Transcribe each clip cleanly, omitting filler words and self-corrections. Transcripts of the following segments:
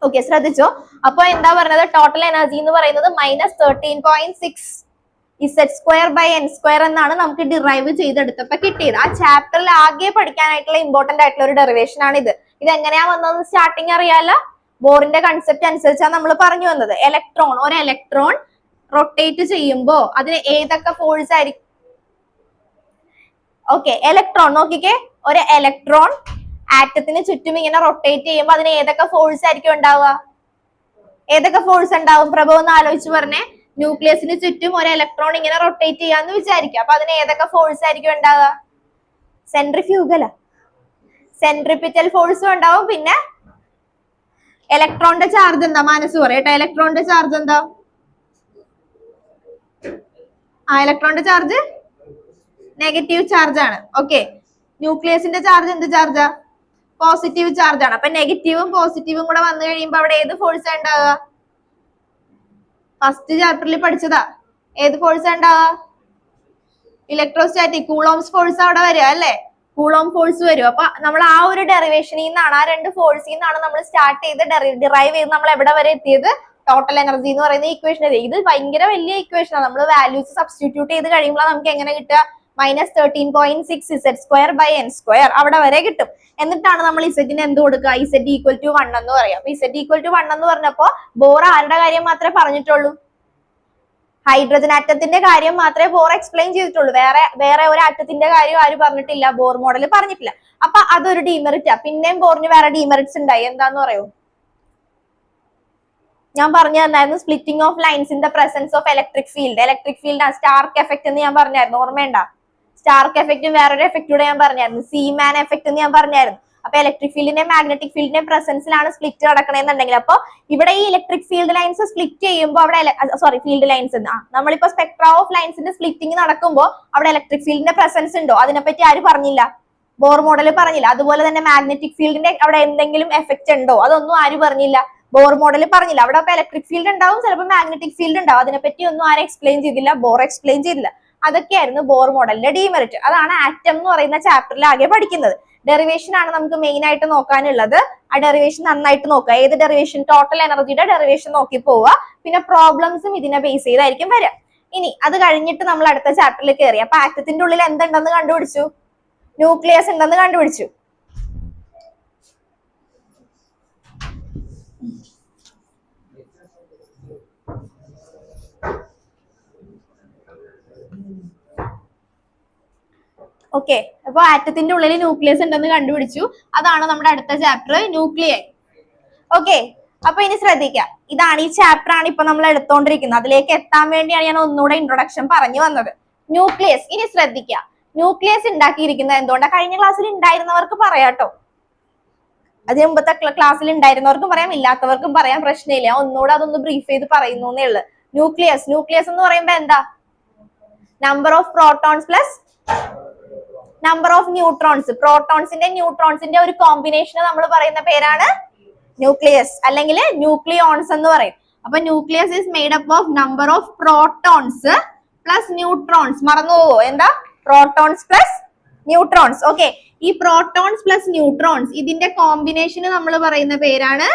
Okay, ശ്രദ്ധിച്ചോ. അപ്പൊ എന്താ പറഞ്ഞത്? ടോട്ടൽ എനർജി എന്ന് പറയുന്നത് -13.6 Z²/n² എന്നാണ് നമുക്ക് ഡിറൈവ് ചെയ്തെടുത്തപ്പോ കിട്ടിയത്. ആ ചാപ്റ്ററിൽ ആകെ പഠിക്കാനായിട്ടുള്ള ഇമ്പോർട്ടന്റ് ആയിട്ടുള്ള ഒരു ഡെറിവേഷൻ ആണ് ഇത്. ഇത് എങ്ങനെയാ വന്നതെന്ന് സ്റ്റാർട്ടിങ് അറിയാലോ. ബോറിന്റെ കൺസെപ്റ്റ് അനുസരിച്ചാണ് നമ്മൾ പറഞ്ഞു വന്നത്. ഒരു ഇലക്ട്രോൺ റൊട്ടേറ്റ് ചെയ്യുമ്പോ അതിന് ഏതൊക്കെ ഫോഴ്സ് ആയിരിക്കും? ഓക്കെ, ഇലക്ട്രോൺ നോക്കിക്കേ, ഒരു ഇലക്ട്രോൺ ആറ്റത്തിന് ചുറ്റും ഇങ്ങനെ റൊട്ടേറ്റ് ചെയ്യുമ്പോൾ അതിന് ഏതൊക്കെ ഫോഴ്സ് ആയിരിക്കും ഉണ്ടാവുക? ഏതൊക്കെ ഫോഴ്സ് ഉണ്ടാവും പ്രഭു ഒന്ന് ആലോചിച്ച് പറഞ്ഞേ. ന്യൂക്ലിയസിന് ചുറ്റും ഒരു ഇലക്ട്രോൺ ഇങ്ങനെ റൊട്ടേറ്റ് ചെയ്യാന്ന് വിചാരിക്കുക. അപ്പൊ അതിന് ഏതൊക്കെ ഫോഴ്സ് ആയിരിക്കും ഉണ്ടാവുക? സെൻട്രിപിറ്റൽ ഫോഴ്സും ഉണ്ടാവും. പിന്നെ ഇലക്ട്രോണിന്റെ ചാർജ് എന്താ? മനസ്സ് പറയട്ടെ, ഇലക്ട്രോണിന്റെ ചാർജ് എന്താ? ഇലക്ട്രോണിന്റെ ചാർജ് നെഗറ്റീവ് ചാർജ് ആണ്. ഓക്കെ, ന്യൂക്ലിയസിന്റെ ചാർജ് എന്ത് ചാർജാ? പോസിറ്റീവ് ചാർജ് ആണ്. അപ്പൊ നെഗറ്റീവും പോസിറ്റീവും കൂടെ വന്നു കഴിയുമ്പോ അവിടെ ഏത് ഫോഴ്സ് ഉണ്ടാവുക? ഫസ്റ്റ് ചാപ്റ്ററിൽ പഠിച്ചതാ. ഏത് ഫോഴ്സ് ഉണ്ടാവുക? ഇലക്ട്രോസ്റ്റാറ്റിക്, കൂളോംസ് ഫോഴ്സ് അവിടെ വരിക അല്ലെ? കൂളോം ഫോഴ്സ് വരും. അപ്പൊ നമ്മൾ ആ ഒരു ഡെറിവേഷനിൽ നിന്നാണ്, ആ രണ്ട് ഫോഴ്സിൽ നിന്നാണ് നമ്മൾ സ്റ്റാർട്ട് ചെയ്ത് ഡിറൈവ് ചെയ്ത് നമ്മൾ എവിടെ വരെ എത്തിയത്? ടോട്ടൽ എനർജി എന്ന് പറയുന്ന ഇക്വേഷൻ. ഇത് ഭയങ്കര വലിയ ഇക്വേഷൻ ആണ്. നമ്മൾ വാല്യൂസ് സബ്സ്റ്റിറ്റ്യൂട്ട് ചെയ്ത് കഴിയുമ്പോൾ നമുക്ക് എങ്ങനെ കിട്ടുക? -13.6 Z²/n² അവിടെ വരെ കിട്ടും. എന്നിട്ടാണ് നമ്മൾ ഇസെറ്റിന് എന്ത് കൊടുക്കുക? ഇസെറ്റ് = 1 എന്ന് പറയാം. അപ്പൊ ഇസെറ്റ് = 1 എന്ന് പറഞ്ഞപ്പോ ബോർ ആരുടെ കാര്യം മാത്രമേ പറഞ്ഞിട്ടുള്ളൂ? ഹൈഡ്രജൻ ആറ്റത്തിന്റെ കാര്യം മാത്രമേ ബോർ എക്സ്പ്ലെയിൻ ചെയ്തിട്ടുള്ളൂ. വേറെ ഒരു ആറ്റത്തിന്റെ കാര്യം ആരും പറഞ്ഞിട്ടില്ല, ബോർ മോഡൽ പറഞ്ഞിട്ടില്ല. അപ്പൊ അതൊരു ഡീമെറിറ്റാ. പിന്നെയും ബോറിന് വേറെ ഡീമെറിറ്റ്സ് ഉണ്ടായി. എന്താന്ന് പറയൂ? ഞാൻ പറഞ്ഞു തന്നായിരുന്നു, splitting of lines in the presence of electric field Stark effect എന്ന് ഞാൻ പറഞ്ഞായിരുന്നു, ഓർമ്മയുണ്ടാ? സ്റ്റാർക്ക് എഫക്റ്റും വേറൊരു എഫക്റ്റൂടെ ഞാൻ പറഞ്ഞായിരുന്നു, സീമാൻ എഫക്ട് എന്ന് ഞാൻ പറഞ്ഞായിരുന്നു. അപ്പൊ ഇലക്ട്രിക് ഫീൽഡിന്റെ മാഗ്നറ്റിക് ഫീൽഡിന്റെ പ്രസൻസിലാണ് സ്പ്ലിറ്റ് നടക്കണമെന്നുണ്ടെങ്കിൽ, അപ്പൊ ഇവിടെ ഈ ഇലക്ട്രിക് ഫീൽഡ് ലൈൻസ് സ്പ്ലിറ്റ് ചെയ്യുമ്പോൾ അവിടെ ഫീൽഡ് ലൈൻസ് നമ്മളിപ്പോ സ്പെക്ട്ര ഓഫ് ലൈൻസിന്റെ സ്പ്ലിറ്റിംഗ് നടക്കുമ്പോൾ അവിടെ ഇലക്ട്രിക് ഫീൽഡിന്റെ പ്രസൻസ് ഉണ്ടോ? അതിനെപ്പറ്റി ആര് പറഞ്ഞില്ല? ബോർ മോഡൽ പറഞ്ഞില്ല. അതുപോലെ തന്നെ മാഗ്നറ്റിക് ഫീൽഡിന്റെ അവിടെ എന്തെങ്കിലും എഫക്ട് ഉണ്ടോ? അതൊന്നും ആര് പറഞ്ഞില്ല? ബോർ മോഡൽ പറഞ്ഞില്ല. അവിടെ അപ്പൊ ഇലക്ട്രിക് ഫീൽഡ് ഉണ്ടാവും, ചിലപ്പോൾ മാഗ്നറ്റിക് ഫീൽഡ് ഉണ്ടാവും. അതിനെപ്പറ്റി ഒന്നും ആരും എക്സ്പ്ലെയിൻ ചെയ്തില്ല, ബോർ എക്സ്പ്ലെയിൻ ചെയ്തില്ല. അതൊക്കെയായിരുന്നു ബോർ മോഡലിന്റെ ഡീമെറിറ്റ്. അതാണ് ആറ്റം എന്ന് പറയുന്ന ചാപ്റ്ററിൽ ആകെ പഠിക്കുന്നത്. ഡെറിവേഷൻ ആണ് നമുക്ക് മെയിൻ ആയിട്ട് നോക്കാനുള്ളത്. ആ ഡെറിവേഷൻ നന്നായിട്ട് നോക്കുക. ഏത് ഡെറിവേഷൻ? ടോട്ടൽ എനർജിയുടെ ഡെറിവേഷൻ നോക്കി പോവുക. പിന്നെ പ്രോബ്ലംസും ഇതിനെ ബേസ് ചെയ്തായിരിക്കും വരിക. ഇനി അത് കഴിഞ്ഞിട്ട് നമ്മൾ അടുത്ത ചാപ്റ്ററിൽ കയറി. അപ്പൊ ആറ്റത്തിന്റെ ഉള്ളിൽ എന്തുണ്ടെന്ന് കണ്ടുപിടിച്ചു? ന്യൂക്ലിയസ് ഉണ്ടെന്ന് കണ്ടുപിടിച്ചു. ഓക്കെ, അപ്പൊ ആറ്റത്തിന്റെ ഉള്ളിൽ ന്യൂക്ലിയസ് ഉണ്ടെന്ന് കണ്ടുപിടിച്ചു. അതാണ് നമ്മുടെ അടുത്ത ചാപ്റ്റർ, ന്യൂക്ലിയൈ. ഓക്കെ, അപ്പൊ ഇനി ശ്രദ്ധിക്കാം. ഇതാണ് ഈ ചാപ്റ്റർ ആണ് ഇപ്പൊ നമ്മൾ എടുത്തോണ്ടിരിക്കുന്നത്. അതിലേക്ക് എത്താൻ വേണ്ടിയാണ് ഞാൻ ഒന്നുകൂടെ ഇൻട്രൊഡക്ഷൻ പറഞ്ഞു വന്നത്. ന്യൂക്ലിയസ്. ഇനി ശ്രദ്ധിക്കുക, ന്യൂക്ലിയസ് ഉണ്ടാക്കിയിരിക്കുന്നത് എന്തുകൊണ്ടാണ്? കഴിഞ്ഞ ക്ലാസ്സിൽ ഉണ്ടായിരുന്നവർക്ക് പറയാട്ടോ, അത് മുമ്പത്തെ ക്ലാസ്സിൽ ഉണ്ടായിരുന്നവർക്കും പറയാം, ഇല്ലാത്തവർക്കും പറയാം, പ്രശ്നമില്ല. ഒന്നുകൂടെ അതൊന്ന് ബ്രീഫ് ചെയ്ത് പറയുന്നേ ഉള്ളു. ന്യൂക്ലിയസ് എന്ന് പറയുമ്പോ എന്താ? Number of protons plus number of neutrons. പ്രോട്ടോൺസിന്റെ ന്യൂട്രോൺസിന്റെ ഒരു കോമ്പിനേഷൻ നമ്മൾ പറയുന്ന പേരാണ് ന്യൂക്ലിയസ്, അല്ലെങ്കിൽ ന്യൂക്ലിയോൺസ് എന്ന് പറയും. അപ്പൊ nucleus is made up of number of protons plus neutrons. മറന്നുപോവോ? എന്താ? Protons plus neutrons. ഓക്കെ, ഈ പ്രോട്ടോൺസ് പ്ലസ് ന്യൂട്രോൺസ് ഇതിന്റെ കോമ്പിനേഷന് നമ്മൾ പറയുന്ന പേരാണ്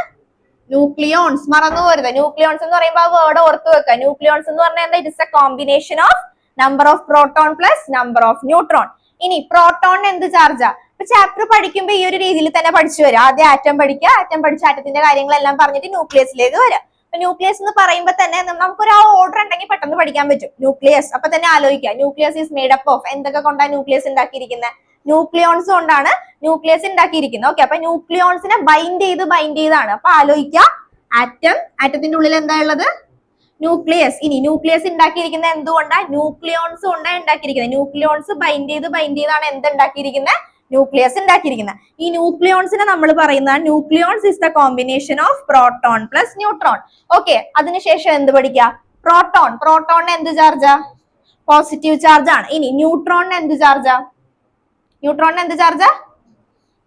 ന്യൂക്ലിയോൺസ്. മറന്നു പോരുത്. ന്യൂക്ലിയോൺസ് എന്ന് പറയുമ്പോൾ ആ വേർഡ് ഓർത്ത് വെക്കുക. ന്യൂക്ലിയോൺസ് എന്ന് പറഞ്ഞാൽ എന്താ? It is A combination of number of proton plus number of neutron. ഇനി പ്രോട്ടോണിന് എന്ത് ചാർജാ? ഇപ്പൊ ചാപ്റ്റർ പഠിക്കുമ്പോൾ ഈ ഒരു രീതിയിൽ തന്നെ പഠിച്ചു വരാം. ആദ്യം ആറ്റം പഠിക്കുക, ആറ്റം പഠിച്ച ആറ്റത്തിന്റെ കാര്യങ്ങളെല്ലാം പറഞ്ഞിട്ട് ന്യൂക്ലിയസിലേക്ക് വരാം. അപ്പൊ ന്യൂക്ലിയസ് എന്ന് പറയുമ്പോൾ തന്നെ നമുക്കൊരു ആ ഓർഡർ ഉണ്ടെങ്കിൽ പെട്ടെന്ന് പഠിക്കാൻ പറ്റും. ന്യൂക്ലിയസ് അപ്പൊ തന്നെ ആലോചിക്കുക, nucleus is made up of എന്തൊക്കെ കൊണ്ടാണ് ന്യൂക്ലിയസ് ഉണ്ടാക്കിയിരിക്കുന്നത്? ന്യൂക്ലിയോൺസ് കൊണ്ടാണ് ന്യൂക്ലിയസ് ഉണ്ടാക്കിയിരിക്കുന്നത്. ഓക്കെ, അപ്പൊ ന്യൂക്ലിയോൺസിനെ ബൈൻഡ് ചെയ്താണ്. അപ്പൊ ആലോചിക്കുക, ആറ്റത്തിന്റെ ഉള്ളിൽ എന്താ ഉള്ളത്? ന്യൂക്ലിയസ്. ഇനി ന്യൂക്ലിയസ് ഉണ്ടാക്കിയിരിക്കുന്നത് എന്തുകൊണ്ടാണ്? ന്യൂക്ലിയോൺസ് കൊണ്ടാണ് ഉണ്ടാക്കിയിരിക്കുന്നത്. ന്യൂക്ലിയോൺസ് ബൈൻഡ് ചെയ്താണ് എന്തുണ്ടാക്കിയിരിക്കുന്നത്? ന്യൂക്ലിയസ് ഉണ്ടാക്കിയിരിക്കുന്നത്. ഈ ന്യൂക്ലിയോൺസിനെ നമ്മൾ പറയുന്നതാണ് nucleons is the combination of proton plus neutron. Okay, അതിനുശേഷം എന്ത് പഠിക്കുക? പ്രോട്ടോണിന് എന്ത് ചാർജാ? പോസിറ്റീവ് ചാർജ് ആണ്. ഇനി ന്യൂട്രോണിന് എന്ത് ചാർജാ?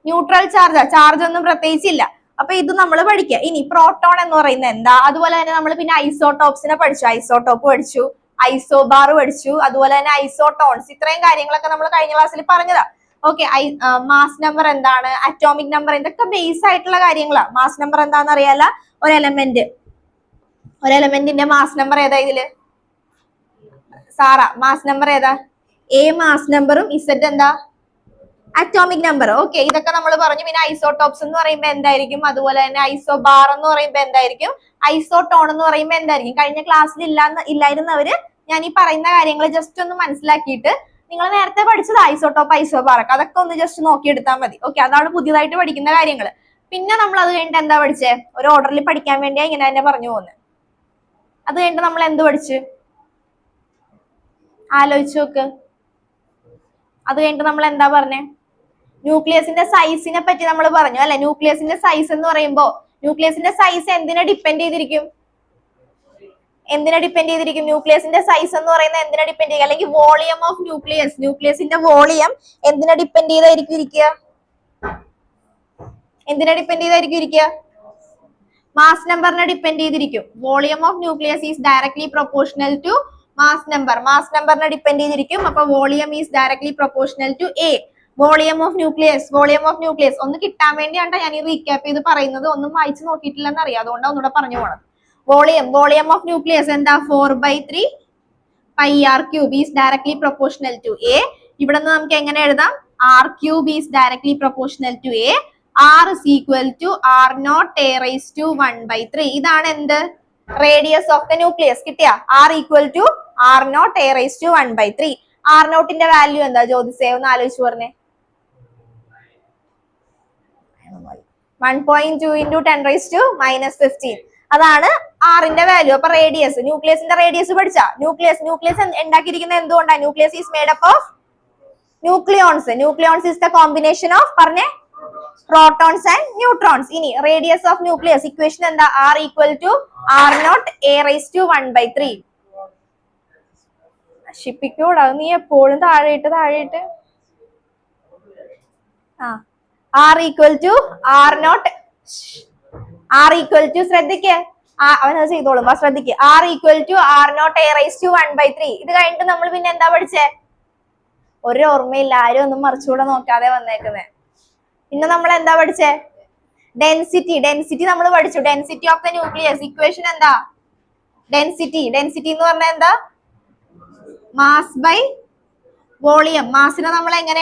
ന്യൂട്രൽ ചാർജാ. ചാർജ് ഒന്നും പ്രത്യേകിച്ചില്ല. അപ്പൊ ഇത് നമ്മൾ പഠിക്കുക. ഇനി പ്രോട്ടോൺ എന്ന് പറയുന്നത് എന്താ? അതുപോലെ തന്നെ നമ്മൾ പിന്നെ ഐസോടോപ്സിനെ പഠിച്ചു. ഐസോടോപ്പ് പഠിച്ചു, ഐസോബാർ പഠിച്ചു, അതുപോലെ തന്നെ ഐസോട്ടോൺസ്. ഇത്രയും കാര്യങ്ങളൊക്കെ നമ്മൾ കഴിഞ്ഞ ക്ലാസ്സിൽ പറഞ്ഞതാ. ഓക്കെ. മാസ് നമ്പർ എന്താണ്, അറ്റോമിക് നമ്പർ, ഇതൊക്കെ ബേസ് ആയിട്ടുള്ള കാര്യങ്ങളാണ്. മാസ് നമ്പർ എന്താണെന്ന് അറിയാല, ഒരു എലമെന്റിന്റെ മാസ് നമ്പർ ഏതാ ഇതില്? സാറ, മാസ് നമ്പർ ഏതാ? എ മാസ് നമ്പറും ഇസഡ് എന്താ? Atomic number. ഓക്കെ, ഇതൊക്കെ നമ്മൾ പറഞ്ഞു. പിന്നെ ഐസോടോപ്സ് എന്ന് പറയുമ്പോൾ എന്തായിരിക്കും, അതുപോലെ തന്നെ ഐസോബാർ എന്ന് പറയുമ്പോൾ എന്തായിരിക്കും, ഐസോടോൺ എന്ന് പറയുമ്പോൾ എന്തായിരിക്കും. കഴിഞ്ഞ ക്ലാസ്സിൽ ഇല്ലായിരുന്നവര് ഞാൻ ഈ പറയുന്ന കാര്യങ്ങൾ ജസ്റ്റ് ഒന്ന് മനസ്സിലാക്കിയിട്ട്, നിങ്ങൾ നേരത്തെ പഠിച്ചത് ഐസോടോപ്പ്, ഐസോബാർ ഒക്കെ, അതൊക്കെ ഒന്ന് ജസ്റ്റ് നോക്കിയെടുത്താൽ മതി. ഓക്കെ, അതാണ് പുതിയതായിട്ട് പഠിക്കുന്ന കാര്യങ്ങൾ. പിന്നെ നമ്മൾ അത് കഴിഞ്ഞിട്ട് എന്താ പഠിച്ചേ? ഒരു ഓർഡറിൽ പഠിക്കാൻ വേണ്ടിയാ ഇങ്ങനെ തന്നെ പറഞ്ഞു പോകുന്നത്. അത് കഴിഞ്ഞിട്ട് നമ്മൾ എന്ത് പഠിച്ചു? ആലോചിച്ച് നോക്ക്. അത് കഴിഞ്ഞിട്ട് നമ്മൾ എന്താ പറഞ്ഞേ? ന്യൂക്ലിയസിന്റെ സൈസിനെ പറ്റി നമ്മൾ പറഞ്ഞു അല്ലെ. ന്യൂക്ലിയസിന്റെ സൈസ് എന്ന് പറയുമ്പോൾ ന്യൂക്ലിയസിന്റെ സൈസ് എന്തിനെ ഡിപ്പെൻഡ് ചെയ്തിരിക്കും? ന്യൂക്ലിയസിന്റെ സൈസ് എന്ന് പറയുന്നത് എന്തിനെ ഡിപ്പെൻഡ് ചെയ്യുക? അല്ലെങ്കിൽ വോളിയം ഓഫ് ന്യൂക്ലിയസിന്റെ വോളിയം എന്തിനെ ഡിപ്പെൻഡ് ചെയ്തായിരിക്കും ഇരിക്കുക? മാസ് നമ്പറിനെ ഡിപ്പെൻഡ് ചെയ്തിരിക്കും. Volume of nucleus is directly proportional to mass നമ്പറിനെ ഡിപ്പെൻഡ് ചെയ്തിരിക്കും. അപ്പൊ volume is directly proportional to A. Volume of nucleus ഒന്ന് കിട്ടാൻ വേണ്ടിയാണ് ഞാൻ ഈ റീക്യാപ്പ് ചെയ്ത് പറയുന്നത്. ഒന്നും വായിച്ചു നോക്കിയിട്ടില്ലെന്ന് അറിയാം, അതുകൊണ്ടാണ് ഒന്നുകൂടെ പറഞ്ഞു പോണത്. വോളിയം ഓഫ് ന്യൂക്ലിയസ് എന്താ? 4/3 pi R cube is directly proportional to A. ഇവിടെ നിന്ന് നമുക്ക് എങ്ങനെ എഴുതാം? R cube is directly proportional to A. R is equal to R not A raise to 1/3. ഇതാണ് എന്ത്? Radius of the nucleus. കിട്ടിയ? R equal to R not A raise to 1/3. R നോട്ടിന്റെ value എന്താ ജ്യോതിസേ? ഒന്ന് ആലോചിച്ച് പറഞ്ഞേ. 1.2 into 10⁻⁻15. അതാണ് ആറിന്റെ വാല്യൂ. അപ്പൊ റേഡിയസ്, ന്യൂക്ലിയസിന്റെ റേഡിയസ് പഠിച്ചാ? ന്യൂക്ലിയസ് ഉണ്ടാക്കിയിരിക്കുന്നത് എന്തുകൊണ്ടാണ്? Nucleus is made up of nucleons is the combination of പറഞ്ഞേ പ്രോട്ടോൺസ് ആൻഡ് ന്യൂട്രോൺസ്. ഇനി റേഡിയസ് ഓഫ് ന്യൂക്ലിയസ് ഇക്വേഷൻ എന്താ? R equal to R not A raise to 1/3. നശിപ്പിക്കൂടാ നീ എപ്പോഴും താഴെയിട്ട് R equal to R not, ശ്രദ്ധിക്ക്, അവനത് ചെയ്തോളും, ശ്രദ്ധിക്ക്. R equal to R not A raise to 1/3. ഇത് കഴിഞ്ഞിട്ട് നമ്മൾ പിന്നെ എന്താ പഠിച്ചേ? ഒരു ഓർമ്മയില്ല, ആരും ഒന്നും മറിച്ചുകൂടെ നോക്കാതെ വന്നേക്കുന്നേ. പിന്നെ നമ്മൾ എന്താ പഠിച്ചേ? ഡെൻസിറ്റി നമ്മൾ പഠിച്ചു. Density of the nucleus equation എന്താ? ഡെൻസിറ്റി എന്ന് പറഞ്ഞാൽ എന്താ? Mass by volume. മാസിനെ നമ്മൾ എങ്ങനെ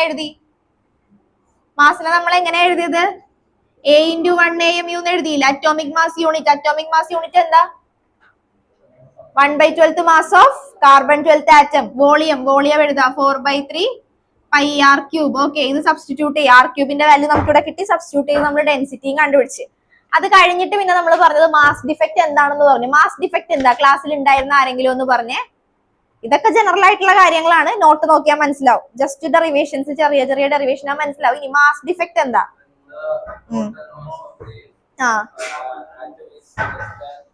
എഴുതിയത്? A into 1 എന്ന് എഴുതിയില്ല. അറ്റോമിക് മാസ് യൂണിറ്റ് എന്താ? 1/12 mass of carbon 12th atom. Volume എഴുതാം 4/3 പൈ ആർ ക്യൂബ്. ഓക്കെ, ഇത് സബ്സ്റ്റിറ്റ്യൂട്ട് ചെയ്യുക. ആർ ക്യൂബിന്റെ വാല്യൂ നമുക്ക് ഇവിടെ കിട്ടി. സബ്സ്റ്റിറ്റ്യൂട്ട് ചെയ്ത് നമ്മൾ ഡെൻസിറ്റിയും കണ്ടുപിടിച്ച്. അത് കഴിഞ്ഞിട്ട് പിന്നെ നമ്മൾ പറഞ്ഞത് മാസ് ഡിഫക്റ്റ് എന്താണെന്ന് പറഞ്ഞു. മാസ് ഡിഫക്റ്റ് എന്താ? ക്ലാസ്സിൽ ഉണ്ടായിരുന്ന ആരെങ്കിലും ഒന്ന് പറഞ്ഞേ. ഇതൊക്കെ ജനറൽ ആയിട്ടുള്ള കാര്യങ്ങളാണ്, നോട്ട് നോക്കിയാൽ മനസ്സിലാവും. ജസ്റ്റ് ഡെറിവേഷൻസ്, ചെറിയ ഡെറിവേഷൻ ആ മനസ്സിലാവും. ഇനി മാസ് ഡിഫക്റ്റ് എന്താ?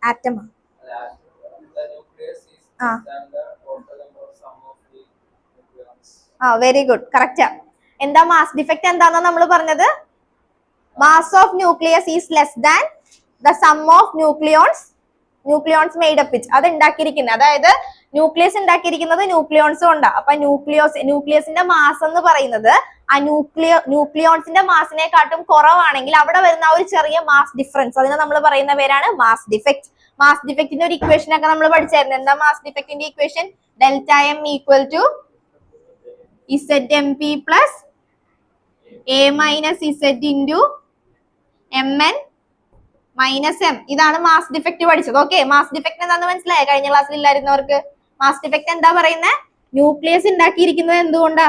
ആറ്റം. Very good, correct. എന്താ മാസ് ഡിഫക്റ്റ് എന്താണെന്ന് നമ്മൾ പറഞ്ഞത്? Mass of nucleus is less than the sum of nucleons made up which. അത് ഉണ്ടാക്കിയിരിക്കുന്നത്, അതായത് ന്യൂക്ലിയസ് ഉണ്ടാക്കിയിരിക്കുന്നത് ന്യൂക്ലിയോൺസ് കൊണ്ടാ. അപ്പൊ ന്യൂക്ലിയസിന്റെ മാസ് എന്ന് പറയുന്നത് ആ ന്യൂക്ലിയോൺസിന്റെ മാസിനെക്കാട്ടും കുറവാണെങ്കിൽ അവിടെ വരുന്ന ആ ഒരു ചെറിയ മാസ് ഡിഫറൻസ്, അതിനെ നമ്മൾ പറയുന്ന പേരാണ് മാസ് ഡിഫക്റ്റ്. മാസ് ഡിഫക്റ്റിന്റെ ഒരു ഇക്വേഷൻ ഒക്കെ നമ്മൾ പഠിച്ചായിരുന്നു. എന്താ മാസ് ഡിഫക്റ്റിന്റെ equation? Delta M equal to ZMP plus A minus Z into MN minus M. ഇതാണ് മാസ് ഡിഫക്റ്റ് പഠിച്ചത്. ഓക്കെ, മാസ് ഡിഫക്റ്റ് എന്താന്ന് മനസ്സിലായോ? കഴിഞ്ഞ ക്ലാസ്സിൽ ഇല്ലായിരുന്നവർക്ക്. മാസ് ഡിഫക്റ്റ് എന്താ പറയുന്നത്? ന്യൂക്ലിയസ് ഉണ്ടാക്കിയിരിക്കുന്നത് എന്തുകൊണ്ടാ?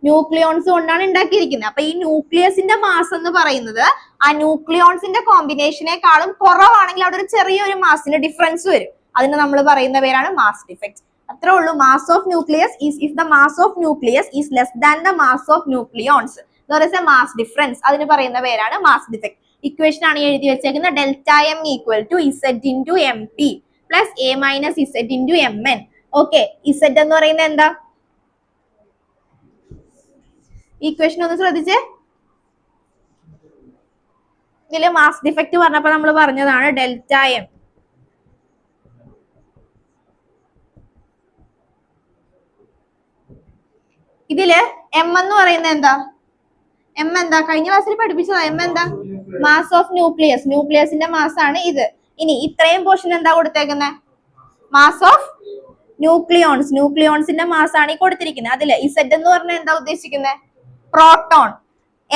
ന്യൂക്ലിയോൺസ് കൊണ്ടാണ് ഉണ്ടാക്കിയിരിക്കുന്നത്. അപ്പൊ ഈ ന്യൂക്ലിയസിന്റെ മാസ് എന്ന് പറയുന്നത് ആ ന്യൂക്ലിയോൺസിന്റെ കോമ്പിനേഷനേക്കാളും കുറവാണെങ്കിൽ അവിടെ ഒരു ചെറിയൊരു മാസിന്റെ ഡിഫറൻസ് വരും. അതിന് നമ്മൾ പറയുന്ന പേരാണ് മാസ് ഡിഫക്റ്റ്. അത്രേ ഉള്ളൂ. Mass of nucleus is if the mass of nucleus is less than the mass of nucleons, there is a mass difference. അതിന് പറയുന്ന പേരാണ് മാസ് ഡിഫക്റ്റ്. ഇക്വേഷൻ ആണ് എഴുതി വെച്ചേക്കുന്നത്. Delta M equal to Z into MP plus A minus Z into MN. Okay, Z എന്ന് പറയുന്നത് എന്താ? Equation ഒന്ന് ശ്രദ്ധിച്ചേ. ഇതില് മാസ് ഡിഫക്റ്റ് പറഞ്ഞപ്പോ നമ്മൾ പറഞ്ഞതാണ് ഡെൽറ്റ എം. ഇതില് M എന്ന് പറയുന്നത് എന്താ? എം എന്താ? കഴിഞ്ഞ ക്ലാസ്സിൽ പഠിപ്പിച്ചതാ. എം എന്താ? Mass of nucleus. ന്യൂക്ലിയസിന്റെ മാസ് ആണ് ഇത്. ഇനി ഇത്രയും പോർഷൻ എന്താ കൊടുത്തേക്കുന്നത്? Mass of nucleons. ന്യൂക്ലിയോൺസിന്റെ മാസ് ആണ് ഈ കൊടുത്തിരിക്കുന്നത്. അതില് ഇസെഡ് എന്ന് പറഞ്ഞാൽ എന്താ ഉദ്ദേശിക്കുന്നത്? പ്രോട്ടോൺ.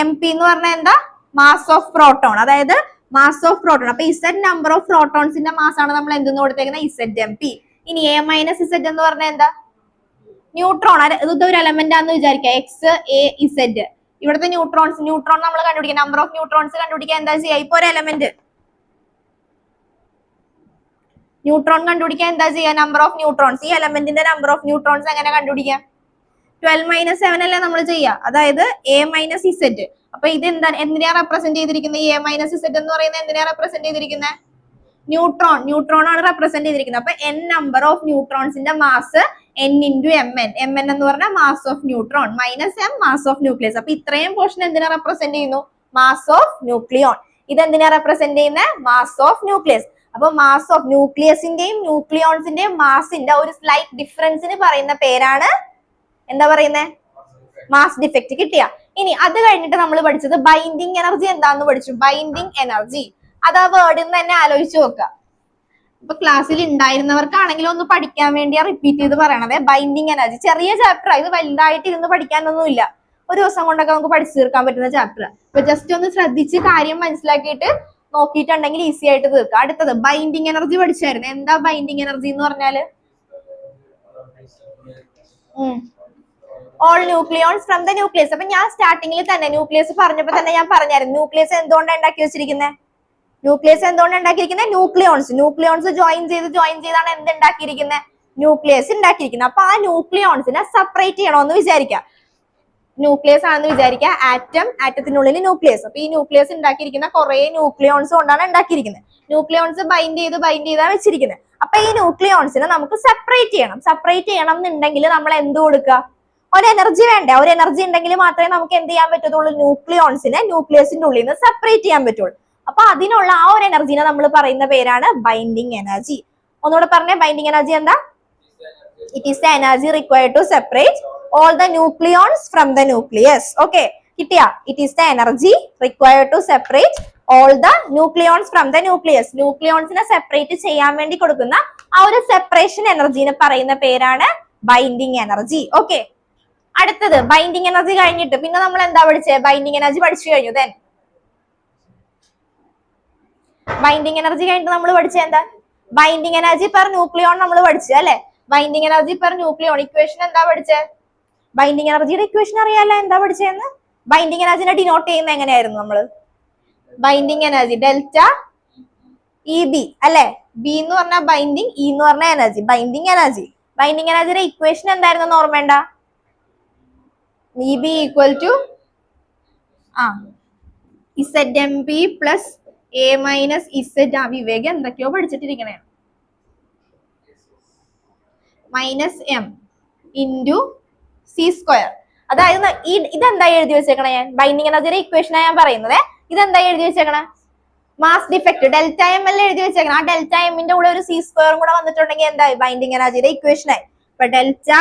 എം പി എന്ന് പറഞ്ഞാൽ എന്താ? Mass of proton. അതായത് മാസ് ഓഫ് പ്രോട്ടോൺ. അപ്പൊ ഇസെഡ് നമ്പർ ഓഫ് പ്രോട്ടോൺസിന്റെ മാസ് ആണ് നമ്മൾ എന്തെന്ന് കൊടുത്തേക്കുന്നത്? Z M P. ഇനി എ മൈനസ് ഇസെഡ് എന്ന് പറഞ്ഞാൽ എന്താ? ന്യൂട്രോൺ. ഇത് ഒരു എലമെന്റ് ആണെന്ന് വിചാരിക്കുക. X A Z. ഇവിടുത്തെ ന്യൂട്രോൺ നമ്മൾ കണ്ടുപിടിക്കുക. നമ്പർ ഓഫ് ന്യൂട്രോൺസ് കണ്ടുപിടിക്കാൻ എന്താ ചെയ്യുക? ഇപ്പൊ ഒരു എലമെന്റ് ന്യൂട്രോൺ കണ്ടുപിടിക്കാൻ എന്താ ചെയ്യുക? Number of neutrons. ഈ എലമെന്റിന്റെ നമ്പർ ഓഫ് ന്യൂട്രോൺസ് എങ്ങനെ കണ്ടുപിടിക്കാം? 12 - 7 അല്ലേ നമ്മൾ ചെയ്യുക. അതായത് എ മൈനസ് ഇസെഡ്. അപ്പൊ ഇത് എന്തിനാ റെപ്രസെന്റ് ചെയ്തിരിക്കുന്നത്? എ മൈനസ് ഇസെഡ് എന്ന് പറയുന്നത് എന്തിനാ റെപ്രസെന്റ് ചെയ്തിരിക്കുന്നത്? ന്യൂട്രോൺ ആണ് റെപ്രസെന്റ് ചെയ്തിരിക്കുന്നത്. അപ്പൊ n നമ്പർ ഓഫ് ന്യൂട്രോൺസിന്റെ mass n into M N എന്ന് പറഞ്ഞാൽ mass of neutron minus M mass of nucleus. അപ്പൊ ഇത്രയും പോർഷൻ എന്തിനാ റെപ്രസെന്റ് ചെയ്യുന്നു? Mass of nucleon. ഇത് എന്തിനാ റെപ്രസെന്റ് ചെയ്യുന്നത്? Mass of nucleus. അപ്പൊ മാസ് ഓഫ് ന്യൂക്ലിയസിന്റെയും ന്യൂക്ലിയോൺസിന്റെയും മാസിന്റെ ഒരു സ്ലൈറ്റ് ഡിഫറൻസിന് പറയുന്ന പേരാണ് എന്താ പറയുന്നത്? Mass defect. കിട്ടിയ? ഇനി അത് കഴിഞ്ഞിട്ട് നമ്മൾ പഠിച്ചത് ബൈൻഡിങ് എനർജി എന്താന്ന് പഠിച്ചു. ബൈൻഡിങ് എനർജി അത് ആ വേർഡിൽ നിന്ന് തന്നെ ആലോചിച്ച് നോക്കുക. ഇപ്പൊ ക്ലാസ്സിൽ ഉണ്ടായിരുന്നവർക്കാണെങ്കിലും ഒന്ന് പഠിക്കാൻ വേണ്ടിയാ റിപ്പീറ്റ് ചെയ്ത് പറയണത്. ബൈൻഡിങ് എനർജി ചെറിയ ചാപ്റ്റർ. ഇത് വലുതായിട്ട് ഇരുന്ന് പഠിക്കാനൊന്നുമില്ല. ഒരു ദിവസം കൊണ്ടൊക്കെ നമുക്ക് പഠിച്ചു തീർക്കാൻ പറ്റുന്ന ചാപ്റ്റർ. അപ്പൊ ജസ്റ്റ് ഒന്ന് ശ്രദ്ധിച്ച് കാര്യം മനസ്സിലാക്കിയിട്ട് നോക്കിയിട്ടുണ്ടെങ്കിൽ ഈസി ആയിട്ട് തീർക്കാം. അടുത്തത് ബൈൻഡിങ് എനർജി പഠിച്ചായിരുന്നു. എന്താ ബൈൻഡിങ് എനർജി എന്ന് പറഞ്ഞാല്? All nucleons from the nucleus. അപ്പൊ ഞാൻ സ്റ്റാർട്ടിങ്ങിൽ തന്നെ ന്യൂക്ലിയസ് പറഞ്ഞപ്പോ തന്നെ ഞാൻ പറഞ്ഞായിരുന്നു ന്യൂക്ലിയസ് എന്തുകൊണ്ടാണ് ഉണ്ടാക്കി വെച്ചിരിക്കുന്നത്? ന്യൂക്ലിയസ് എന്തുകൊണ്ട് ഉണ്ടാക്കിയിരിക്കുന്നത്? ന്യൂക്ലിയോൺസ് ജോയിൻ ചെയ്താണ് എന്തുണ്ടാക്കിയിരിക്കുന്നത്? ന്യൂക്ലിയസ് ഉണ്ടാക്കിയിരിക്കുന്നത്. അപ്പൊ ആ ന്യൂക്ലിയോൺസിനെ സെപ്പറേറ്റ് ചെയ്യണമെന്ന് വിചാരിക്കാം. ന്യൂക്ലിയസ് ആണെന്ന് വിചാരിക്കുക. ആറ്റത്തിനുള്ളിൽ ന്യൂക്ലിയസ്. അപ്പൊ ഈ ന്യൂക്ലിയസ് ഉണ്ടാക്കിയിരിക്കുന്ന കുറെ ന്യൂക്ലിയോൺസ് കൊണ്ടാണ് ഉണ്ടാക്കിയിരിക്കുന്നത്. ന്യൂക്ലിയോൺസ് ബൈൻഡ് ചെയ്താ വെച്ചിരിക്കുന്നത്. അപ്പൊ ഈ ന്യൂക്ലിയോൺസിനെ നമുക്ക് സെപ്പറേറ്റ് ചെയ്യണം എന്നുണ്ടെങ്കിൽ നമ്മൾ എന്ത് കൊടുക്കുക? ഒരു എനർജി വേണ്ടേ? ഒരു എനർജി ഉണ്ടെങ്കിൽ മാത്രമേ നമുക്ക് എന്ത് ചെയ്യാൻ പറ്റത്തുള്ളൂ? ന്യൂക്ലിയോൺസിനെ ന്യൂക്ലിയസിന്റെ ഉള്ളിൽ നിന്ന് സെപ്പറേറ്റ് ചെയ്യാൻ പറ്റുള്ളൂ. അപ്പൊ അതിനുള്ള ആ ഒരു എനർജിനെ നമ്മൾ പറയുന്ന പേരാണ് ബൈൻഡിങ് എനർജി. ഒന്നുകൂടെ പറഞ്ഞേ, ബൈൻഡിങ് എനർജി എന്താ? It is the energy required to separate all the nucleons from the nucleus. Okay, കിട്ടിയ? It is the energy required to separate all the nucleons from the nucleus. ന്യൂക്ലിയോൺസിനെ separate ചെയ്യാൻ വേണ്ടി കൊടുക്കുന്ന ആ ഒരു സെപ്പറേഷൻ എനർജിനെ പറയുന്ന പേരാണ് ബൈൻഡിങ് എനർജി. ഓക്കെ, അടുത്തത് ബൈൻഡിങ് എനർജി കഴിഞ്ഞിട്ട് പിന്നെ നമ്മൾ എന്താ പഠിച്ചേ? ബൈൻഡിങ് എനർജി പഠിച്ചു കഴിഞ്ഞു. ദെൻ ബൈൻഡിങ് എനർജി കഴിഞ്ഞിട്ട് നമ്മൾ പഠിച്ച എന്താ? ബൈൻഡിങ് എനർജി പെർ ന്യൂക്ലിയോൺ നമ്മൾ പഠിച്ചു അല്ലെ? Binding energy per nucleon equation എന്താ പഠിച്ചേ? ബൈൻഡിങ് എനർജിയുടെ ഇക്വേഷൻ അറിയാലോ, എന്താ പഠിച്ചതെന്ന്? ബൈൻഡിങ് എനർജിനെ ഡിനോട്ട് ചെയ്യുന്നത് എങ്ങനെയായിരുന്നു നമ്മള്? Binding energy delta E B അല്ലെ? ബി എന്ന് പറഞ്ഞാൽ ബൈൻഡിങ്, ഇ എന്ന് പറഞ്ഞാൽ എനർജി. ബൈൻഡിങ് എനർജിയുടെ ഇക്വേഷൻ എന്തായിരുന്നു ഓർമ്മേണ്ട? E B equal to Z M P plus A minus Z. Vivek എന്തൊക്കെയോ പഠിച്ചിട്ടിരിക്കണേ. Minus M into C square. അതായത് ഇതെന്തായി എഴുതി വെച്ചേക്കണേ? ഞാൻ ബൈൻഡിങ് എനർജിയുടെ ഇക്വേഷനാണ് ഞാൻ പറയുന്നത്. ഇതെന്തായി എഴുതി വെച്ചേക്കണേ? മാസ് ഡിഫക്ട് ഡെൽറ്റ എം അല്ലേ എഴുതി വെച്ചേക്കണം. ആ ഡെൽറ്റ എമ്മിന്റെ കൂടെ ഒരു സി സ്ക്വയറും കൂടെ വന്നിട്ടുണ്ടെങ്കിൽ എന്തായി? ബൈൻഡിങ് എനർജിയുടെ ഇക്വേഷനായി. അപ്പൊ delta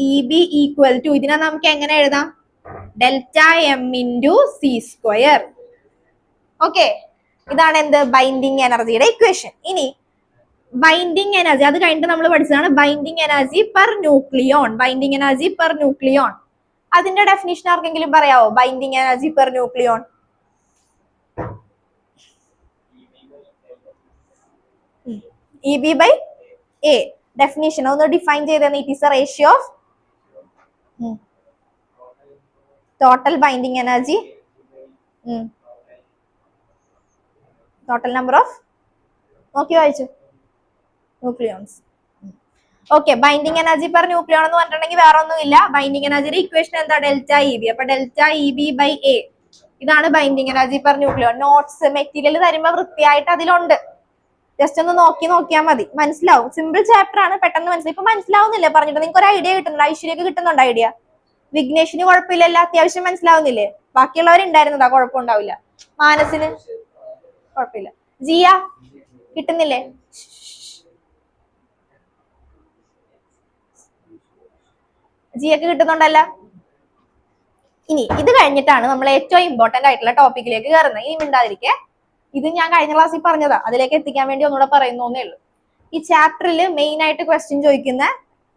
E B equal to ഇതിനെ നമുക്ക് എങ്ങനെ എഴുതാം? Delta M into C square. Okay, ഇതാണ് എന്ത്? ബൈൻഡിങ് എനർജിയുടെ ഇക്വേഷൻ. ഇനി ബൈൻഡിങ് എനർജി അത് കഴിഞ്ഞിട്ട് നമ്മൾ പഠിച്ചതാണ് ബൈൻഡിങ് എനർജി പെർ ന്യൂക്ലിയോൺ. അതിന്റെ ഡെഫിനിഷൻ ആർക്കെങ്കിലും പറയാവോ? Binding energy per nucleon. E B by A. Definition ഒന്ന് ഡിഫൈൻ ചെയ്തെന്ന്. It is a ratio of total binding energy, total number of നോക്കി വായിച്ചു nucleons. Okay, binding energy per nucleon എന്ന് പറഞ്ഞിട്ടുണ്ടെങ്കിൽ വേറെ ഒന്നുമില്ല. ബൈൻഡിങ് എനർജിയുടെ ഇക്വേഷൻ എന്താ? Delta E B. അപ്പൊ delta E B by A. ഇതാണ് binding energy per nucleon. Notes material തരുമ്പോ വൃത്തിയായിട്ട് അതിലുണ്ട്. ജസ്റ്റ് ഒന്ന് നോക്കിയാൽ മതി, മനസ്സിലാവും. സിമ്പിൾ ചാപ്റ്റർ ആണ്, പെട്ടെന്ന് മനസ്സിലാവും. ഇപ്പൊ മനസ്സിലാവുന്നില്ലേ പറഞ്ഞിട്ട്? നിങ്ങൾക്ക് ഒരു ഐഡിയ കിട്ടുന്നുണ്ട്? ഐശ്വര്യക്ക് കിട്ടുന്നുണ്ട് ഐഡിയ? വിഘ്നേഷിന് കുഴപ്പമില്ലല്ലോ? അത്യാവശ്യം മനസ്സിലാവുന്നില്ലേ? ബാക്കിയുള്ളവരുണ്ടായിരുന്നതാ, കുഴപ്പമുണ്ടാവില്ല. മാനസിന് കുഴപ്പമില്ല. ജിയ കിട്ടുന്നില്ലേ? ജിയൊക്കെ കിട്ടുന്നുണ്ടല്ല? ഇനി ഇത് കഴിഞ്ഞിട്ടാണ് നമ്മൾ ഏറ്റവും ഇമ്പോർട്ടന്റ് ആയിട്ടുള്ള ടോപ്പിക്കിലേക്ക് കയറുന്നത്. ഇനി മിണ്ടാതിരിക്കെ, ഇത് ഞാൻ കഴിഞ്ഞ ക്ലാസ്സിൽ പറഞ്ഞതാ, അതിലേക്ക് എത്തിക്കാൻ വേണ്ടി ഒന്നുകൂടെ പറയുന്നേ ഉള്ളൂ. ഈ ചാപ്റ്ററിൽ മെയിൻ ആയിട്ട് ക്വസ്റ്റ്യൻ ചോദിക്കുന്ന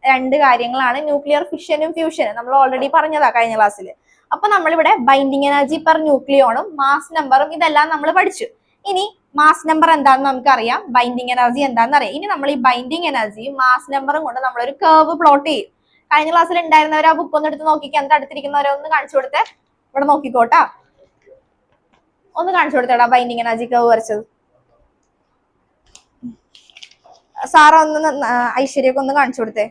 2 കാര്യങ്ങളാണ് ന്യൂക്ലിയർ ഫിഷനും ഫ്യൂഷനും. നമ്മൾ ഓൾറെഡി പറഞ്ഞതാ കഴിഞ്ഞ ക്ലാസ്സിൽ. അപ്പൊ നമ്മളിവിടെ ബൈൻഡിങ് എനർജി പെർ ന്യൂക്ലിയോണും മാസ് നമ്പറും ഇതെല്ലാം നമ്മൾ പഠിച്ചു. ഇനി മാസ് നമ്പർ എന്താണെന്ന് നമുക്കറിയാം, ബൈൻഡിങ് എനർജി എന്താണെന്ന് അറിയാം. ഇനി നമ്മൾ ഈ ബൈൻഡിങ് എനർജിയും മാസ് നമ്പറും കൊണ്ട് നമ്മളൊരു കർവ് പ്ലോട്ട് ചെയ്യും. കഴിഞ്ഞ ക്ലാസ്സിൽ ഉണ്ടായിരുന്നവർ ആ ബുക്ക് ഒന്ന് എടുത്ത് നോക്കിക്കാൻ, എന്നിട്ട് അടുത്തിരിക്കുന്നവരെ ഒന്ന് കാണിച്ചു കൊടുത്തേ. ഇവിടെ നോക്കിക്കോട്ടാ, ഒന്ന് കാണിച്ചു കൊടുത്തേടാ ബൈൻഡിങ് എനർജി കർവ് വരച്ചത്. സാറ ഒന്ന് ഐശ്വര്യൊക്കെ ഒന്ന് കാണിച്ചു കൊടുത്തേ.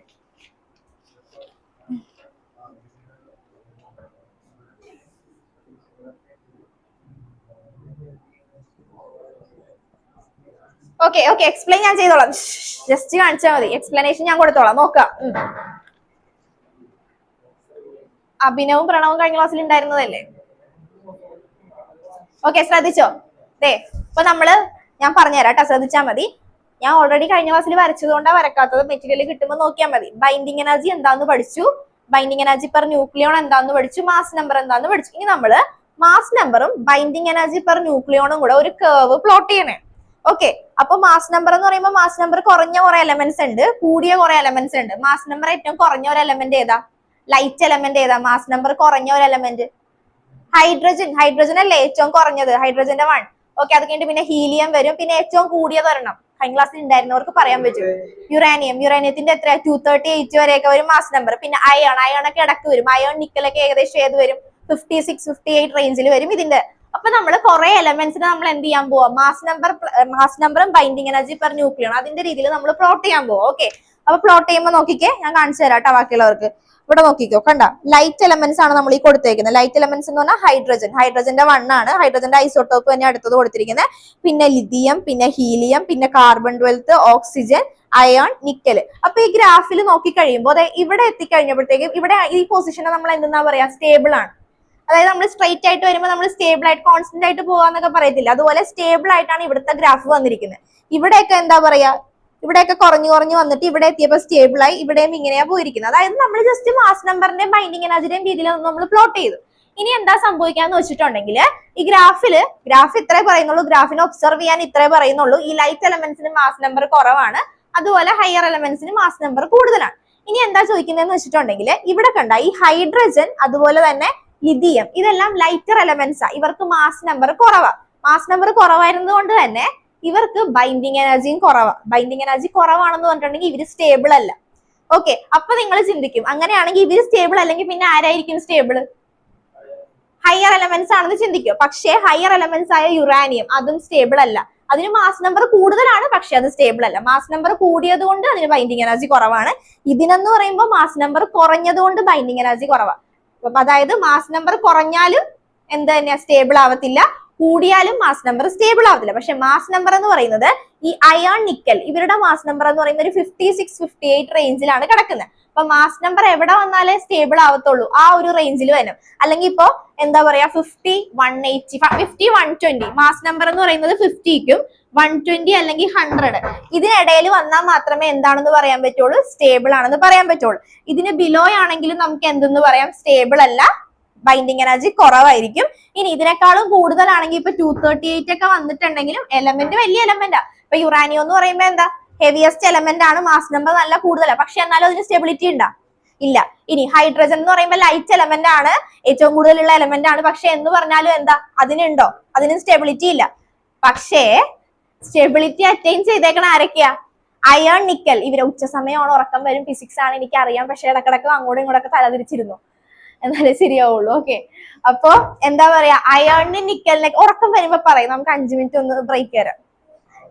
ഓക്കെ ഓക്കെ, എക്സ്പ്ലെയിൻ ഞാൻ ചെയ്തോളാം. ജസ്റ്റ് കാണിച്ചാൽ മതി, എക്സ്പ്ലനേഷൻ ഞാൻ കൊടുത്തോളാം. നോക്കാം. അഭിനവും പ്രണവും കഴിഞ്ഞ ക്ലാസ്സിൽ ഉണ്ടായിരുന്നതല്ലേ? ഓക്കെ, ശ്രദ്ധിച്ചോ? ഇപ്പൊ ഞാൻ പറഞ്ഞുതരാം കേട്ടോ, ശ്രദ്ധിച്ചാൽ മതി. ഞാൻ ഓൾറെഡി കഴിഞ്ഞ ക്ലാസ്സിൽ വരച്ചതുകൊണ്ടാണ് വരക്കാത്തത്. മെറ്റീരിയൽ കിട്ടുമ്പോൾ നോക്കിയാൽ മതി. ബൈൻഡിങ് എനർജി എന്താന്ന് പഠിച്ചു, ബൈൻഡിങ് എനർജി പെർ ന്യൂക്ലിയോൺ എന്താന്ന് പഠിച്ചു, മാസ് നമ്പർ എന്താന്ന് പഠിച്ചു. ഇനി നമ്മള് മാസ് നമ്പറും ബൈൻഡിങ് എനർജി പെർ ന്യൂക്ലിയോണും കൂടെ ഒരു കർവ് പ്ലോട്ട് ചെയ്യണേ. ഓക്കെ, അപ്പൊ മാസ് നമ്പർ എന്ന് പറയുമ്പോൾ മാസ് നമ്പർ കുറഞ്ഞ കുറെ എലമെന്റ്സ് ഉണ്ട്, കൂടിയ കുറെ എലമെന്റ്സ് ഉണ്ട്. മാസ് നമ്പർ ഏറ്റവും കുറഞ്ഞ ഒരു എലമെന്റ് ഏതാ? ലൈറ്റ് എലമെന്റ് ഏതാ? മാസ് നമ്പർ കുറഞ്ഞ ഒരു എലമെന്റ് ഹൈഡ്രജൻ. ഹൈഡ്രജൻ അല്ലേ ഏറ്റവും കുറഞ്ഞത്, ഹൈഡ്രജന്റെ 1. ഓക്കെ, അത് കഴിഞ്ഞിട്ട് പിന്നെ ഹീലിയം വരും, പിന്നെ ഏറ്റവും കൂടിയത് ഒരെണ്ണം കഴിഞ്ഞ ക്ലാസ്സിൽ ഉണ്ടായിരുന്നവർക്ക് പറയാൻ പറ്റും, യുറാനിയം. യുറാനിയത്തിന്റെ എത്ര? 238 വരെയൊക്കെ വരും മാസ് നമ്പർ. പിന്നെ അയൺ ഒക്കെ ഇടക്ക് വരും. അയൺ നിക്കലൊക്കെ ഏകദേശം ഏത് വരും? 56, 58 റേഞ്ചിൽ വരും ഇതിന്റെ. അപ്പൊ നമ്മൾ കുറെ എലമെന്റ്സിന് നമ്മൾ എന്ത് ചെയ്യാൻ പോവാ? മാസ് നമ്പറും ബൈൻഡിങ് എനർജി പെർ ന്യൂക്ലിയോൺ അതിന്റെ രീതിയിൽ നമ്മൾ പ്ലോട്ട് ചെയ്യാൻ പോവാ. ഓക്കെ, അപ്പൊ പ്ലോട്ട് ചെയ്യുമ്പോൾ നോക്കിക്കേ, ഞാൻ കാണിച്ചു തരാം കേട്ടോ ബാക്കിയുള്ളവർക്ക്. ഇവിടെ നോക്കിക്കോ, കണ്ട ലൈറ്റ് എലമെന്റ്സ് ആണ് നമ്മൾ ഈ കൊടുത്തേക്കുന്നത്. ലൈറ്റ് എലമെന്റ്സ് എന്ന് പറഞ്ഞാൽ ഹൈഡ്രജൻ. ഹൈഡ്രജന്റെ 1 ആണ്. ഹൈഡ്രജന്റെ ഐസോട്ടോപ്പ് തന്നെ അടുത്തത് കൊടുത്തിരിക്കുന്നത്. പിന്നെ ലിഥിയം, പിന്നെ ഹീലിയം, പിന്നെ കാർബൺ 12, ഓക്സിജൻ, അയൺ, നിക്കൽ. അപ്പൊ ഈ ഗ്രാഫിൽ നോക്കി കഴിയുമ്പോൾ ഇവിടെ എത്തിക്കഴിഞ്ഞപ്പോഴത്തേക്കും ഇവിടെ ഈ പൊസിഷനെ നമ്മൾ എന്തെന്നാ പറയാ? സ്റ്റേബിൾ ആണ്. അതായത് നമ്മൾ സ്ട്രൈറ്റ് ആയിട്ട് വരുമ്പോൾ നമ്മൾ സ്റ്റേബിൾ ആയിട്ട് കോൺസ്റ്റന്റ് ആയിട്ട് പോവാന്നൊക്കെ പറയത്തില്ല, അതുപോലെ സ്റ്റേബിൾ ആയിട്ടാണ് ഇവിടുത്തെ ഗ്രാഫ് വന്നിരിക്കുന്നത്. ഇവിടെയൊക്കെ എന്താ പറയാ? ഇവിടെയൊക്കെ കുറഞ്ഞു വന്നിട്ട് ഇവിടെ എത്തിയപ്പോൾ സ്റ്റേബിൾ ആയി, ഇവിടെയും ഇങ്ങനെയാ പോയിരിക്കുന്നത്. അതായത് നമ്മൾ ജസ്റ്റ് മാസ് നമ്പറിന്റെയും ബൈൻഡിങ് എനർജിയുടെയും രീതിയിൽ നമ്മൾ പ്ലോട്ട് ചെയ്തു. ഇനി എന്താ സംഭവിക്കാന്ന് വെച്ചിട്ടുണ്ടെങ്കിൽ ഈ ഗ്രാഫ് ഇത്രേ പറയുന്നുള്ളൂ, ഗ്രാഫിനെ ഒബ്സർവ് ചെയ്യാൻ ഇത്രേ പറയുന്നുള്ളൂ. ഈ ലൈറ്റ് എലമെന്റ്സിന് മാസ് നമ്പർ കുറവാണ്, അതുപോലെ ഹയർ എലമെന്റ്സിന് മാസ് നമ്പർ കൂടുതലാണ്. ഇനി എന്താ ചോദിക്കുന്നതെന്ന് വെച്ചിട്ടുണ്ടെങ്കിൽ ഇവിടെ കണ്ട ഈ ഹൈഡ്രജൻ അതുപോലെ തന്നെ ലിഥിയം ഇതെല്ലാം ലൈറ്റർ എലമെന്റ്സാ. ഇവർക്ക് മാസ് നമ്പർ കുറവാ. മാസ് നമ്പർ കുറവായിരുന്നത് കൊണ്ട് തന്നെ ഇവർക്ക് ബൈൻഡിങ് എനർജിയും കുറവാ. ബൈൻഡിങ് എനർജി കുറവാണെന്ന് പറഞ്ഞിട്ടുണ്ടെങ്കിൽ ഇവര് സ്റ്റേബിൾ അല്ല. ഓക്കെ, അപ്പൊ നിങ്ങൾ ചിന്തിക്കും, അങ്ങനെയാണെങ്കിൽ ഇവര് സ്റ്റേബിൾ അല്ലെങ്കിൽ പിന്നെ ആരായിരിക്കും സ്റ്റേബിൾ? ഹയർ എലമെന്റ്സ് ആണെന്ന് ചിന്തിക്കും. പക്ഷേ ഹയർ എലമെന്റ്സ് ആയ യുറാനിയം അതും സ്റ്റേബിൾ അല്ല. അതിന് മാസ് നമ്പർ കൂടുതലാണ്, പക്ഷെ അത് സ്റ്റേബിൾ അല്ല. മാസ് നമ്പർ കൂടിയത് കൊണ്ട് അതിന് ബൈൻഡിങ് എനർജി കുറവാണ്. ഇതിനെന്ന് പറയുമ്പോൾ മാസ് നമ്പർ കുറഞ്ഞത് കൊണ്ട് ബൈൻഡിങ് എനർജി കുറവാണ്. അതായത് മാസ് നമ്പർ കുറഞ്ഞാലും എന്ത് തന്നെയാ? സ്റ്റേബിൾ ആവത്തില്ല. കൂടിയാലും മാസ് നമ്പർ സ്റ്റേബിൾ ആവത്തില്ല. പക്ഷെ മാസ് നമ്പർ എന്ന് പറയുന്നത് ഈ അയൺ നിക്കൽ ഇവരുടെ മാസ് നമ്പർ എന്ന് പറയുന്നത് ഒരു 56, 58 റേഞ്ചിലാണ് കിടക്കുന്നത്. അപ്പൊ മാസ് നമ്പർ എവിടെ വന്നാലേ സ്റ്റേബിൾ ആവത്തുള്ളൂ? ആ ഒരു റേഞ്ചിൽ വരും. അല്ലെങ്കിൽ ഇപ്പോ എന്താ പറയാ 50, 180, 50, 120 മാസ് നമ്പർ എന്ന് പറയുന്നത് 50ക്കും 120 അല്ലെങ്കിൽ 100 ഇതിനിടയിൽ വന്നാൽ മാത്രമേ എന്താണെന്ന് പറയാൻ പറ്റുള്ളൂ? സ്റ്റേബിൾ ആണെന്ന് പറയാൻ പറ്റുള്ളൂ. ഇതിന് ബിലോ ആണെങ്കിലും നമുക്ക് എന്തെന്ന് പറയാം? സ്റ്റേബിൾ അല്ല, ബൈൻഡിങ് എനർജി കുറവായിരിക്കും. ഇനി ഇതിനേക്കാളും കൂടുതലാണെങ്കിൽ ഇപ്പൊ 238 ഒക്കെ വന്നിട്ടുണ്ടെങ്കിലും എലമെന്റ് വലിയ എലമെന്റാ. ഇപ്പൊ യുറാനിയം എന്ന് പറയുമ്പോൾ എന്താ? ഹെവിയസ്റ്റ് എലമെന്റ് ആണ്, മാസ് നമ്പർ നല്ല കൂടുതലാണ്. പക്ഷെ എന്നാലും അതിന് സ്റ്റെബിലിറ്റി ഉണ്ടാ? ഇല്ല. ഇനി ഹൈഡ്രജൻ എന്ന് പറയുമ്പോൾ ലൈറ്റ് എലമെന്റ് ആണ്, ഏറ്റവും കൂടുതലുള്ള എലമെന്റ് ആണ്. പക്ഷെ എന്ന് പറഞ്ഞാലും എന്താ? അതിനുണ്ടോ? അതിന് സ്റ്റെബിലിറ്റി ഇല്ല. പക്ഷേ സ്റ്റെബിലിറ്റി അറ്റൈൻ ചെയ്തേക്കണ ആരൊക്കെയാ? Iron nickel. ഇവരെ ഉച്ച സമയമാണ്, ഉറക്കം വരും, ഫിസിക്സ് ആണ് എനിക്ക് അറിയാം. പക്ഷെ ഇടക്കിടക്ക് അങ്ങോട്ടും ഇങ്ങോട്ടൊക്കെ തലതിരിച്ചിരുന്നു, എന്നാലേ ശരിയാവുള്ളൂ. ഓക്കെ, അപ്പൊ എന്താ പറയാ? അയണിന് നിക്കലിനൊക്കെ ഉറക്കം വരുമ്പോ പറയും, നമുക്ക് 5 മിനിറ്റ് ഒന്ന് ബ്രേക്ക് തരാം.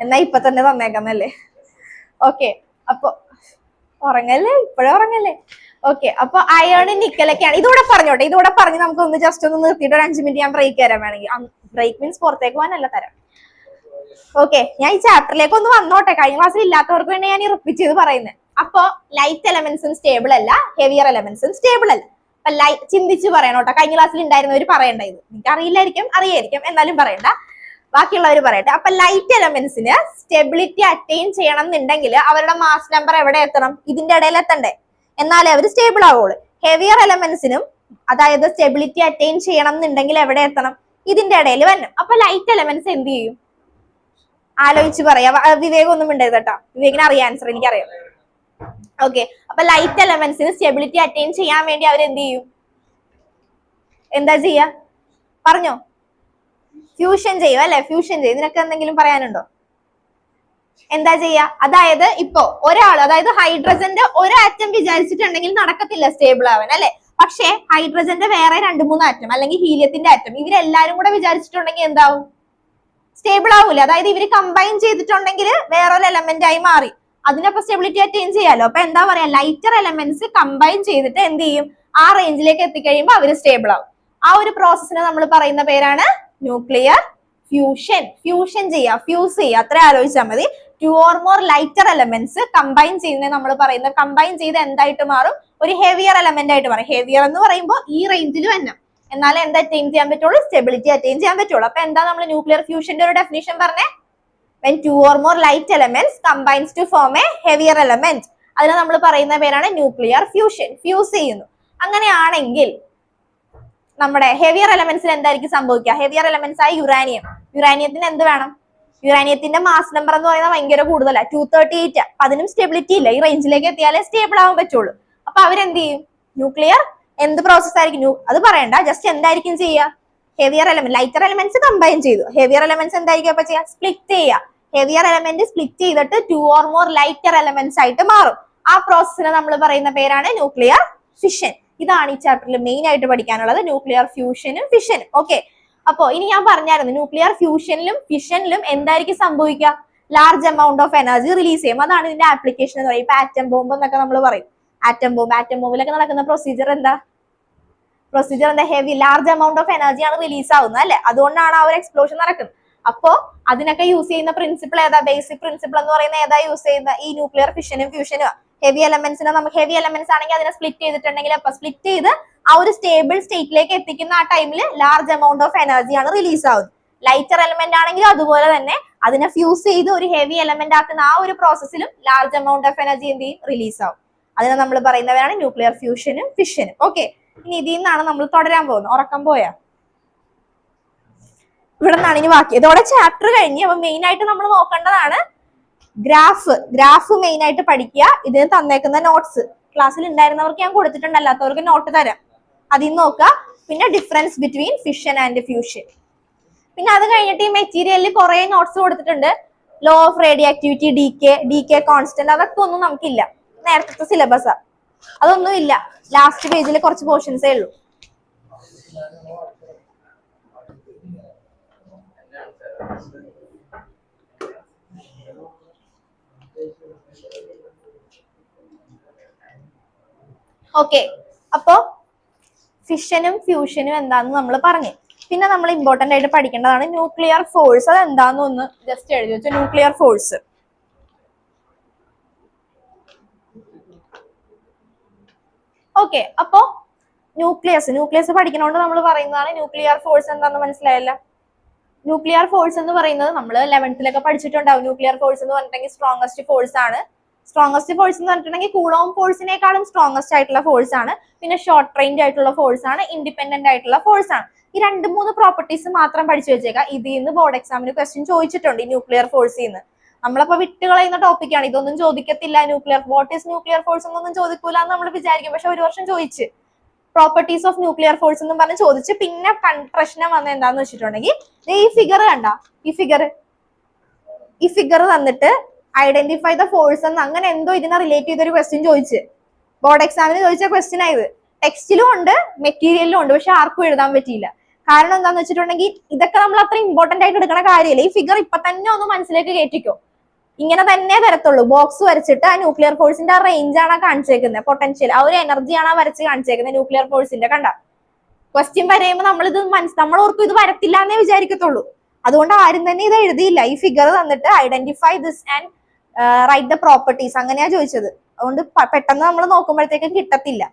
എന്നാ ഇപ്പൊ തന്നെ തന്നേക്കുന്നല്ലേ? ഓക്കെ, അപ്പൊ ഉറങ്ങല്ലേ? ഇപ്പോഴേ ഉറങ്ങല്ലേ? ഓക്കെ, അപ്പൊ അയണിന് നിക്കലൊക്കെയാണ്. ഇതൂടെ പറഞ്ഞോട്ടെ, ഇതൂടെ പറഞ്ഞ് നമുക്ക് ഒന്ന് ജസ്റ്റ് ഒന്ന് നിർത്തിയിട്ട് ഒരു 5 മിനിറ്റ് ഞാൻ ബ്രേക്ക് തരാൻ വേണമെങ്കിൽ. ബ്രേക്ക് മീൻസ് പുറത്തേക്ക് പോകാനല്ല, തരാം. ഓക്കെ, ഞാൻ ഈ ചാപ്റ്ററിലേക്ക് ഒന്ന് വന്നോട്ടെ. കഴിഞ്ഞ ക്ലാസ്സിൽ ഇല്ലാത്തവർക്ക് വേണ്ടി ഞാൻ റിപ്പീറ്റ് ചെയ്ത് പറയുന്നത്. അപ്പൊ ലൈറ്റ് എലമെന്റ്സും സ്റ്റേബിൾ അല്ല, ഹെവിയർ എലമെന്റ്സും സ്റ്റേബിൾ അല്ല. അപ്പൊ ചിന്തിച്ച് പറയണോട്ടോ. കഴിഞ്ഞ ക്ലാസ്സിൽ ഉണ്ടായിരുന്നവർ പറയണ്ടായത് എനിക്ക് അറിയായിരിക്കും, എന്നാലും പറയണ്ട, ബാക്കിയുള്ളവർ പറയട്ടെ. അപ്പൊ ലൈറ്റ് എലമെന്റ്സിന് സ്റ്റെബിലിറ്റി അറ്റൈൻ ചെയ്യണം എന്നുണ്ടെങ്കിൽ അവരുടെ മാസ് നമ്പർ എവിടെ എത്തണം? ഇതിന്റെ ഇടയിൽ എത്തണ്ടേ, എന്നാലേ അവർ സ്റ്റേബിൾ ആവുള്ളൂ. ഹെവിയർ എലമെന്റ്സിനും അതായത് സ്റ്റെബിലിറ്റി അറ്റൈൻ ചെയ്യണം എന്നുണ്ടെങ്കിൽ എവിടെ എത്തണം? ഇതിന്റെ ഇടയിൽ വരണം. അപ്പൊ ലൈറ്റ് എലമെന്റ്സ് എന്ത് ചെയ്യും? ആലോചിച്ച് പറയാം. വിവേകം ഒന്നും ഉണ്ടായത് കേട്ടോ, വിവേകിന് അറിയാം ആൻസർ, എനിക്കറിയാം. ഓക്കെ, അപ്പൊ ലൈറ്റ് എലമെന്റ്സിന് സ്റ്റെബിലിറ്റി അറ്റൈൻ ചെയ്യാൻ വേണ്ടി അവർ എന്ത് ചെയ്യും? എന്താ ചെയ്യാ? പറഞ്ഞോ. ഫ്യൂഷൻ ചെയ്യും അല്ലെ? ഫ്യൂഷൻ ചെയ്യും. ഇതിനൊക്കെ എന്തെങ്കിലും പറയാനുണ്ടോ? എന്താ ചെയ്യാ? അതായത് ഇപ്പോ ഒരാൾ, അതായത് ഹൈഡ്രജന്റെ ഒരു ആറ്റം വിചാരിച്ചിട്ടുണ്ടെങ്കിൽ നടക്കത്തില്ല സ്റ്റേബിൾ ആവാൻ അല്ലെ. പക്ഷെ ഹൈഡ്രജന്റെ വേറെ 2-3 ആറ്റം അല്ലെങ്കിൽ ഹീലിയത്തിന്റെ ആറ്റം ഇവരെല്ലാരും കൂടെ വിചാരിച്ചിട്ടുണ്ടെങ്കിൽ എന്താവും? സ്റ്റേബിൾ ആവൂല. അതായത് ഇവര് കമ്പൈൻ ചെയ്തിട്ടുണ്ടെങ്കിൽ വേറൊരു എലമെന്റ് ആയി മാറി. അതിനപ്പോ സ്റ്റെബിലിറ്റി അറ്റൈൻ ചെയ്യാലോ. അപ്പൊ എന്താ പറയാ? ലൈറ്റർ എലമെന്റ്സ് കമ്പൈൻ ചെയ്തിട്ട് എന്ത് ചെയ്യും? ആ റേഞ്ചിലേക്ക് എത്തിക്കഴിയുമ്പോൾ അവര് സ്റ്റേബിൾ ആവും. ആ ഒരു പ്രോസസ്സിനെ നമ്മൾ പറയുന്ന പേരാണ് ന്യൂക്ലിയർ ഫ്യൂഷൻ. ഫ്യൂഷൻ ചെയ്യുക, ഫ്യൂസ് ചെയ്യുക, അത്ര ആലോചിച്ചാൽ മതി. 2 or more lighter elements combine ചെയ്യുന്നത് നമ്മൾ പറയുന്ന, കമ്പൈൻ ചെയ്ത് എന്തായിട്ട് മാറും? ഒരു ഹെവിയർ എലമെന്റ് ആയിട്ട് മാറും. ഹെവിയർ എന്ന് പറയുമ്പോൾ ഈ റേഞ്ചിൽ വരണം, എന്നാലേ എന്താ അറ്റൈൻ ചെയ്യാൻ പറ്റുള്ളൂ? സ്റ്റെബിലിറ്റി അറ്റൈൻ ചെയ്യാൻ പറ്റുള്ളൂ. അപ്പൊ എന്താ നമ്മൾ ന്യൂക്ലിയർ ഫ്യൂഷന്റെ ഒരു ഡെഫിനിഷൻ പറഞ്ഞേ? when 2 or more light elements combines to form a heavier element, അതിനെ നമ്മൾ പറയുന്ന പേരാണ് ന്യൂക്ലിയർ ഫ്യൂഷൻ. ഫ്യൂസ് ചെയ്യുന്നു. അങ്ങനെയാണെങ്കിൽ നമ്മുടെ ഹെവിയർ എലമെന്റ്സിൽ എന്തായിരിക്കും സംഭവിക്കുക? ഹെവിയർ എലമെന്റ്സ് ആയി യുറാനിയം. യുറാനിയത്തിന് എന്ത് വേണം? യുറാനിയത്തിന്റെ മാസ് നമ്പർ എന്ന് പറയുന്നത് ഭയങ്കര കൂടുതലാണ്, 238. അപ്പൊ അതിനും സ്റ്റെബിലിറ്റി ഇല്ല. ഈ റേഞ്ചിലേക്ക് എത്തിയാലേ സ്റ്റേബിൾ ആവാൻ പറ്റുള്ളൂ. അപ്പൊ അവരെന്ത് ചെയ്യും? ന്യൂക്ലിയർ എന്ത് പ്രോസസ് ആയിരിക്കും? അത് പറയണ്ട, ജസ്റ്റ് എന്തായിരിക്കും ചെയ്യുക? Heavier element, lighter elements combine ചെയ്തു. ഹെവിയർ എലമെന്റ്സ് എന്തായിരിക്കും അപ്പൊ ചെയ്യുക? സ്പ്ലിറ്റ് ചെയ്യുക. ഹെവിയർ എലമെന്റ് സ്പ്ലിറ്റ് ചെയ്തിട്ട് 2 or more ലൈറ്റർ എലമെന്റ്സ് ആയിട്ട് മാറും. ആ പ്രോസസ്സിനെ നമ്മൾ പറയുന്ന പേരാണ് ന്യൂക്ലിയർ ഫിഷൻ. ഇതാണ് ഈ ചാപ്റ്ററിൽ മെയിൻ ആയിട്ട് പഠിക്കാനുള്ളത്, ന്യൂക്ലിയർ ഫ്യൂഷനും ഫിഷനും. ഓക്കെ, അപ്പോ ഇനി ഞാൻ പറഞ്ഞായിരുന്നു ന്യൂക്ലിയർ ഫ്യൂഷനിലും ഫിഷനിലും എന്തായിരിക്കും സംഭവിക്കുക? Large amount of energy release ചെയ്യും. അതാണ് ഇതിന്റെ ആപ്ലിക്കേഷൻ എന്ന് പറയും. ഇപ്പൊ ആറ്റം ബോംബ് എന്നൊക്കെ നമ്മൾ പറയും. ആറ്റം ബോംബിലൊക്കെ നടക്കുന്ന പ്രൊസീജിയർ എന്താ? ഹെവി ലാർജ് എമൗണ്ട് ഓഫ് എനർജിയാണ് റിലീസ് ആവുന്നത് അല്ലെ. അതുകൊണ്ടാണ് ആ ഒരു എക്സ്പ്ലോഷൻ നടക്കുന്നത്. അപ്പോ അതിനൊക്കെ യൂസ് ചെയ്യുന്ന പ്രിൻസിപ്പിൾ ഏതാ? ബേസിക് പ്രിൻസിപ്പിൾ എന്ന് പറയുന്നത് ഏതാ യൂസ് ചെയ്യുന്ന? ഈ ന്യൂക്ലിയർ ഫിഷനും ഫ്യൂഷനും. ഹെവി എലമെന്റ്സിനെ നമുക്ക്, ഹെവി എലമെന്റ്സ് ആണെങ്കിൽ അതിനെ സ്പ്ലിറ്റ് ചെയ്തിട്ടുണ്ടെങ്കിൽ, അപ്പൊ സ്പ്ലിറ്റ് ചെയ്ത് ആ ഒരു സ്റ്റേബിൾ സ്റ്റേറ്റിലേക്ക് എത്തിക്കുന്ന ആ ടൈമിൽ ലാർജ് എമൗണ്ട് ഓഫ് എനർജിയാണ് റിലീസ് ആവുന്നത്. ലൈറ്റർ എലമെന്റ് ആണെങ്കിൽ അതുപോലെ തന്നെ അതിനെ ഫ്യൂസ് ചെയ്ത് ഒരു ഹെവി എലമെന്റ് ആക്കുന്ന ആ ഒരു പ്രോസസ്സിലും ലാർജ് എമൗണ്ട് ഓഫ് എനർജി എന്ത് ചെയ്യും? റിലീസ് ആവും. അതിനെ നമ്മൾ പറയുന്നവരാണ് ന്യൂക്ലിയർ ഫ്യൂഷനും ഫിഷനും. ഓക്കെ, ഇനി ഇതിൽ നിന്നാണ് നമ്മൾ തുടരാൻ പോകുന്നത്. ഉറക്കം പോയാ? ഇവിടെ നിന്നാണ് ഇനി ബാക്കി. ഇതോടെ ചാപ്റ്റർ കഴിഞ്ഞ്. അപ്പൊ മെയിൻ ആയിട്ട് നമ്മൾ നോക്കേണ്ടതാണ് ഗ്രാഫ് മെയിൻ ആയിട്ട് പഠിക്കുക. ഇതിന് തന്നേക്കുന്ന നോട്ട്സ് ക്ലാസ്സിൽ ഉണ്ടായിരുന്നവർക്ക് ഞാൻ കൊടുത്തിട്ടുണ്ട്, അല്ലാത്തവർക്ക് നോട്ട് തരാം, അതിൽ നോക്കുക. പിന്നെ difference between fission and fusion. പിന്നെ അത് കഴിഞ്ഞിട്ട് ഈ മെറ്റീരിയലിൽ കുറെ നോട്ട്സ് കൊടുത്തിട്ടുണ്ട്. Law of radio activity, D K constant, അതൊക്കെ ഒന്നും നമുക്കില്ല. നേരത്തെ സിലബസാ, അതൊന്നും ഇല്ല. ലാസ്റ്റ് പേജിൽ കുറച്ച് പോർഷൻസേ ഉള്ളൂ. ഓക്കെ, അപ്പോ ഫിഷനും ഫ്യൂഷനും എന്താന്ന് നമ്മൾ പറഞ്ഞു. പിന്നെ നമ്മൾ ഇമ്പോർട്ടന്റ് ആയിട്ട് പഠിക്കേണ്ടതാണ് ന്യൂക്ലിയർ ഫോഴ്സ്. അത് എന്താന്ന് ഒന്ന് ജസ്റ്റ് എഴുതി വെച്ചു. Nuclear force, okay. അപ്പോ ന്യൂക്ലിയസ് പഠിക്കണോണ്ട് നമ്മൾ പറയുന്നതാണ് ന്യൂക്ലിയർ ഫോഴ്സ് എന്താന്ന് മനസ്സിലായല്ല. ന്യൂക്ലിയർ ഫോഴ്സ് എന്ന് പറയുന്നത് നമ്മൾ 11th പഠിച്ചിട്ടുണ്ടാവും. ന്യൂക്ലിയർ ഫോഴ്സ് എന്ന് പറഞ്ഞിട്ടുണ്ടെങ്കിൽ സ്ട്രോങ്സ്റ്റ് ഫോഴ്സ് ആണ്. സ്ട്രോങ്സ്റ്റ് ഫോഴ്സ് എന്ന് പറഞ്ഞിട്ടുണ്ടെങ്കിൽ കൂളോം ഫോഴ്സിനേക്കാളും സ്ട്രോങ്സ്റ്റ് ആയിട്ടുള്ള ഫോഴ്സ് ആണ്. പിന്നെ ഷോർട്ട് റേഞ്ച് ആയിട്ടുള്ള ഫോഴ്സ് ആണ്, ഇൻഡിപെൻഡന്റ് ആയിട്ടുള്ള ഫോഴ്സ് ആണ്. ഈ 2-3 പ്രോപ്പർട്ടീസ് മാത്രം പഠിച്ചു വെച്ചേക്കാം. ഇതിൽ നിന്ന് ബോർഡ് എക്സാമിന് ക്വസ്റ്റ്യൻ ചോദിച്ചിട്ടുണ്ട് ഈ ന്യൂക്ലിയർ ഫോഴ്സിൽ നിന്ന്. നമ്മളപ്പോ വിട്ടുകളയുന്ന ടോപ്പിക്കാണ്, ഇതൊന്നും ചോദിക്കത്തില്ല. വാട്ട് ഈസ് ന്യൂക്ലിയർ ഫോഴ്സ് എന്നൊന്നും ചോദിക്കൂല എന്ന് നമ്മൾ വിചാരിക്കും. പക്ഷെ ഒരു വർഷം ചോദിച്ച് പ്രോപ്പർട്ടീസ് ഓഫ് ന്യൂക്ലിയർ ഫോഴ്സ് എന്നും പറഞ്ഞ് ചോദിച്ച്. പിന്നെ പ്രശ്നം വന്നത് എന്താന്ന് വെച്ചിട്ടുണ്ടെങ്കിൽ ഈ ഫിഗർ കണ്ട, ഈ ഫിഗർ തന്നിട്ട് ഐഡന്റിഫൈ ദ ഫോഴ്സ് എന്ന് അങ്ങനെ എന്തോ ഇതിനെ റിലേറ്റ് ചെയ്തൊരു ക്വസ്റ്റ്യൻ ചോദിച്ച് ബോർഡ് എക്സാമിന് ചോദിച്ച ക്വസ്റ്റ്യൻ ആയത്. ടെക്സ്റ്റിലും ഉണ്ട്, മെറ്റീരിയലിലും ഉണ്ട്, പക്ഷെ ആർക്കും എഴുതാൻ പറ്റിയില്ല. കാരണം എന്താന്ന് വെച്ചിട്ടുണ്ടെങ്കിൽ ഇതൊക്കെ നമ്മൾ അത്ര ഇമ്പോർട്ടന്റ് ആയിട്ട് എടുക്കുന്ന കാര്യമില്ല. ഈ ഫിഗർ ഇപ്പൊ തന്നെ ഒന്ന് മനസ്സിലേക്ക് കയറ്റിക്കോ. ഇങ്ങനെ തന്നെ തരത്തുള്ളൂ. ബോക്സ് വരച്ചിട്ട് ആ ന്യൂക്ലിയർ ഫോഴ്സിന്റെ ആ റേഞ്ച് ആണ് കാണിച്ചേക്കുന്നത്, പൊട്ടൻഷ്യൽ ആ ഒരു എനർജിയാണ് ആ വരച്ച് കാണിച്ചേക്കുന്നത് ന്യൂക്ലിയർ ഫോഴ്സിന്റെ. കണ്ട ക്വസ്റ്റ്യൻ വരയുമ്പോൾ നമ്മളിത് നമ്മൾ ഓർക്കും ഇത് വരത്തില്ല എന്നേ വിചാരിക്കത്തുള്ളൂ. അതുകൊണ്ട് ആരും തന്നെ ഇത് എഴുതിയില്ല. ഈ ഫിഗർ തന്നിട്ട് identify this and write the properties അങ്ങനെയാ ചോദിച്ചത്. അതുകൊണ്ട് പെട്ടെന്ന് നമ്മൾ നോക്കുമ്പോഴത്തേക്കും കിട്ടത്തില്ല.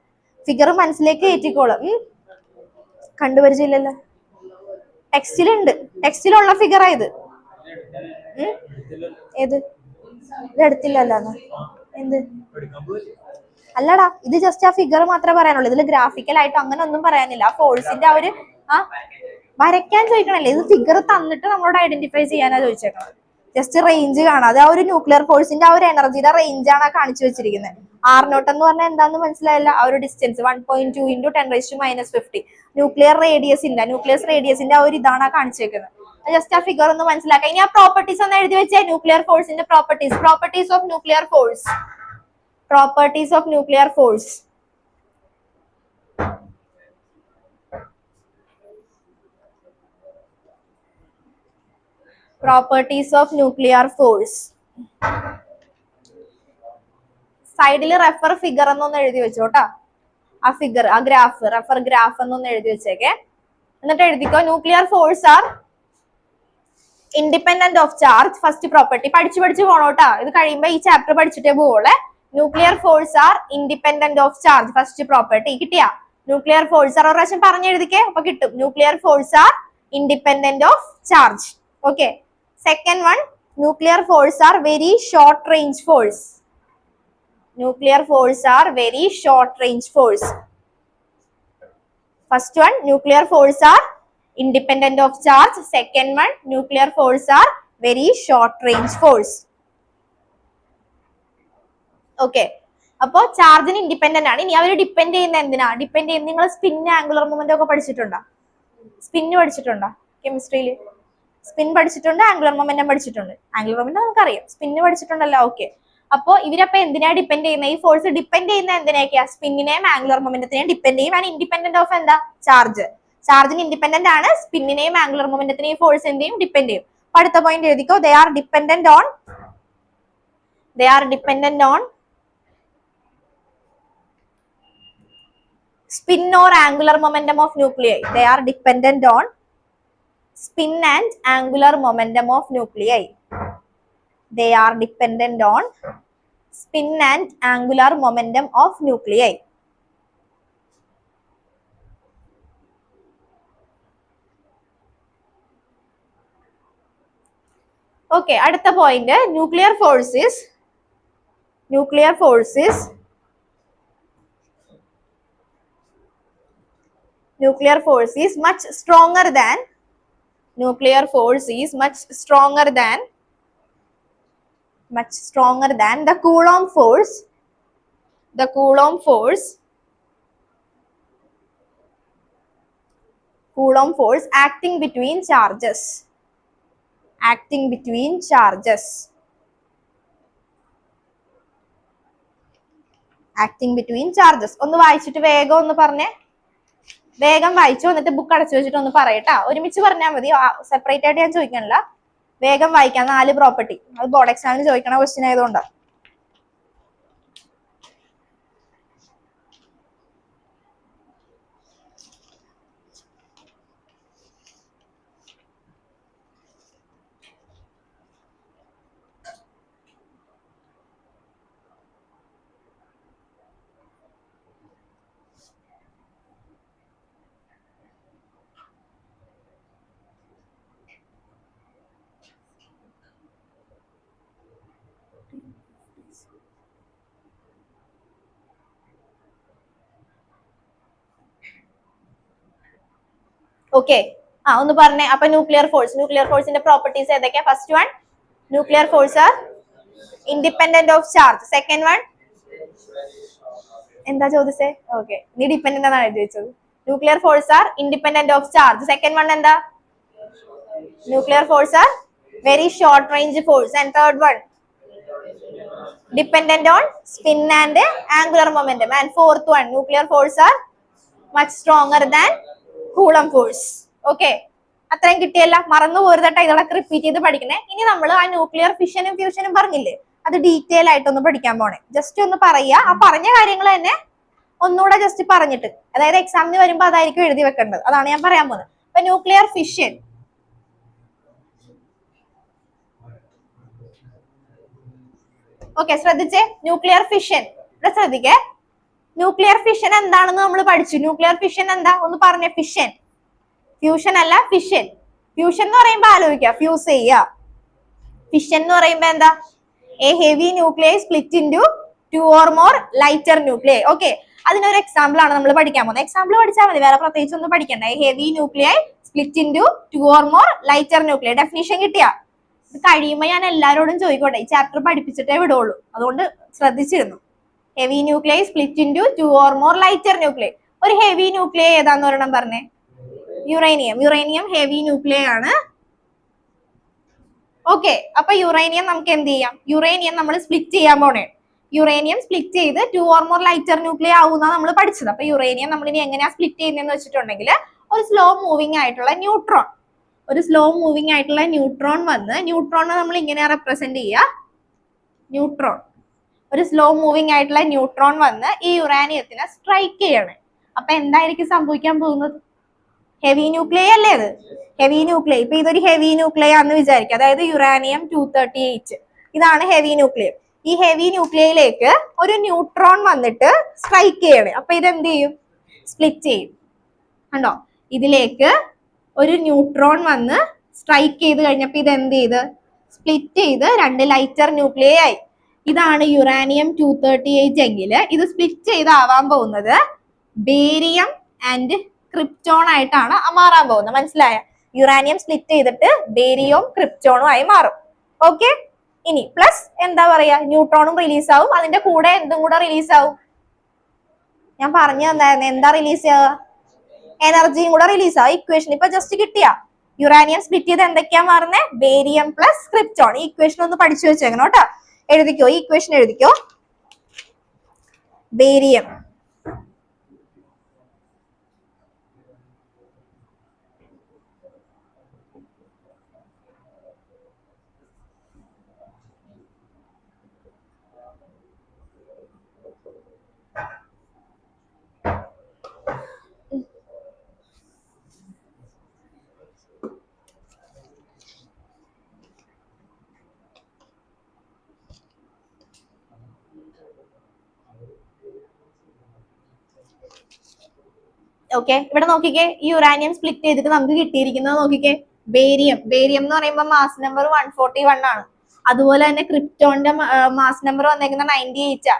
ഫിഗർ മനസ്സിലേക്ക് കയറ്റിക്കോളും. കണ്ടുപരിചയില്ലല്ലോ, ടെക്സ്റ്റിലുണ്ട്, ടെക്സ്റ്റിലുള്ള ഫിഗറാ ഇത്. ഏത്? ഇത് എടുത്തില്ലല്ലോ. എന്ത് അല്ലടാ, ഇത് ജസ്റ്റ് ആ ഫിഗർ മാത്രമേ പറയാനുള്ളൂ. ഇതിൽ ഗ്രാഫിക്കൽ ആയിട്ട് അങ്ങനെ ഒന്നും പറയാനില്ല. ആ ഫോഴ്സിന്റെ ആ ഒരു വരയ്ക്കാൻ ചോദിക്കണല്ലേ, ഇത് ഫിഗർ തന്നിട്ട് നമ്മളോട് ഐഡന്റിഫൈ ചെയ്യാനാ ചോദിച്ചേക്കണം. ജസ്റ്റ് റേഞ്ച് കാണാം. അത് ആ ഒരു ന്യൂക്ലിയർ ഫോഴ്സിന്റെ ആ ഒരു എനർജിയുടെ റേഞ്ച് ആണ് കാണിച്ചു വെച്ചിരിക്കുന്നത്. R0 എന്ന് പറഞ്ഞാൽ എന്താന്ന് മനസ്സിലായില്ല? ആ ഒരു ഡിസ്റ്റൻസ് 1.2 × 10⁻⁻50. ന്യൂക്ലിയർ റേഡിയസിന്റെ ആ ഒരു ഇതാണ് കാണിച്ചേക്കുന്നത്. ജസ്റ്റ് ആ ഫിഗർ ഒന്ന് മനസ്സിലാക്കാം. ഇനി ആ പ്രോപ്പർട്ടീസ് ഒന്ന് എഴുതി വെച്ചേ. ന്യൂക്ലിയർ ഫോഴ്സിന്റെ properties of nuclear force. Properties of nuclear force. Properties of nuclear force. സൈഡിൽ റെഫർ ഫിഗർ എന്നൊന്ന് എഴുതി വെച്ചോട്ടാ. ആ ഫിഗർ, ആ ഗ്രാഫ്, റെഫർ ഗ്രാഫ് എന്നൊന്ന് എഴുതി വെച്ചേക്കെ. എന്നിട്ട് എഴുതിക്കോ, nuclear force are independent of charge. First property പഠിച്ചു പോണോട്ടാ. ഇത് കഴിയുമ്പോ ഈ ചാപ്റ്റർ പഠിച്ചിട്ടേ പോവോളെ. Nuclear force are independent of charge. First property കിട്ടിയാ? ന്യൂക്ലിയർ ഫോഴ്സ് ആർ ഒരു പ്രാവശ്യം പറഞ്ഞെഴുതിക്കേ, അപ്പൊ കിട്ടും. Nuclear force are independent of charge. Okay. Second one, nuclear force are very short range force. Nuclear force are very short range force. First one, nuclear force are independent of charge. Second one, nuclear force are very short range force. Okay. അപ്പോൾ ചാർജിന് independent ആണ്. ഇനി അവർ depend ചെയ്യുന്ന എന്തിനാ? Depend ചെയ്യുന്ന നിങ്ങൾ spin, angular moment ഒക്കെ പഠിച്ചിട്ടുണ്ടോ? Spin പഠിച്ചിട്ടുണ്ടോ കെമിസ്ട്രിയിൽ? സ്പിൻ പഠിച്ചിട്ടുണ്ട്, ആംഗുലർ മൊമെന്റം പഠിച്ചിട്ടുണ്ട്. ആംഗുലർ മൊമെന്റം നമുക്കറിയാം, സ്പിന്ന് പഠിച്ചിട്ടുണ്ടല്ലോ. ഓക്കെ. അപ്പൊ ഇവരപ്പോ എന്തിനാ ഡിപ്പെൻഡ് ചെയ്യുന്നത്? ഈ ഫോഴ്സ് ഡിപ്പെൻഡ് ചെയ്യുന്ന എന്തിനൊക്കെയാ? സ്പിന്നിനെയും ആംഗുലർ മൊമെന്റത്തിനെയും ഡിപ്പെൻഡ് ചെയ്യും. ആൻഡ് ഇൻഡിപെൻഡന്റ് ഓഫ് എന്താ? ചാർജ്. ചാർജിന് ഇൻഡിപെൻഡന്റ് ആണ്. സ്പിന്നിനെയും ആംഗുലർ മൊമെന്റത്തിനെയും ഫോഴ്സ് എന്ത് ചെയ്യും? ഡിപ്പെൻഡ് ചെയ്യും. അടുത്ത പോയിന്റ് എഴുതിക്കോ. They are dependent on spin or angular momentum of nuclei. They are dependent on spin and angular momentum of nuclei. They are dependent on spin and angular momentum of nuclei. Okay, അടുത്ത point, nuclear forces is much stronger than the Coulomb force. Coulomb force acting between charges. ഒന്ന് വായിച്ചിട്ട് വേഗം ഒന്ന് പറഞ്ഞേ. വേഗം വായിച്ചോ, എന്നിട്ട് book അടച്ചു വെച്ചിട്ട് ഒന്ന് പറയട്ടാ. ഒരുമിച്ച് പറഞ്ഞാൽ മതി, സെപ്പറേറ്റ് ആയിട്ട് ഞാൻ ചോദിക്കണില്ല. വേഗം വായിക്കാം. 4 പ്രോപ്പർട്ടി. അത് ബോർഡ് എക്സാമിന് ചോദിക്കണ ക്വസ്റ്റ്യൻ ആയതുകൊണ്ടാണ്. ഓക്കെ. ഒന്ന് പറഞ്ഞേ. അപ്പൊ ന്യൂക്ലിയർ ഫോഴ്സിന്റെ പ്രോപ്പർട്ടീസ് ഏതൊക്കെയാ? First one, nuclear force are independent of charge. Second one എന്താ ചോദിച്ചേ? ഓക്കെ, നീ ഡിപെൻഡന്റ് എന്നാണ് എഴുതി വെച്ചത്. Nuclear force are independent of charge. Second one എന്താ? Nuclear force are very short range force. And third one dependent on spin and angular momentum. And fourth one, nuclear force are much stronger than Coulomb force. Okay, അത്രയും കിട്ടിയല്ല. മറന്നു പോരുതട്ടെ, ഇതൊക്കെ repeat ചെയ്ത് പഠിക്കണേ. ഇനി നമ്മൾ ആ nuclear ഫിഷനും ഫ്യൂഷനും പറഞ്ഞില്ലേ, അത് ഡീറ്റെയിൽ ആയിട്ടൊന്ന് പഠിക്കാൻ പോണേ. ജസ്റ്റ് ഒന്ന് പറയുക. ആ പറഞ്ഞ കാര്യങ്ങൾ തന്നെ ഒന്നുകൂടെ ജസ്റ്റ് പറഞ്ഞിട്ട്, അതായത് എക്സാമിന് വരുമ്പോ അതായിരിക്കും എഴുതി വെക്കേണ്ടത്. അതാണ് ഞാൻ പറയാൻ പോകുന്നത്. അപ്പൊ ന്യൂക്ലിയർ ഫിഷൻ, ഓക്കെ, ശ്രദ്ധിച്ചേ. ന്യൂക്ലിയർ ഫിഷൻ ഇവിടെ ശ്രദ്ധിക്കേ. ന്യൂക്ലിയർ ഫിഷൻ എന്താണെന്ന് നമ്മൾ പഠിച്ചു. ന്യൂക്ലിയർ ഫിഷൻ എന്താ ഒന്ന് പറഞ്ഞേ. ഫ്യൂഷൻ അല്ല, ഫിഷൻ. ഫ്യൂഷൻ എന്ന് പറയുമ്പോ ആലോചിക്കുക, ഫ്യൂസ് ചെയ്യുക. ഫിഷൻ എന്ന് പറയുമ്പോ എന്താ? A heavy nucleus split into 2 or more lighter nuclei. Okay, അതിനൊരു എക്സാമ്പിൾ ആണ് നമ്മൾ പഠിക്കാൻ പോകുന്നത്. എക്സാമ്പിൾ പഠിച്ചാൽ മതി, വേറെ പ്രത്യേകിച്ച് ഒന്നും പഠിക്കണ്ട. Heavy nuclei split into 2 or more lighter nuclei. Definition കിട്ടിയാ? ഇത് കഴിയുമ്പോൾ ഞാൻ എല്ലാവരോടും ചോദിക്കോട്ടെ, ഈ ചാപ്റ്റർ പഠിപ്പിച്ചിട്ടേ വിടുള്ളൂ, അതുകൊണ്ട് ശ്രദ്ധിച്ചിരുന്നു. Heavy nuclei split into 2 or more lighter nuclei. ഒരു ഹെവി ന്യൂക്ലിയൈ ഏതാന്ന് ഒരെണ്ണം പറഞ്ഞേ. യുറേനിയം. യുറേനിയം ഹെവി ന്യൂക്ലിയൈ ആണ്. ഓക്കെ, അപ്പൊ യുറേനിയം നമുക്ക് എന്ത് ചെയ്യാം? യുറേനിയം നമ്മൾ സ്പ്ലിറ്റ് ചെയ്യാൻ പോണേ. യുറേനിയം സ്പ്ലിറ്റ് ചെയ്ത് 2 or more lighter nuclei ആവുന്ന നമ്മൾ പഠിച്ചത്. അപ്പൊ യുറേനിയം നമ്മൾ ഇനി എങ്ങനെയാ സ്പ്ലിറ്റ് ചെയ്യുന്നതെന്ന് വെച്ചിട്ടുണ്ടെങ്കിൽ, ഒരു സ്ലോ മൂവിങ് ആയിട്ടുള്ള ന്യൂട്രോൺ, ഒരു സ്ലോ മൂവിങ് ആയിട്ടുള്ള ന്യൂട്രോൺ വന്ന്, ന്യൂട്രോണിനെ നമ്മൾ ഇങ്ങനെയാ റെപ്രസെന്റ് ചെയ്യുക. ന്യൂട്രോൺ, ഒരു സ്ലോ മൂവിങ് ആയിട്ടുള്ള ന്യൂട്രോൺ വന്ന് ഈ യുറാനിയത്തിനെ സ്ട്രൈക്ക് ചെയ്യാണ്. അപ്പൊ എന്തായിരിക്കും സംഭവിക്കാൻ പോകുന്നത്? ഹെവി ന്യൂക്ലിയൈ അല്ലേ ഇത്? Heavy nuclei. ഇപ്പൊ ഇതൊരു ഹെവി ന്യൂക്ലിയൈ ആണെന്ന് വിചാരിക്കുക, അതായത് യുറാനിയം 238. ഇതാണ് ഹെവി ന്യൂക്ലിയൈ. ഈ ഹെവി ന്യൂക്ലിയയിലേക്ക് ഒരു ന്യൂട്രോൺ വന്നിട്ട് സ്ട്രൈക്ക് ചെയ്യണേ. അപ്പൊ ഇത് എന്ത് ചെയ്യും? സ്പ്ലിറ്റ് ചെയ്യും. കണ്ടോ, ഇതിലേക്ക് ഒരു ന്യൂട്രോൺ വന്ന് സ്ട്രൈക്ക് ചെയ്ത് കഴിഞ്ഞപ്പോ ഇത് എന്ത് ചെയ്ത്? സ്പ്ലിറ്റ് ചെയ്ത് 2 ലൈറ്റർ ന്യൂക്ലിയൈ ആയി. ഇതാണ് യുറാനിയം 238 എങ്കിൽ ഇത് സ്പ്ലിറ്റ് ചെയ്താവാൻ പോകുന്നത് ബേരിയം ആൻഡ് ക്രിപ്റ്റോൺ ആയിട്ടാണ് മാറാൻ പോകുന്നത്. മനസ്സിലായ? യുറാനിയം സ്പ്ലിറ്റ് ചെയ്തിട്ട് ബേരിയവും ക്രിപ്റ്റോണും ആയി മാറും. ഓക്കെ, ഇനി പ്ലസ് എന്താ പറയാ, ന്യൂട്രോണും റിലീസ് ആവും, അതിന്റെ കൂടെ എന്തും കൂടെ റിലീസ് ആവും? ഞാൻ പറഞ്ഞു തന്നായിരുന്നു, എന്താ റിലീസ് ആവുക? എനർജിയും കൂടെ റിലീസ് ആവും. ഇക്വേഷൻ ഇപ്പൊ ജസ്റ്റ് കിട്ടിയാ? യുറാനിയം സ്പ്ലിറ്റ് ചെയ്ത് എന്തൊക്കെയാ മാറുന്നത്? Barium plus krypton. ഈ ഇക്വേഷൻ ഒന്ന് പഠിച്ചു വെച്ചേക്കണം കേട്ടോ. എഴുതിക്കോ, ഈ ഇക്വേഷൻ എഴുതിക്കോ. ബേരിയം ഓക്കെ, ഇവിടെ നോക്കിക്കേ, ഈ യുറാനിയം സ്പ്ലിറ്റ് ചെയ്തിട്ട് നമുക്ക് കിട്ടിയിരിക്കുന്നത് നോക്കിക്കേ, ബേരിയം. ബേരിയം എന്ന് പറയുമ്പോൾ മാസ് നമ്പർ 141 ആണ്. അതുപോലെ തന്നെ ക്രിപ്റ്റോണിന്റെ മാസ് നമ്പർ വന്നേക്കുന്ന 98 ആ.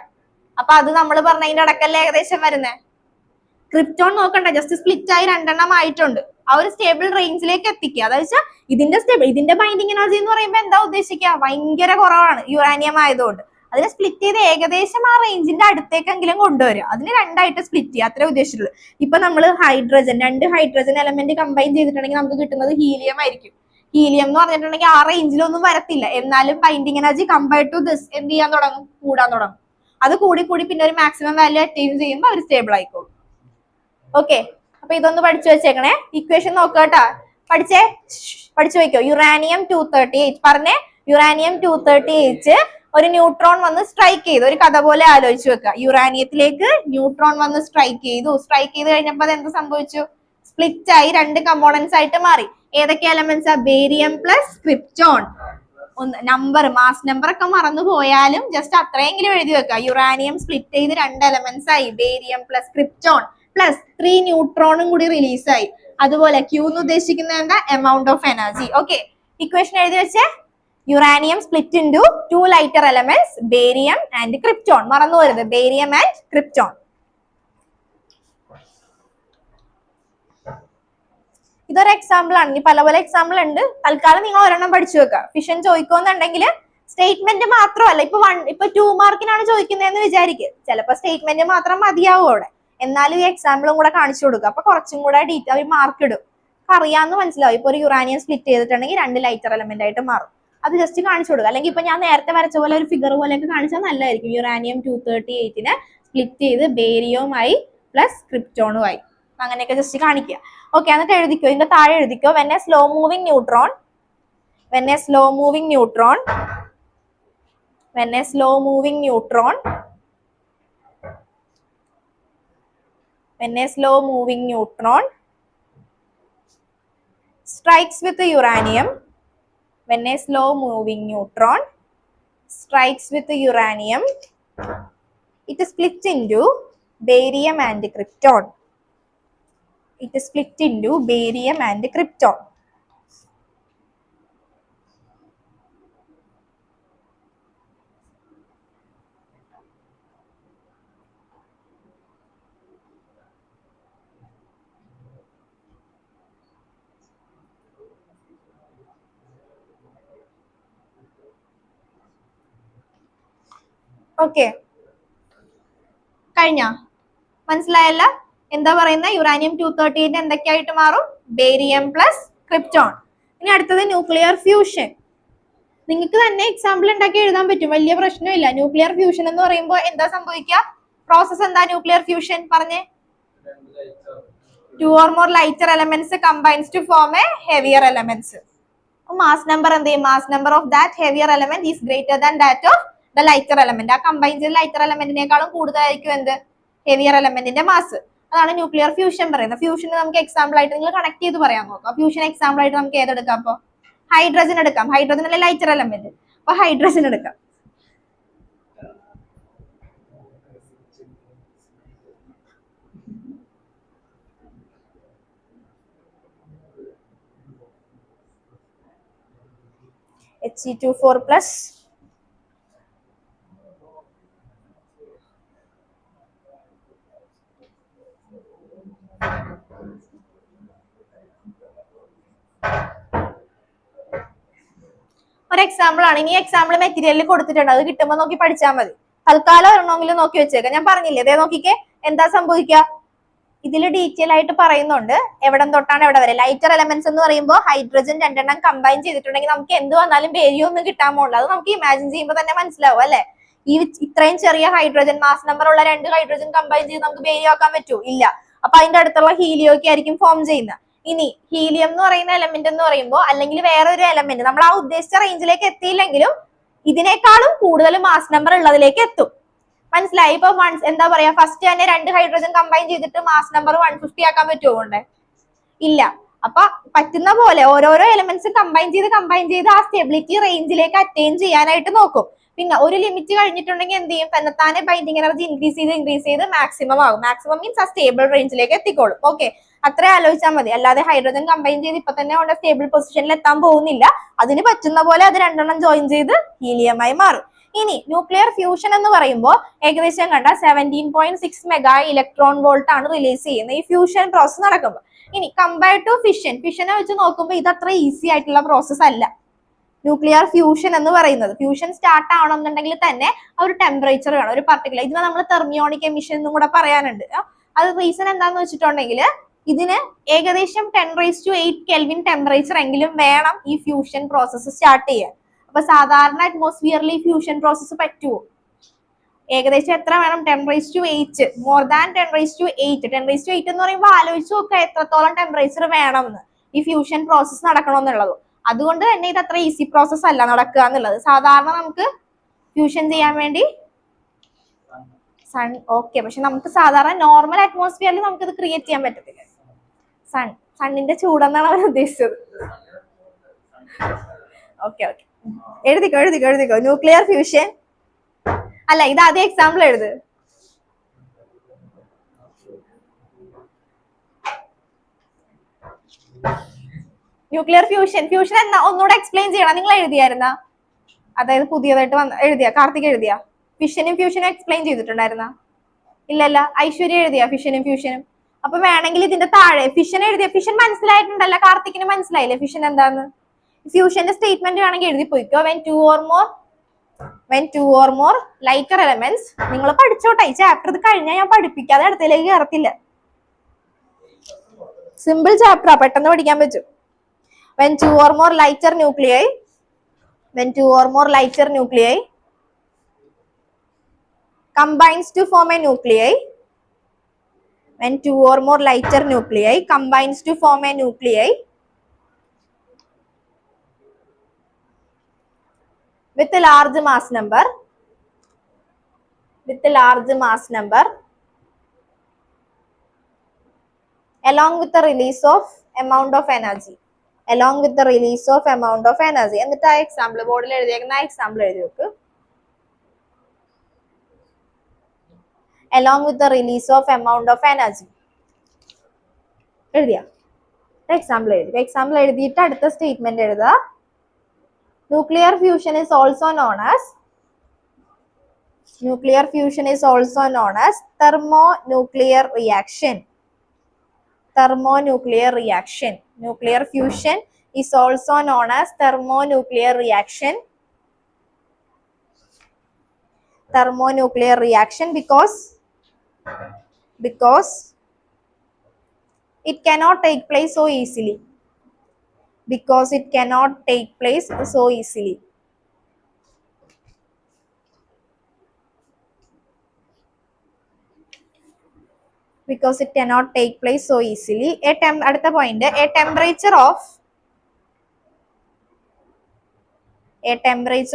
അപ്പൊ അത് നമ്മൾ പറഞ്ഞതിന്റെ അടക്കല്ലേ ഏകദേശം വരുന്നേ. ക്രിപ്റ്റോൺ നോക്കണ്ട, ജസ്റ്റ് സ്പ്ലിറ്റ് ആയി 2 എണ്ണം ആയിട്ടുണ്ട്. ആ ഒരു സ്റ്റേബിൾ റേഞ്ചിലേക്ക് എത്തിക്കുക. അതായത് ഇതിന്റെ ബൈൻഡിങ് എനർജി എന്ന് പറയുമ്പോൾ എന്താ ഉദ്ദേശിക്കുക? ഭയങ്കര കുറവാണ് യുറാനിയം ആയതുകൊണ്ട്. അതിനെ സ്പ്ലിറ്റ് ചെയ്ത് ഏകദേശം ആ റേഞ്ചിന്റെ അടുത്തേക്കെങ്കിലും കൊണ്ടുവരിക. അതിന് 2 ആയിട്ട് സ്പ്ലിറ്റ് ചെയ്യുക, അത്രേ ഉദ്ദേശിച്ചുള്ളൂ. ഇപ്പൊ നമ്മൾ ഹൈഡ്രജൻ, 2 ഹൈഡ്രജൻ എലമെന്റ് കമ്പൈൻ ചെയ്തിട്ടുണ്ടെങ്കിൽ നമുക്ക് കിട്ടുന്നത് ഹീലിയം ആയിരിക്കും. ഹീലിയം എന്ന് പറഞ്ഞിട്ടുണ്ടെങ്കിൽ ആ റേഞ്ചിലൊന്നും വരത്തില്ല. എന്നാലും binding energy compared to this എന്ത് ചെയ്യാൻ തുടങ്ങും? കൂടാൻ തുടങ്ങും. അത് കൂടി കൂടി പിന്നെ ഒരു മാക്സിമം വാല്യൂ അറ്റൈൻ ചെയ്യുമ്പോൾ അവർ സ്റ്റേബിൾ ആയിക്കോളും. ഓക്കെ, അപ്പൊ ഇതൊന്ന് പഠിച്ചു വെച്ചേക്കണേ. ഇക്വേഷൻ നോക്കട്ടാ, പഠിച്ചു വെക്കോ. യുറാനിയം 238 പറഞ്ഞേ. യുറാനിയം 238 ഒരു ന്യൂട്രോൺ വന്ന് സ്ട്രൈക്ക് ചെയ്തു. ഒരു കഥ പോലെ ആലോചിച്ച് വെക്കുക. യുറാനിയത്തിലേക്ക് ന്യൂട്രോൺ വന്ന് സ്ട്രൈക്ക് ചെയ്തു. സ്ട്രൈക്ക് ചെയ്ത് കഴിഞ്ഞപ്പോൾ അത് എന്ത് സംഭവിച്ചു? സ്പ്ലിറ്റ് ആയി 2 കമ്പോണൻസ് ആയിട്ട് മാറി. ഏതൊക്കെ elements? Barium plus krypton. Number, mass number ഒക്കെ മറന്നു പോയാലും ജസ്റ്റ് അത്രയെങ്കിലും എഴുതി വെക്കുക. യുറാനിയം സ്പ്ലിറ്റ് ചെയ്ത് 2 എലമെന്റ്സ് ആയി. ബേരിയം പ്ലസ് ക്രിപ്റ്റോൺ പ്ലസ് 3 ന്യൂട്രോണും കൂടി റിലീസായി. അതുപോലെ Q എന്ന് ഉദ്ദേശിക്കുന്നത് എന്താ? Amount of energy. Okay, equation എഴുതി വെച്ചേ. Uranium split into 2 lighter elements, barium and krypton. മറന്നു വരുത്, ബേരിയം ആൻഡ് ക്രിപ്റ്റോൺ. ഇതൊരു എക്സാമ്പിൾ ആണ്. ഇനി പല പല എക്സാമ്പിൾ ഉണ്ട്. തൽക്കാലം നിങ്ങൾ ഒരെണ്ണം പഠിച്ചു വെക്കുക. ഫിഷൻ ചോദിക്കുന്നുണ്ടെങ്കിൽ സ്റ്റേറ്റ്മെന്റ് മാത്രമല്ല, ഇപ്പൊ 2 മാർക്കിനാണ് ചോദിക്കുന്നതെന്ന് വിചാരിക്കുക. ചിലപ്പോൾ സ്റ്റേറ്റ്മെന്റ് മാത്രം മതിയാവും അവിടെ. എന്നാലും ഈ എക്സാമ്പിളും കൂടെ കാണിച്ചു കൊടുക്കുക. അപ്പൊ കുറച്ചും കൂടെ ഡീറ്റെയിൽ മാർക്ക് ഇടും. അറിയാമെന്ന് മനസ്സിലാവും. ഇപ്പൊ ഒരു യുറാനിയം സ്പ്ലിറ്റ് ചെയ്തിട്ടുണ്ടെങ്കിൽ 2 ലൈറ്റർ എലമെന്റ് ആയിട്ട് മാറും. അത് ജസ്റ്റ് കാണിച്ചു കൊടുക്കുക. അല്ലെങ്കിൽ ഇപ്പൊ ഞാൻ നേരത്തെ വരച്ച പോലെ ഒരു ഫിഗർ പോലെയൊക്കെ കാണിച്ചാൽ നല്ലതായിരിക്കും. യുറാനിയം 238 സ്പ്ലിറ്റ് ചെയ്ത് ബേരിയവുമായി പ്ലസ് ക്രിപ്റ്റോണുമായി, അങ്ങനെയൊക്കെ ജസ്റ്റ് കാണിക്കുക. ഓക്കെ, എന്നിട്ട് എഴുതിക്കോ. ഇതിന്റെ താഴെ എഴുതിക്കോ. When a slow moving neutron when a slow moving neutron strikes with the uranium, it is split into barium and krypton. Okay, കഴിഞ്ഞ മനസ്സിലായല്ല? എന്താ പറയുന്ന യുറാനിയം 238 എന്തൊക്കെയായിട്ട് മാറും? Barium plus krypton. ഇനി അടുത്തത് ന്യൂക്ലിയർ ഫ്യൂഷൻ. നിങ്ങൾക്ക് തന്നെ എക്സാമ്പിൾ ഉണ്ടാക്കി എഴുതാൻ പറ്റും, വലിയ പ്രശ്നമില്ല. ന്യൂക്ലിയർ ഫ്യൂഷൻ എന്ന് പറയുമ്പോൾ എന്താ സംഭവിക്കുക? പ്രോസസ് എന്താ ന്യൂക്ലിയർ ഫ്യൂഷൻ? പറഞ്ഞേ. 2 or more lighter elements combines to form a heavier elements. Mass number എന്ത് ചെയ്യും? Mass number of that heavier element is greater than that of the lighter element. ആ combine ചെയ്ത ലൈറ്റർ എലമെന്റിനേക്കാളും കൂടുതലായിരിക്കും എന്ത്? Heavier എലമെന്റിന്റെ mass. അതാണ് ന്യൂക്ലിയർ ഫ്യൂഷൻ പറയുന്നത്. ഫ്യൂഷന് നമുക്ക് എക്സാമ്പിൾ ആയിട്ട് നിങ്ങൾ കണക്ട് ചെയ്ത് പറയാൻ നോക്കാം. ഫ്യൂഷൻ എക്സാമ്പിൾ ആയിട്ട് നമുക്ക് ഏതെടുക്കാം? അപ്പൊ ഹൈഡ്രജൻ എടുക്കാം. ഹൈഡ്രജൻ അല്ലെ ലൈറ്റർ എലമെന്റ്, അപ്പൊ ഹൈഡ്രജൻ എടുക്കാം. He24 plus ഒരു എക്സാമ്പിൾ ആണ്. ഇനി എക്സാമ്പിൾ മെറ്റീരിയലിൽ കൊടുത്തിട്ടുണ്ട്, അത് കിട്ടുമ്പോൾ നോക്കി പഠിച്ചാൽ മതി. തൽക്കാലം ഒരെണ്ണമെങ്കിലും നോക്കി വെച്ചേക്കാം. ഞാൻ പറഞ്ഞില്ലേ, അതേ നോക്കിക്കേ എന്താ സംഭവിക്കുക. ഇതിൽ ഡീറ്റെയിൽ ആയിട്ട് പറയുന്നുണ്ട് എവിടെ തൊട്ടാണ് എവിടെ വരെ. ലൈറ്റർ എലമെന്റ്സ് എന്ന് പറയുമ്പോൾ ഹൈഡ്രജൻ രണ്ടെണ്ണം കമ്പൈൻ ചെയ്തിട്ടുണ്ടെങ്കിൽ നമുക്ക് എന്ത് വന്നാലും ബേരിയം ഒന്നും കിട്ടാൻ പോകില്ല. അത് നമുക്ക് ഇമാജിൻ ചെയ്യുമ്പോൾ തന്നെ മനസ്സിലാവും അല്ലെ. ഈ ഇത്രയും ചെറിയ ഹൈഡ്രജൻ മാസ് നമ്പർ ഉള്ള 2 ഹൈഡ്രജൻ കമ്പൈൻ ചെയ്ത് നമുക്ക് ബേരിയം ആക്കാൻ പറ്റുമോ? ഇല്ല. അപ്പൊ അതിന്റെ അടുത്തുള്ള ഹീലിയോക്ക് ആയിരിക്കും ഫോം ചെയ്യുന്നത്. ഇനി ഹീലിയം എന്ന് പറയുന്ന എലമെന്റ് എന്ന് പറയുമ്പോൾ, അല്ലെങ്കിൽ വേറൊരു എലമെന്റ് നമ്മൾ ആ ഉദ്ദേശിച്ച റേഞ്ചിലേക്ക് എത്തിയില്ലെങ്കിലും ഇതിനേക്കാളും കൂടുതൽ മാസ് നമ്പർ ഉള്ളതിലേക്ക് എത്തും. മനസ്സിലായി? ഇപ്പൊ എന്താ പറയാ, ഫസ്റ്റ് തന്നെ 2 ഹൈഡ്രജൻ കമ്പൈൻ ചെയ്തിട്ട് മാസ് നമ്പർ 150 ആക്കാൻ പറ്റുമോ? ഇല്ല. അപ്പൊ പറ്റുന്ന പോലെ ഓരോരോ എലമെന്റ്സ് കമ്പൈൻ ചെയ്ത് ആ സ്റ്റെബിലിറ്റി റേഞ്ചിലേക്ക് അറ്റൈൻ ചെയ്യാനായിട്ട് നോക്കും. പിന്നെ ഒരു ലിമിറ്റ് കഴിഞ്ഞിട്ടുണ്ടെങ്കിൽ എന്ത് ചെയ്യും? തന്നെത്താനെ ബൈൻഡിങ് എനർജി ഇൻക്രീസ് ചെയ്ത് മാക്സിമം ആകും. മാക്സിമം മീൻസ് ആ സ്റ്റേബിൾ റേഞ്ചിലേക്ക് എത്തിക്കോളും. ഓക്കെ, അത്ര ആലോചിച്ചാൽ മതി. അല്ലാതെ ഹൈഡ്രജൻ കമ്പൈൻ ചെയ്ത് ഇപ്പൊ തന്നെ കൊണ്ട് സ്റ്റേബിൾ പൊസിഷനിൽ എത്താൻ പോകുന്നില്ല. അതിന് പറ്റുന്ന പോലെ അത് രണ്ടെണ്ണം ജോയിൻ ചെയ്ത് ഹീലിയമായി മാറും. ഇനി ന്യൂക്ലിയർ ഫ്യൂഷൻ എന്ന് പറയുമ്പോൾ ഏകദേശം കണ്ട 17.6 മെഗാ ഇലക്ട്രോൺ വോൾട്ട് ആണ് റിലീസ് ചെയ്യുന്നത് ഈ ഫ്യൂഷൻ പ്രോസസ് നടക്കുമ്പോൾ. ഇനി കമ്പയർഡ് ടു ഫിഷനെ വെച്ച് നോക്കുമ്പോൾ ഇത് അത്ര ഈസി ആയിട്ടുള്ള പ്രോസസ് അല്ല. ന്യൂക്ലിയർ ഫ്യൂഷൻ എന്ന് പറയുന്നത്, ഫ്യൂഷൻ സ്റ്റാർട്ട് ആവണമെന്നുണ്ടെങ്കിൽ തന്നെ ഒരു ടെമ്പറേച്ചർ വേണം, ഒരു പർട്ടിക്കുലർ. ഇതിനെ നമ്മൾ തെർമിയോണിക് എമിഷൻ എന്നും കൂടെ പറയാനുണ്ട്. അത് റീസൺ എന്താന്ന് വെച്ചിട്ടുണ്ടെങ്കിൽ ഇതിന് ഏകദേശം 10⁸ കെൽവിൻ ടെമ്പറേച്ചർ എങ്കിലും വേണം ഈ ഫ്യൂഷൻ പ്രോസസ്സ് സ്റ്റാർട്ട് ചെയ്യാൻ. അപ്പൊ സാധാരണ അറ്റ്മോസ്ഫിയറിൽ ഈ ഫ്യൂഷൻ പ്രോസസ്സ് പറ്റുമോ? ഏകദേശം എത്ര വേണം? 10⁸. More than 10⁸. 10⁸ എന്ന് പറയുമ്പോൾ ആലോചിച്ച് നോക്കുക എത്രത്തോളം ടെമ്പറേച്ചർ വേണം എന്ന് ഈ ഫ്യൂഷൻ പ്രോസസ്സ് നടക്കണമെന്നുള്ളത്. അതുകൊണ്ട് തന്നെ ഇത് അത്ര ഈസി പ്രോസസ് അല്ല നടക്കുക എന്നുള്ളത്. സാധാരണ നമുക്ക് ഫ്യൂഷൻ ചെയ്യാൻ വേണ്ടി സൺ ഓക്കെ, പക്ഷെ നമുക്ക് സാധാരണ നോർമൽ അറ്റ്മോസ്ഫിയറിൽ നമുക്ക് ഇത് ക്രിയേറ്റ് ചെയ്യാൻ പറ്റത്തില്ല. സണ്ണിന്റെ ചൂടെന്നാണ് അവർ ഉദ്ദേശിച്ചത്. ഓക്കെ, എഴുതിക്കോ. ന്യൂക്ലിയർ ഫ്യൂഷൻ അല്ല, ഇത് ആദ്യം എക്സാമ്പിൾ എഴുത്. ന്യൂക്ലിയർ ഫ്യൂഷൻ എന്നാ ഒന്നുകൂടെ എക്സ്പ്ലെയിൻ ചെയ്യണം. നിങ്ങൾ എഴുതിയായിരുന്ന? അതായത് പുതിയതായിട്ട് എഴുതിയ കാർത്തിക് എഴുതിയ ഫിഷനും ഫ്യൂഷനും എക്സ്പ്ലെയിൻ ചെയ്തിട്ടുണ്ടായിരുന്ന? ഇല്ലല്ല. ഐശ്വര്യ എഴുതിയ ഫിഷനും ഫ്യൂഷനും? അപ്പൊ വേണമെങ്കിൽ ഇതിന്റെ താഴെ ഫിഷൻ എഴുതിയ. ഫിഷൻ മനസ്സിലായിട്ടുണ്ടല്ലോ? കാർത്തിക്കിന് മനസ്സിലായില്ലേ ഫിഷൻ എന്താന്ന്? ഫ്യൂഷന്റെ സ്റ്റേറ്റ്മെന്റ് വേണമെങ്കിൽ എഴുതി പോയിക്കോ. when two or more lighter elements. നിങ്ങൾ പഠിച്ചോട്ടെ, ഈ ചാപ്റ്റർ ഇത് കഴിഞ്ഞാൽ ഞാൻ പഠിപ്പിക്കാതെ അടുത്തേക്ക് കയറത്തില്ല. സിമ്പിൾ ചാപ്റ്ററാ, പെട്ടെന്ന് പഠിക്കാൻ പറ്റും. when two or more lighter nuclei combines to form a nuclei. When 2 or more lighter nuclei combines to form a nuclei with a large mass number along with the release of amount of energy. എന്നിട്ട് ആ example ബോർഡിൽ എഴുതിയേക്കുന്ന ആ example എഴുതി വെക്ക്. along with the release of amount of energy. എഴുതിയ example എഴുതിയിട്ട് അടുത്ത statement എഴുതുക. Nuclear fusion is also known as thermonuclear reaction. Nuclear fusion is also known as thermonuclear reaction thermonuclear reaction because it cannot take place so easily. Because it cannot take place so easily. Because it cannot take place so easily. Adutha point, a temperature of 10 raised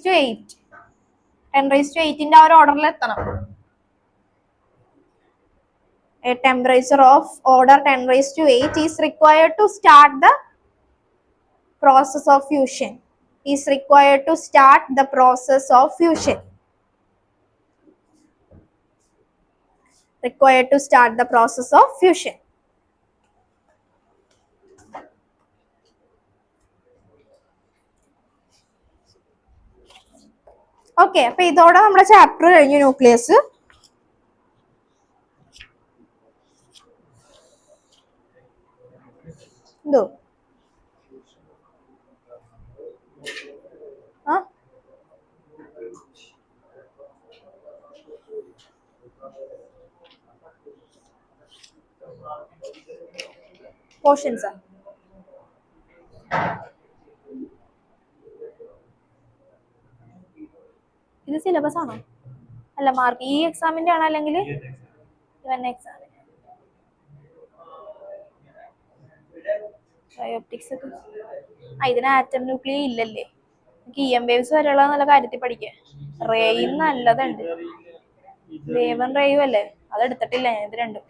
to 8. 10 raised to 8 ന്റെ ആ ഒരു ഓർഡറിൽ എത്തണം. A temperature of order 10 raised to 8 is required to start the process of fusion. Is required to start the process of fusion. Required to start the process of fusion. Okay, അപ്പൊ ഇതോടെ നമ്മുടെ chapter കഴിഞ്ഞു nucleus. എന്തോ ആ പോർഷൻസാ ഇത് syllabus ആണോ? അല്ല, mark ഈ എക്സാമിന്റെ ആണോ അല്ലെങ്കിൽ എക്സാം? ബയോപ്റ്റിക്സ് ഒക്കെ ഇതിന് ആറ്റം ന്യൂക്ലിയ ഇല്ലല്ലേ? എനിക്ക് EM വേവ്സ് വരെയുള്ള നല്ല കാര്യത്തിൽ പഠിക്കാം. റേയും നല്ലതുണ്ട്, വേവും റേയും അല്ലേ, അത് എടുത്തിട്ടില്ല ഞാൻ. ഇത് രണ്ടും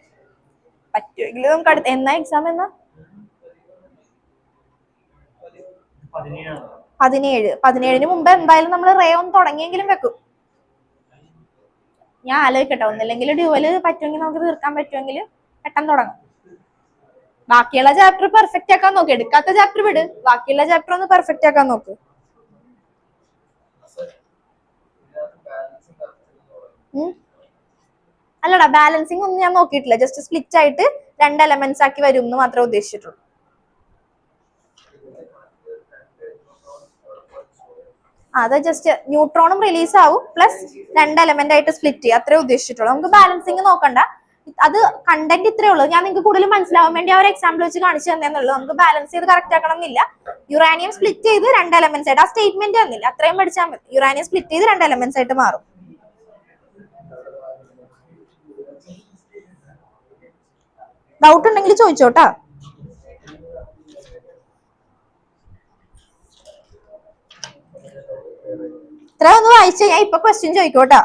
പറ്റുമെങ്കിൽ നമുക്ക് അടുത്ത എന്നാ എക്സാം? എന്നാ 17 മുമ്പ് എന്തായാലും നമ്മൾ റേ ഒന്ന് തുടങ്ങിയെങ്കിലും വെക്കും. ഞാൻ ആലോചിക്കട്ടെ, ഒന്നില്ലെങ്കിൽ ഡ്യുവല് പറ്റുമെങ്കിൽ നമുക്ക് തീർക്കാൻ പറ്റുമെങ്കിൽ പെട്ടെന്ന് തുടങ്ങും. ബാക്കിയുള്ള ചാപ്റ്റർ പെർഫെക്റ്റ് ആക്കാൻ നോക്ക്. എടുക്കാത്ത ചാപ്റ്റർ വിട്, ബാക്കിയുള്ള ചാപ്റ്റർ ഒന്ന് പെർഫെക്റ്റ് ആക്കാൻ നോക്ക്. അല്ലടാ, ബാലൻസിങ് ഒന്നും ഞാൻ നോക്കിയിട്ടില്ല. ജസ്റ്റ് സ്പ്ലിറ്റ് ആയിട്ട് 2 എലമെന്റ്സ് ആക്കി വരും എന്ന് മാത്രമേ ഉദ്ദേശിച്ചിട്ടുള്ളൂ. അത് ജസ്റ്റ് ന്യൂട്രോണും റിലീസ് ആവും, പ്ലസ് 2 എലമെന്റ് ആയിട്ട് സ്പ്ലിറ്റ് ചെയ്യുക, അത്രേ ഉദ്ദേശിച്ചിട്ടുള്ളൂ. നമുക്ക് ബാലൻസിങ് നോക്കണ്ട. അത് കണ്ടന്റ് ഇത്രേ ഉള്ളൂ. ഞാൻ നിങ്ങൾക്ക് കൂടുതൽ മനസ്സിലാവാൻ വേണ്ടി ആ ഒരു എക്സാമ്പിൾ വെച്ച് കാണിച്ചു തന്നേന്നുള്ളൂ. നമുക്ക് ബാലൻസ് ചെയ്ത് കറക്റ്റ് ആക്കണം എന്നില്ല. യുറാനിയം സ്പ്ലിറ്റ് ചെയ്ത് 2 എലമെന്റ്സ് ആയിട്ട്, ആ സ്റ്റേറ്റ്മെന്റ് തന്നില്ല, അത്രയും പഠിച്ചാൽ മതി. യുറാനിയം സ്പ്ലിറ്റ് ചെയ്ത് 2 എലമെന്റ്സ് ആയിട്ട് മാറും. ഡൗട്ട് ഉണ്ടെങ്കിൽ ചോദിച്ചോട്ടാ. ഇത്ര ഒന്ന് വായിച്ചു ഞാൻ ഇപ്പൊ ക്വസ്റ്റ്യൻ ചോദിക്കോട്ടാ.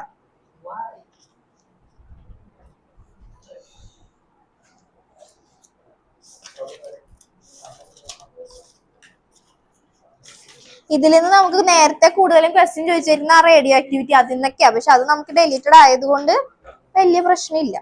ഇതിൽ നിന്ന് നമുക്ക് നേരത്തെ കൂടുതലും ക്വസ്റ്റ്യൻ ചോദിച്ചിരുന്ന ആ റേഡിയോ ആക്ടിവിറ്റി അതിൽ നിന്നൊക്കെയാ. പക്ഷെ അത് നമുക്ക് ഡെലീറ്റഡ് ആയതുകൊണ്ട് വലിയ പ്രശ്നമില്ല.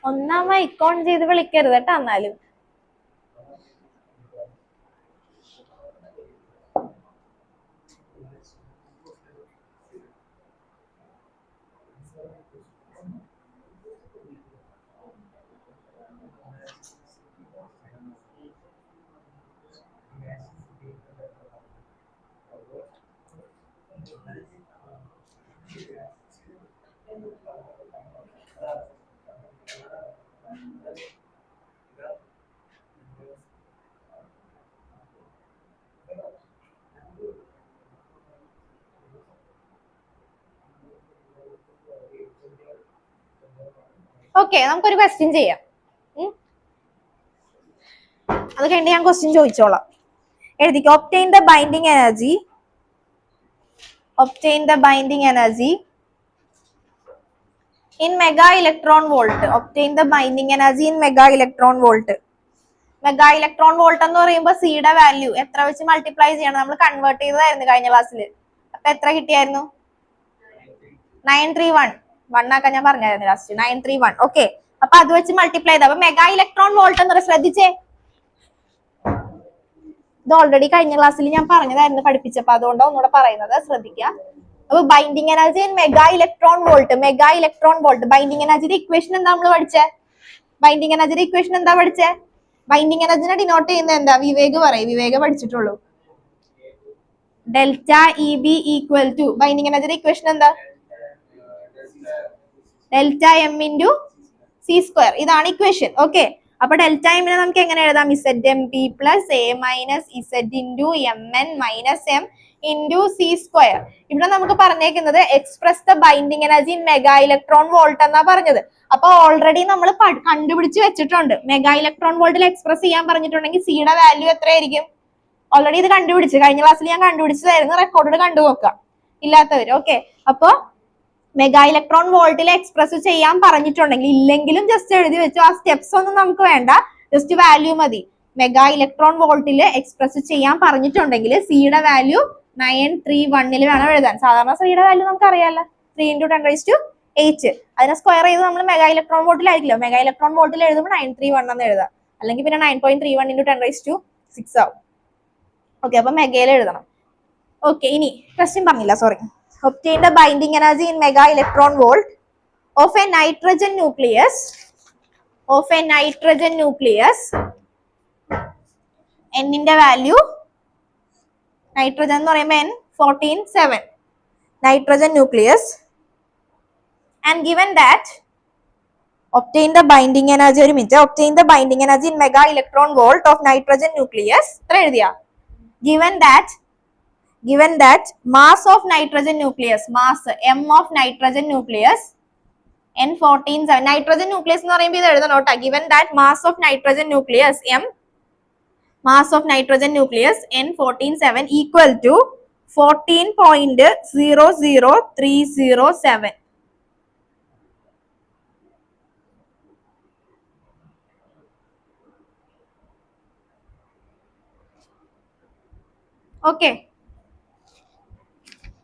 ഒന്നാം മൈക്ക് ഓൺ ചെയ്ത് വിളിക്കരുത് കേട്ടോ. എന്നാലും ഓക്കെ, നമുക്കൊരു ക്വസ്റ്റ്യൻ ചെയ്യാം. അത് കഴിഞ്ഞ് ഞാൻ ക്വസ്റ്റ്യൻ ചോദിച്ചോളാം. എഴുതിക്കോ. Obtain the binding energy, obtain the binding energy in mega electron volt. Obtain the binding energy in mega electron volt. Mega electron volt എന്ന് പറയുമ്പോൾ സിയുടെ വാല്യൂ എത്ര വെച്ച് മൾട്ടിപ്ലൈ ചെയ്യണം? നമ്മൾ കൺവേർട്ട് ചെയ്തതായിരുന്നു കഴിഞ്ഞ ക്ലാസ്സിൽ. അപ്പൊ എത്ര കിട്ടിയായിരുന്നു? 931. 1 ആക്കാൻ ഞാൻ പറഞ്ഞായിരുന്നു ലാസ്റ്റ്. 931. ഓക്കെ, അപ്പൊ അത് വെച്ച് മൾട്ടിപ്ലൈ ചെയ്ത്. അപ്പൊ മെഗാ ഇലക്ട്രോൺ വോൾട്ട് എന്ന് പറയുന്നത് ശ്രദ്ധിച്ചേ, ഇത് ഓൾറെഡി കഴിഞ്ഞ ക്ലാസ്സിൽ ഞാൻ പറഞ്ഞതായിരുന്നു പഠിപ്പിച്ചപ്പോ, അതുകൊണ്ട് ഒന്നുകൂടെ പറയുന്നത് ശ്രദ്ധിക്കുക. അപ്പൊ binding energy in mega electron volt. Mega electron volt binding എനർജിയുടെ ഇക്വേഷൻ എന്താ നമ്മൾ പഠിച്ചേ? ബൈൻഡിങ് എനർജിയുടെ ഇക്വേഷൻ എന്താ പഠിച്ചേ? ബൈൻഡിങ് എനർജിനെ ഡിനോട്ട് ചെയ്യുന്നത് എന്താ? വിവേക് പറയും, വിവേക് പഠിച്ചിട്ടുള്ളൂ. Delta E B equal to, binding എനർജിയുടെ ഇക്വേഷൻ എന്താ? Delta M into C square. ഇതാണ് ഇക്വേഷൻ. ഓക്കെ, അപ്പൊ ഡെൽറ്റ എമ്മിനെ നമുക്ക് എങ്ങനെ എഴുതാം? Z M P plus A minus Z into M N minus M into C square. ഇവിടെ നമുക്ക് പറഞ്ഞേക്കുന്നത് express the binding energy in mega electron volt എന്നാ പറഞ്ഞത്. അപ്പൊ ഓൾറെഡി നമ്മൾ കണ്ടുപിടിച്ച് വെച്ചിട്ടുണ്ട്. മെഗാ ഇലക്ട്രോൺ വോൾട്ടിൽ എക്സ്പ്രസ് ചെയ്യാൻ പറഞ്ഞിട്ടുണ്ടെങ്കിൽ സിയുടെ വാല്യൂ എത്രയായിരിക്കും? ഓൾറെഡി ഇത് കണ്ടുപിടിച്ച് കഴിഞ്ഞ ക്ലാസ്സിൽ ഞാൻ കണ്ടുപിടിച്ചതായിരുന്നു, റെക്കോർഡ് കണ്ടു നോക്കാം ഇല്ലാത്തവര്. ഓക്കെ, അപ്പൊ മെഗാ ഇലക്ട്രോൺ വോൾട്ടിൽ എക്സ്പ്രസ് ചെയ്യാൻ പറഞ്ഞിട്ടുണ്ടെങ്കിൽ, ഇല്ലെങ്കിലും ജസ്റ്റ് എഴുതി വെച്ചു. ആ സ്റ്റെപ്സ് ഒന്നും നമുക്ക് വേണ്ട, ജസ്റ്റ് വാല്യൂ മതി. മെഗാ ഇലക്ട്രോൺ വോൾട്ടിൽ എക്സ്പ്രസ് ചെയ്യാൻ പറഞ്ഞിട്ടുണ്ടെങ്കിൽ സിയുടെ വാല്യൂ 931 വേണം എഴുതാൻ. സാധാരണ സിയുടെ വാല്യൂ നമുക്ക് അറിയാലോ, 3 × 10⁸. അതിനെ സ്ക്വയർ ചെയ്ത് നമ്മൾ മെഗാ ഇലക്ട്രോൺ വോൾട്ടിലായിരിക്കില്ല, മെഗാ ഇലക്ട്രോൺ വോൾട്ടിൽ എഴുതുമ്പോൾ 931 എന്ന് എഴുതാം. അല്ലെങ്കിൽ പിന്നെ 9.31 × 10⁶ ആവും. ഓക്കെ, അപ്പൊ മെഗയിൽ എഴുതണം. ഓക്കെ, ഇനി ക്വസ്റ്റ്യൻ പറഞ്ഞില്ല, sorry. Obtain the binding energy in mega electron volt of a nitrogen nucleus, n ന്റെ വാല്യൂ, നൈട്രജൻ എന്ന് പറയുമ്പോൾ n 14 7, nitrogen nucleus, and given that obtain the binding energy, ഒരു minute, obtain the binding energy in mega electron volt of nitrogen nucleus. എത്ര എഴുതിയാ? given that mass of nitrogen nucleus, mass m of nitrogen nucleus n 14 7. nitrogen nucleus എന്ന് പറയുമ്പോൾ ഇത് എഴുതണം കേട്ടോ. given that mass of nitrogen nucleus m, mass of nitrogen nucleus n 14 7 equal to 14.00307. Okay,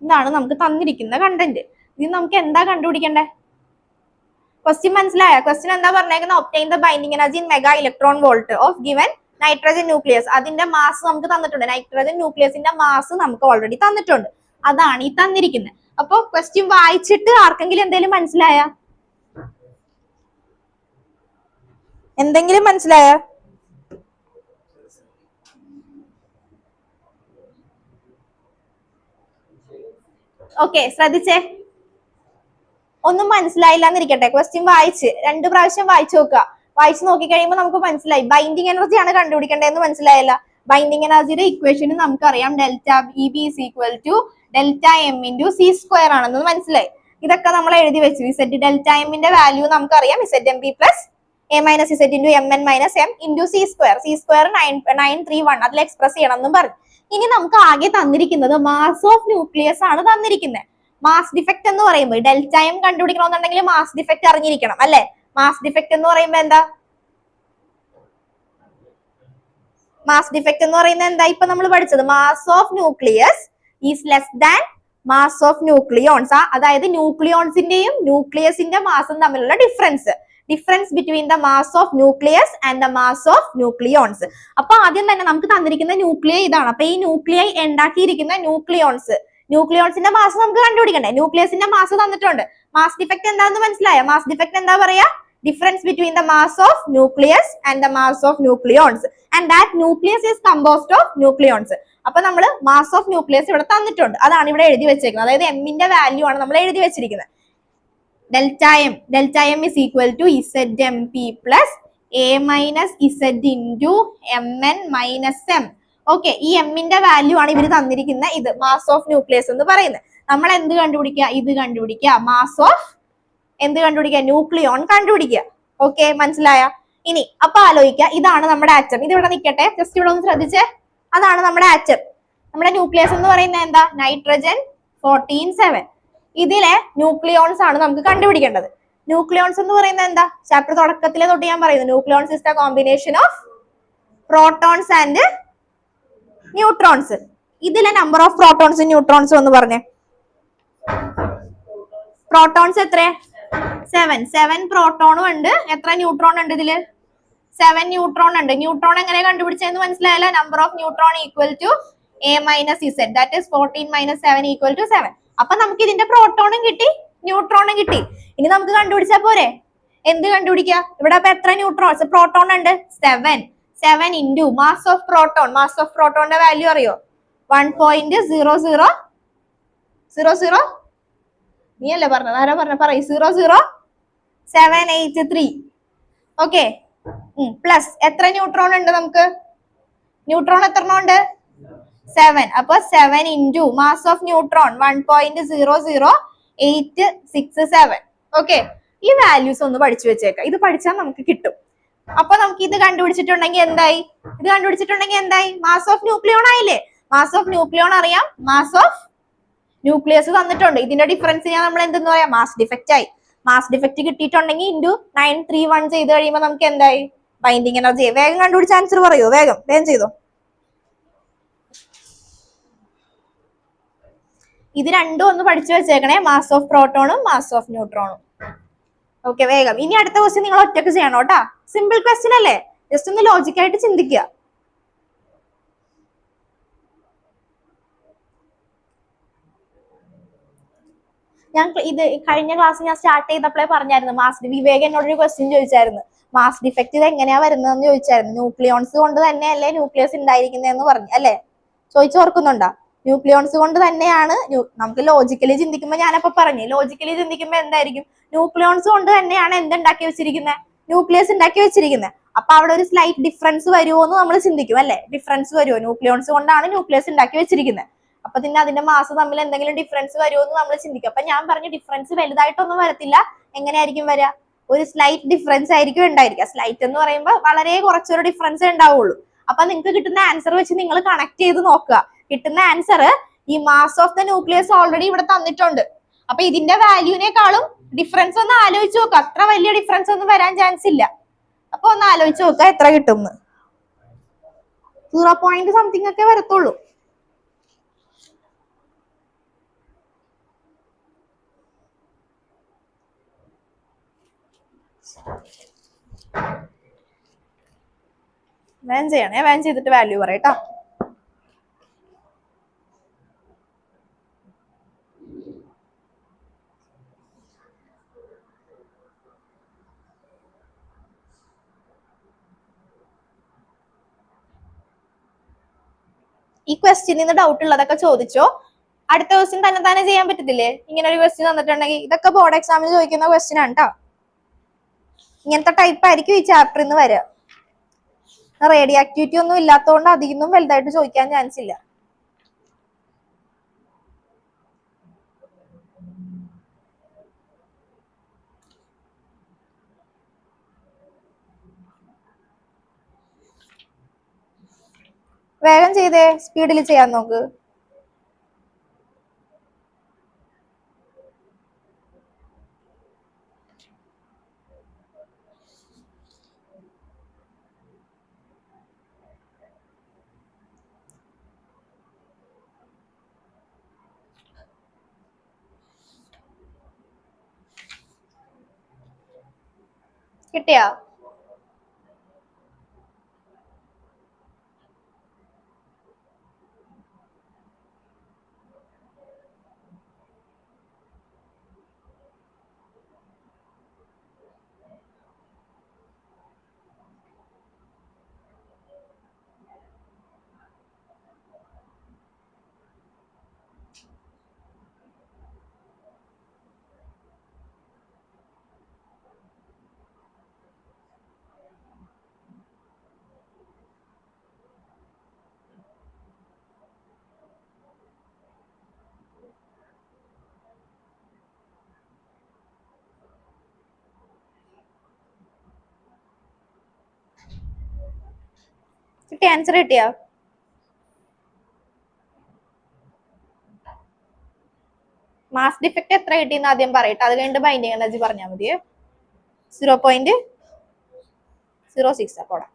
ഇതാണ് നമുക്ക് തന്നിരിക്കുന്ന content. ഇത് നമുക്ക് എന്താ കണ്ടുപിടിക്കണ്ടേ? ക്വസ്റ്റ്യൻ മനസ്സിലായോ? ക്വസ്റ്റ്യൻ എന്താ പറഞ്ഞേക്കുന്നത്? Obtain the binding energy in mega electron volt of given nitrogen nucleus. അതിന്റെ മാസ് നമുക്ക് തന്നിട്ടുണ്ട്. നൈട്രജൻ ന്യൂക്ലിയസിന്റെ മാസ് നമുക്ക് ഓൾറെഡി തന്നിട്ടുണ്ട്. അതാണ് ഈ തന്നിരിക്കുന്നത്. അപ്പൊ ക്വസ്റ്റ്യൻ വായിച്ചിട്ട് ആർക്കെങ്കിലും എന്തെങ്കിലും മനസ്സിലായ? എന്തെങ്കിലും മനസ്സിലായ? ഓക്കെ, ശ്രദ്ധിച്ചേ. ഒന്നും മനസ്സിലായില്ല എന്നിരിക്കട്ടെ, ക്വസ്റ്റ്യൻ വായിച്ച് 2 പ്രാവശ്യം വായിച്ചു നോക്കുക. വായിച്ചു നോക്കി കഴിയുമ്പോൾ നമുക്ക് മനസ്സിലായി ബൈൻഡിങ് എനർജി ആണ് കണ്ടുപിടിക്കേണ്ടതെന്ന് മനസ്സിലായല്ല. ബൈൻഡിങ് എനർജിയുടെ ഇക്വേഷന് നമുക്കറിയാം delta E B is equal to delta M into C square ആണെന്ന് മനസ്സിലായി. ഇതൊക്കെ നമ്മൾ എഴുതി വെച്ചു. ഇസെഡ് ഡെൽറ്റ എമ്മിന്റെ വാല്യൂ നമുക്കറിയാം, Z M P plus A minus Z into M N minus M into C square. C square 931 അതിൽ express ചെയ്യണം എന്നും പറഞ്ഞു. ഇനി നമുക്ക് ആകെ തന്നിരിക്കുന്നത് മാസ് ഓഫ് ന്യൂക്ലിയസ് ആണ് തന്നിരിക്കുന്നത്. മാസ് ഡിഫക്റ്റ് എന്ന് പറയുമ്പോൾ ഡെൽറ്റ എം കണ്ടുപിടിക്കണമെന്നുണ്ടെങ്കിൽ മാസ് ഡിഫക്റ്റ് അറിഞ്ഞിരിക്കണം അല്ലെ. മാസ് ഡിഫക്റ്റ് എന്ന് പറയുമ്പോൾ എന്താ? മാസ് ഡിഫക്റ്റ് എന്ന് പറയുന്നത് എന്താ? ഇപ്പൊ നമ്മൾ പഠിച്ചത് mass of nucleus is less than mass of nucleons. അതായത് ന്യൂക്ലിയോൺസിന്റെയും ന്യൂക്ലിയസിന്റെ മാസും തമ്മിലുള്ള difference. Difference between the mass of nucleus and the mass of nucleons. അപ്പൊ ആദ്യം തന്നെ നമുക്ക് തന്നിരിക്കുന്ന ന്യൂക്ലിയൈ ഇതാണ്. അപ്പൊ ഈ ന്യൂക്ലിയൈ ഉണ്ടാക്കിയിരിക്കുന്ന ന്യൂക്ലിയോൺസിന്റെ മാസ് നമുക്ക് കണ്ടുപിടിക്കണ്ടേ? ന്യൂക്ലിയസിന്റെ മാസ് തന്നിട്ടുണ്ട്. മാസ് ഡിഫക്ട് എന്താണെന്ന് മനസ്സിലായോ? മാസ് ഡിഫക്ട് എന്താ പറയാ? Difference between the mass of nucleus and the mass of nucleons and that nucleus is composed of nucleons. അപ്പൊ നമ്മൾ മാസ് ഓഫ് ന്യൂക്ലിയസ് ഇവിടെ തന്നിട്ടുണ്ട്, അതാണ് ഇവിടെ എഴുതി വെച്ചേക്കുന്നത്. അതായത് എമ്മിന്റെ വാല്യൂ ആണ് നമ്മൾ എഴുതി വെച്ചിരിക്കുന്നത്. Delta M is equal to Z M P plus A minus Z into M N minus M. Okay, ഈ എമ്മിന്റെ വാല്യൂ ആണ് ഇവർ തന്നിരിക്കുന്ന ഇത് മാസ് ഓഫ് ന്യൂക്ലിയസ് എന്ന് പറയുന്നത്. നമ്മൾ എന്ത് കണ്ടുപിടിക്കുക? ഇത് കണ്ടുപിടിക്കുക. മാസ് ഓഫ് എന്ത് കണ്ടുപിടിക്കുക? ന്യൂക്ലിയോൺ കണ്ടുപിടിക്കുക. ഓക്കെ, മനസ്സിലായ? ഇനി അപ്പൊ ആലോചിക്കുക, ഇതാണ് നമ്മുടെ ആറ്റം. ഇത് ഇവിടെ നിൽക്കട്ടെ, ജസ്റ്റ് ഇവിടെ ഒന്ന് ശ്രദ്ധിച്ചേ. അതാണ് നമ്മുടെ ആറ്റം. നമ്മുടെ ന്യൂക്ലിയസ് എന്ന് പറയുന്നത് എന്താ? നൈട്രജൻ 14 ഇതിലെ ന്യൂക്ലിയോൺസ് ആണ് നമുക്ക് കണ്ടുപിടിക്കേണ്ടത്. ന്യൂക്ലിയോൺസ് എന്ന് പറയുന്നത് എന്താ? ചാപ്റ്റർ തുടക്കത്തിലെ തൊട്ട് ഞാൻ പറയുന്നത് nucleons is the combination of protons and neutrons. ഇതിലെ നമ്പർ ഓഫ് പ്രോട്ടോൺസും ന്യൂട്രോൺസും എന്ന് പറഞ്ഞേ. പ്രോട്ടോൺസ് എത്ര? 7 പ്രോട്ടോണും ഉണ്ട്. എത്ര ന്യൂട്രോൺ ഉണ്ട് ഇതില്? 7 ന്യൂട്രോൺ ഉണ്ട്. ന്യൂട്രോൺ എങ്ങനെ കണ്ടുപിടിച്ചതെന്ന് മനസ്സിലായല്ലോ? Number of neutron equal to A minus Z, that is 14 minus 7 equal to 7. അപ്പൊ നമുക്ക് ഇതിന്റെ പ്രോട്ടോണും കിട്ടി, ന്യൂട്രോണും കിട്ടി. ഇനി നമുക്ക് കണ്ടുപിടിച്ചാ പോരെ? എന്ത് കണ്ടുപിടിക്കുക? ഇവിടെ അപ്പൊ എത്ര ന്യൂട്രോൺസ് പ്രോട്ടോൺ ഉണ്ട്? 7 into mass of proton. Mass of പ്രോട്ടോണിന്റെ വാല്യൂ അറിയോ? 1.0000 നീ അല്ലേ പറഞ്ഞത്? ആരാ പറഞ്ഞ? പറയൂ. 00783. ഓക്കെ, പ്ലസ് എത്ര ന്യൂട്രോൺ ഉണ്ട് നമുക്ക്? ന്യൂട്രോൺ എത്ര ഉണ്ട്? 7. അപ്പൊ 7 into mass of neutron 1.0087. Okay, ഈ വാല്യൂസ് ഒന്ന് പഠിച്ചു വെച്ചേക്കാം. ഇത് പഠിച്ചാൽ നമുക്ക് കിട്ടും. അപ്പൊ നമുക്ക് ഇത് കണ്ടുപിടിച്ചിട്ടുണ്ടെങ്കിൽ എന്തായി? മാസ് ഓഫ് ന്യൂക്ലിയോൺ ആയില്ലേ? മാസ് ഓഫ് ന്യൂക്ലിയോൺ അറിയാം, മാസ് ഓഫ് ന്യൂക്ലിയസ് തന്നിട്ടുണ്ട്. ഇതിന്റെ ഡിഫറൻസ് ഞാൻ നമ്മൾ എന്തെന്ന് പറയാം? മാസ് ഡിഫക്റ്റ് ആയി. മാസ് ഡിഫക്റ്റ് കിട്ടിയിട്ടുണ്ടെങ്കിൽ ഇൻറ്റു 931 ചെയ്ത് കഴിയുമ്പോൾ നമുക്ക് എന്തായി? Binding energy. വേഗം കണ്ടുപിടിച്ച ആൻസർ പറയൂ. വേഗം ചെയ്തോ. ഇത് രണ്ടും ഒന്ന് പഠിച്ചു വെച്ചേക്കണേ, മാസ് ഓഫ് പ്രോട്ടോണും മാസ് ഓഫ് ന്യൂട്രോണും. ഓക്കെ, വേഗം. ഇനി അടുത്ത ക്വസ്റ്റ്യൻ നിങ്ങൾ ഒറ്റയ്ക്ക് ചെയ്യണം കേട്ടാ. സിമ്പിൾ ക്വസ്റ്റ്യൻ അല്ലേ? ജസ്റ്റ് ഒന്ന് ലോജിക്കായിട്ട് ചിന്തിക്കുക. ഞാൻ ഇത് കഴിഞ്ഞ ക്ലാസ് ഞാൻ സ്റ്റാർട്ട് ചെയ്തപ്പോഴേ പറഞ്ഞായിരുന്നു. വിവേക് എന്നോട് ഒരു ക്വസ്റ്റ്യൻ ചോദിച്ചായിരുന്നു, മാസ് ഡിഫക്റ്റ് ഇത് എങ്ങനെയാ വരുന്നതെന്ന് ചോദിച്ചായിരുന്നു. ന്യൂക്ലിയോൺസ് കൊണ്ട് തന്നെയല്ലേ ന്യൂക്ലിയസ് ഉണ്ടായിരിക്കുന്നതെന്ന് പറഞ്ഞു അല്ലേ? ചോദിച്ചോർക്കുന്നുണ്ടോ? ന്യൂക്ലിയോൺസ് കൊണ്ട് തന്നെയാണ്. നമുക്ക് ലോജിക്കലി ചിന്തിക്കുമ്പോൾ ഞാനപ്പോ പറഞ്ഞു, ലോജിക്കലി ചിന്തിക്കുമ്പോൾ എന്തായിരിക്കും? ന്യൂക്ലിയോൺസ് കൊണ്ട് തന്നെയാണ് എന്തുണ്ടാക്കി വെച്ചിരിക്കുന്നത്? ന്യൂക്ലിയസ് ഉണ്ടാക്കി വെച്ചിരിക്കുന്നത്. അപ്പൊ അവിടെ ഒരു സ്ലൈറ്റ് ഡിഫറൻസ് വരുമോ എന്ന് നമ്മൾ ചിന്തിക്കും അല്ലെ? ഡിഫറൻസ് വരുമോ? ന്യൂക്ലിയോൺസ് കൊണ്ടാണ് ന്യൂക്ലിയസ് ഉണ്ടാക്കി വെച്ചിരിക്കുന്നത്. അപ്പൊ പിന്നെ അതിന്റെ മാസ് തമ്മിൽ എന്തെങ്കിലും ഡിഫറൻസ് വരുമോ എന്ന് നമ്മൾ ചിന്തിക്കും. അപ്പൊ ഞാൻ പറഞ്ഞു ഡിഫറൻസ് വലുതായിട്ടൊന്നും വരത്തില്ല. എങ്ങനെയായിരിക്കും വരിക? ഒരു സ്ലൈറ്റ് ഡിഫറൻസ് ആയിരിക്കും ഉണ്ടായിരിക്കുക. സ്ലൈറ്റ് എന്ന് പറയുമ്പോൾ വളരെ കുറച്ചൊരു ഡിഫറൻസ് ഉണ്ടാവുള്ളൂ. അപ്പൊ നിങ്ങൾക്ക് കിട്ടുന്ന ആൻസർ വെച്ച് നിങ്ങൾ കണക്ട് ചെയ്ത് നോക്കുക. കിട്ടുന്ന ആൻസർ ഈ mass of the nucleus already ഇവിടെ തന്നിട്ടുണ്ട്. അപ്പൊ ഇതിന്റെ വാല്യൂവിനേക്കാളും ഡിഫറൻസ് ഒന്ന് ആലോചിച്ച് നോക്കുക. അത്ര വലിയ ഡിഫറൻസ് ഒന്നും വരാൻ ചാൻസ് ഇല്ല. അപ്പൊ ഒന്ന് ആലോചിച്ച് നോക്കുക എത്ര കിട്ടും. 0 പോയിന്റ് സംതിങ് ഒക്കെ വരത്തുള്ളൂ. വേഗം ചെയ്യണേ. വേഗം ചെയ്തിട്ട് വാല്യൂ പറയട്ടോ. ഈ ക്വസ്റ്റ്യനിൽ നിന്ന് ഡൗട്ട് ഉള്ളതൊക്കെ ചോദിച്ചോ. അടുത്ത ക്വസ്റ്റ്യൻ തന്നെ ചെയ്യാൻ പറ്റത്തില്ലേ? ഇങ്ങനെ ഒരു ക്വസ്റ്റ്യൻ തന്നിട്ടുണ്ടെങ്കിൽ ഇതൊക്കെ ബോർഡ് എക്സാമിന് ചോദിക്കുന്ന ക്വസ്റ്റ്യൻ ആണ് കേട്ടോ. ഇങ്ങനത്തെ ടൈപ്പ് ആയിരിക്കും ഈ ചാപ്റ്ററിൽ നിന്ന് വരിക. റേഡിയോ ആക്ടിവിറ്റി ഒന്നും ഇല്ലാത്തതുകൊണ്ട് അധികം വലുതായിട്ട് ചോദിക്കാൻ ചാൻസ് ഇല്ല. വേഗം ചെയ്തേ, സ്പീഡിൽ ചെയ്യാൻ നോക്ക്. കിട്ടിയാ? കിട്ടിയ? ആൻസർ കിട്ടിയാ? മാസ് ഡിഫക്ട് എത്ര കിട്ടിയെന്ന് ആദ്യം പറയട്ടെ, അത് കഴിഞ്ഞിട്ട് ബൈൻഡിങ് എനർജി പറഞ്ഞാൽ മതിയെ. 0.06. അപ്പോടാ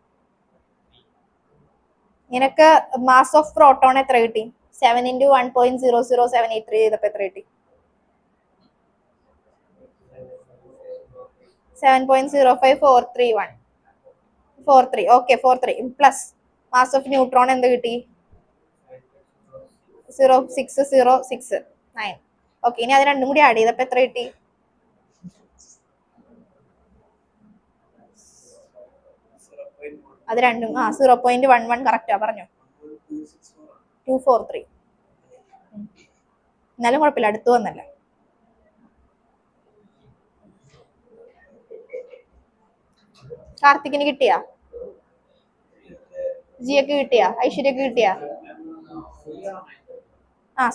നിനക്ക് മാസ് ഓഫ് പ്രോട്ടോൺ എത്ര കിട്ടി? 7 × 1.00783 ചെയ്തപ്പോ എത്ര കിട്ടി? 7.05431. Okay 43 plus mass of neutron എന്ത് കിട്ടി? 0.6069. ഓക്കെ, ഇനി അത് രണ്ടും കൂടി ആഡ് ചെയ്തപ്പോ എത്ര കിട്ടി? അത് രണ്ടും 0.11 കറക്റ്റാ, പറഞ്ഞോ. 243. എന്നാലും കുഴപ്പമില്ല, അടുത്ത് വന്നല്ല. കാർത്തിക്കിന് കിട്ടിയാ? ജിയൊക്കെ കിട്ടിയാ? ഐശ്വര്യക്ക് കിട്ടിയാ?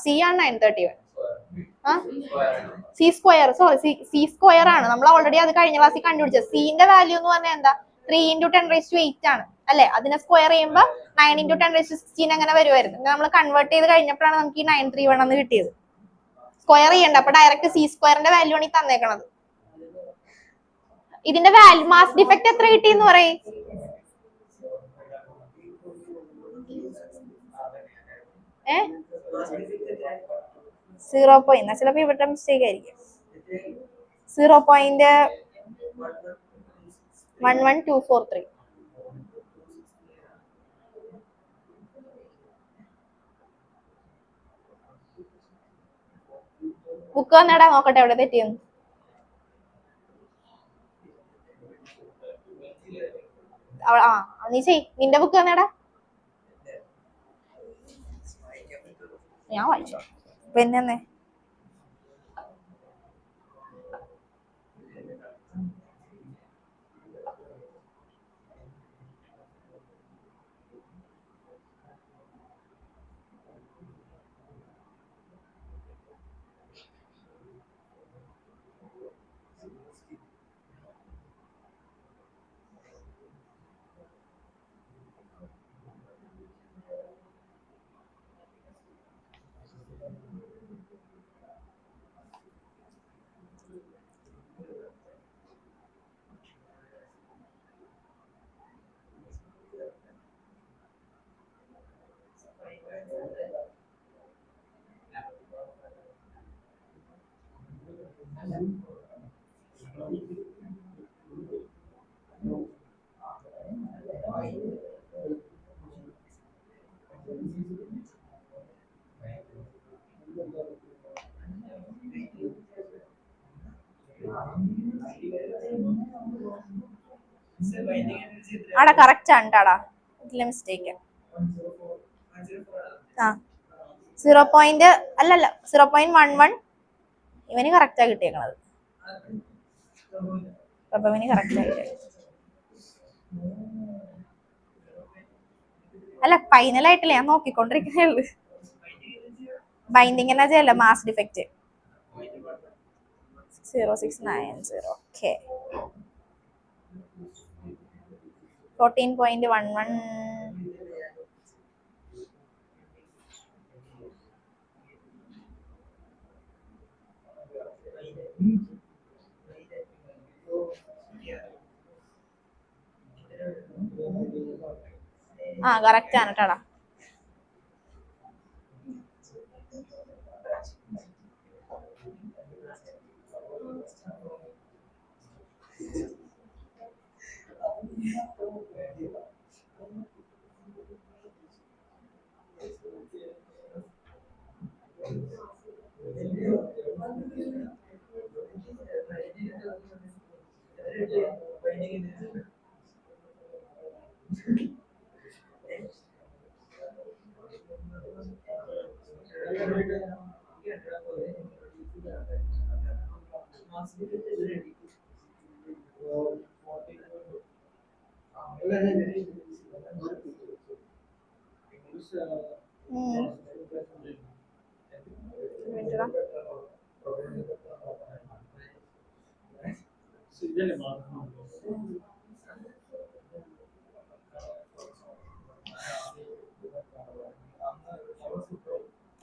സി ആണ് 931. C square, sorry C square ആണ്. നമ്മൾ ഓൾറെഡി അത് കഴിഞ്ഞ ക്ലാസ്സിൽ കണ്ടുപിടിച്ചത്. സിന്റെ വാല്യൂ എന്ന് പറഞ്ഞാൽ എന്താ? 3 × 10⁸ ആണ് അല്ലെ? അതിനെ സ്ക്വയർ ചെയ്യുമ്പോ 9 × 10⁻16 അങ്ങനെ വരുമായിരുന്നു. നമ്മൾ കൺവേർട്ട് ചെയ്ത് കഴിഞ്ഞപ്പോഴാണ് നമുക്ക് ഈ 931 എന്ന് കിട്ടിയത്. സ്ക്വയർ ചെയ്യണ്ട, അപ്പൊ ഡയറക്റ്റ് സി സ്ക്വയറിന്റെ വാല്യൂ ആണ് ഈ തന്നേക്കണത്. ഇതിന്റെ വാല്യൂ മാസ് ഡിഫക്ട് എത്ര കിട്ടിയെന്ന് പറയും? ഏ 0. ചിലപ്പോ ഇവിടെ മിസ്റ്റേക്ക് ആയിരിക്കും. 0.11243. ബുക്ക് വന്നേടാ, നോക്കട്ടെ എവിടെ തെറ്റിയെന്ന്. നീ ചെയ്, നിന്റെ ബുക്ക് വന്നേടാ. ഞാൻ വായിച്ചോ പിന്നെ. ആടാ കറക്റ്റ് ആണ്ടാടാ, ഇതിലെ മിസ്റ്റേക്ക്. 0. അല്ലല്ല 0.11. ഇവന് കറക്റ്റാ കിട്ടിയേക്കണത്. ഇവന് കറക്റ്റ് ആയിട്ട് അല്ല, ഫൈനൽ ആയിട്ടില്ല, ഞാൻ നോക്കിക്കൊണ്ടിരിക്കുന്നേ ഉള്ളു. ബൈൻഡിങ് എനർജി അല്ല, മാസ് ഡിഫക്റ്റ് 0690. ഓക്കെ 14.11. കറക്റ്റ് ആണ് കേട്ടാടാ.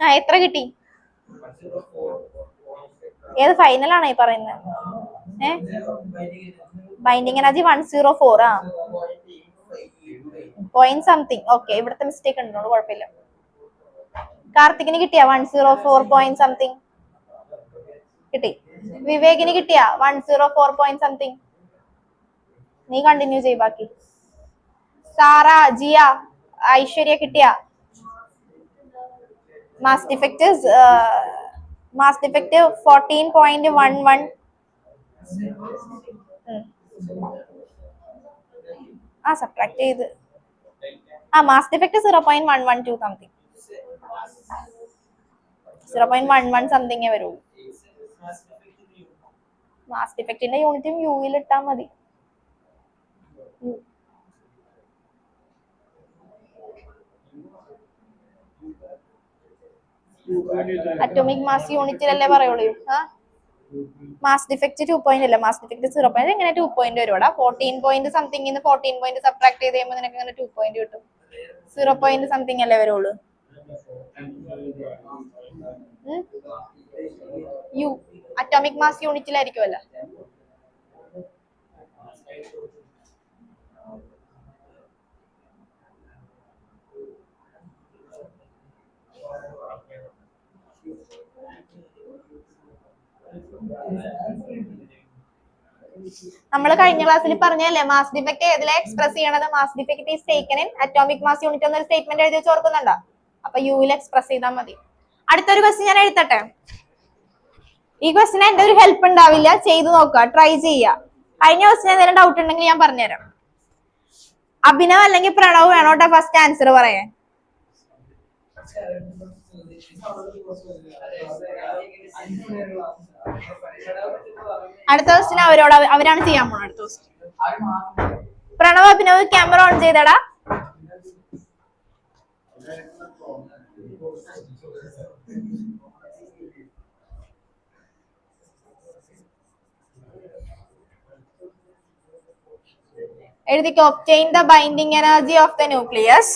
ആ എത്ര കിട്ടി? ഏത് ഫൈനലാണോ ഈ പറയുന്നത്? Binding energy 104. ആ പോയിന്റ് സംതിങ്. ഓക്കെ, ഇവിടുത്തെ മിസ്റ്റേക്ക് ഉണ്ടോ? കുഴപ്പമില്ല. കാർത്തികിന് കിട്ടിയ 104 പോയിന്റ് സംതിങ് കിട്ടി. വിവേകിന് കിട്ടിയ 104 പോയിന്റ് സംതിങ്. നീ കണ്ടിന്യൂ ചെയ് ബാക്കി. സാറ, ജിയ, ഐശ്വര്യ കിട്ടിയ മാസ് ഡിഫക്റ്റ് 14.11. ആ സബ്ട്രാക്ട് ചെയ്ത് മാസ് ഡിഫക്റ്റ് 0.112 സംതിങ്. 0.11 സംതിങ്ങേ വരുള്ളൂ. മാസ് ഡിഫക്റ്റിന്റെ യൂണിറ്റും യുയിൽ ഇട്ടാ മതി. അറ്റോമിക് മാസ് യൂണിറ്റിലല്ലേ പറയുള്ളൂ. മാസ് ഡിഫക്റ്റ് 2 അല്ല, മാസ് ഡിഫക്റ്റ് 0. എങ്ങനെ 2 പോയിന്റ് വരുവാടാ? 14 പോയിന്റ് സംതിങ് 14 പോയിന്റ് സബ്ട്രാക്ട് ചെയ്ത് കഴിയുമ്പോൾ നിനക്ക് അങ്ങനെ 2 പോയിന്റ് കിട്ടും. 0 സംതിങ് അല്ലേ വരുള്ളൂ. യു അറ്റോമിക് മാസ് യൂണിറ്റിലായിരിക്കുമല്ലോ. നമ്മൾ കഴിഞ്ഞ ക്ലാസ്സിൽ പറഞ്ഞല്ലേ മാസ് ഡിഫക്റ്റ് ഏതിലാ എക്സ്പ്രസ് ചെയ്യണത്? Mass defect is taken in atomic mass unit എന്നൊരു സ്റ്റേറ്റ്മെന്റ് എഴുതി ഓർക്കുന്നുണ്ടോ? അപ്പൊ യുവിൽ എക്സ്പ്രസ് ചെയ്താൽ മതി. അടുത്തൊരു ക്വസ്റ്റ്യൻ ഞാൻ എഴുതട്ടെ. ഈ ക്വസ്റ്റ്യൻ എന്റെ ഒരു ഹെൽപ്പ് ഉണ്ടാവില്ല, ചെയ്തു നോക്കുക, ട്രൈ ചെയ്യുക. കഴിഞ്ഞ ക്വസ്റ്റ്യൻ എന്തെങ്കിലും ഡൗട്ട് ഉണ്ടെങ്കിൽ ഞാൻ പറഞ്ഞുതരാം. അഭിനവ് അല്ലെങ്കിൽ പ്രണവ് വേണോട്ടാ ഫസ്റ്റ് ആൻസർ പറയാൻ. അടുത്ത ക്വസ്റ്റ്യൻ അവരാണ് ചെയ്യാൻ പോണത്. അടുത്ത question Pranav, Abhinav camera on ചെയ്തടാ. എഴുതിക്കോ. obtain the binding energy of the nucleus.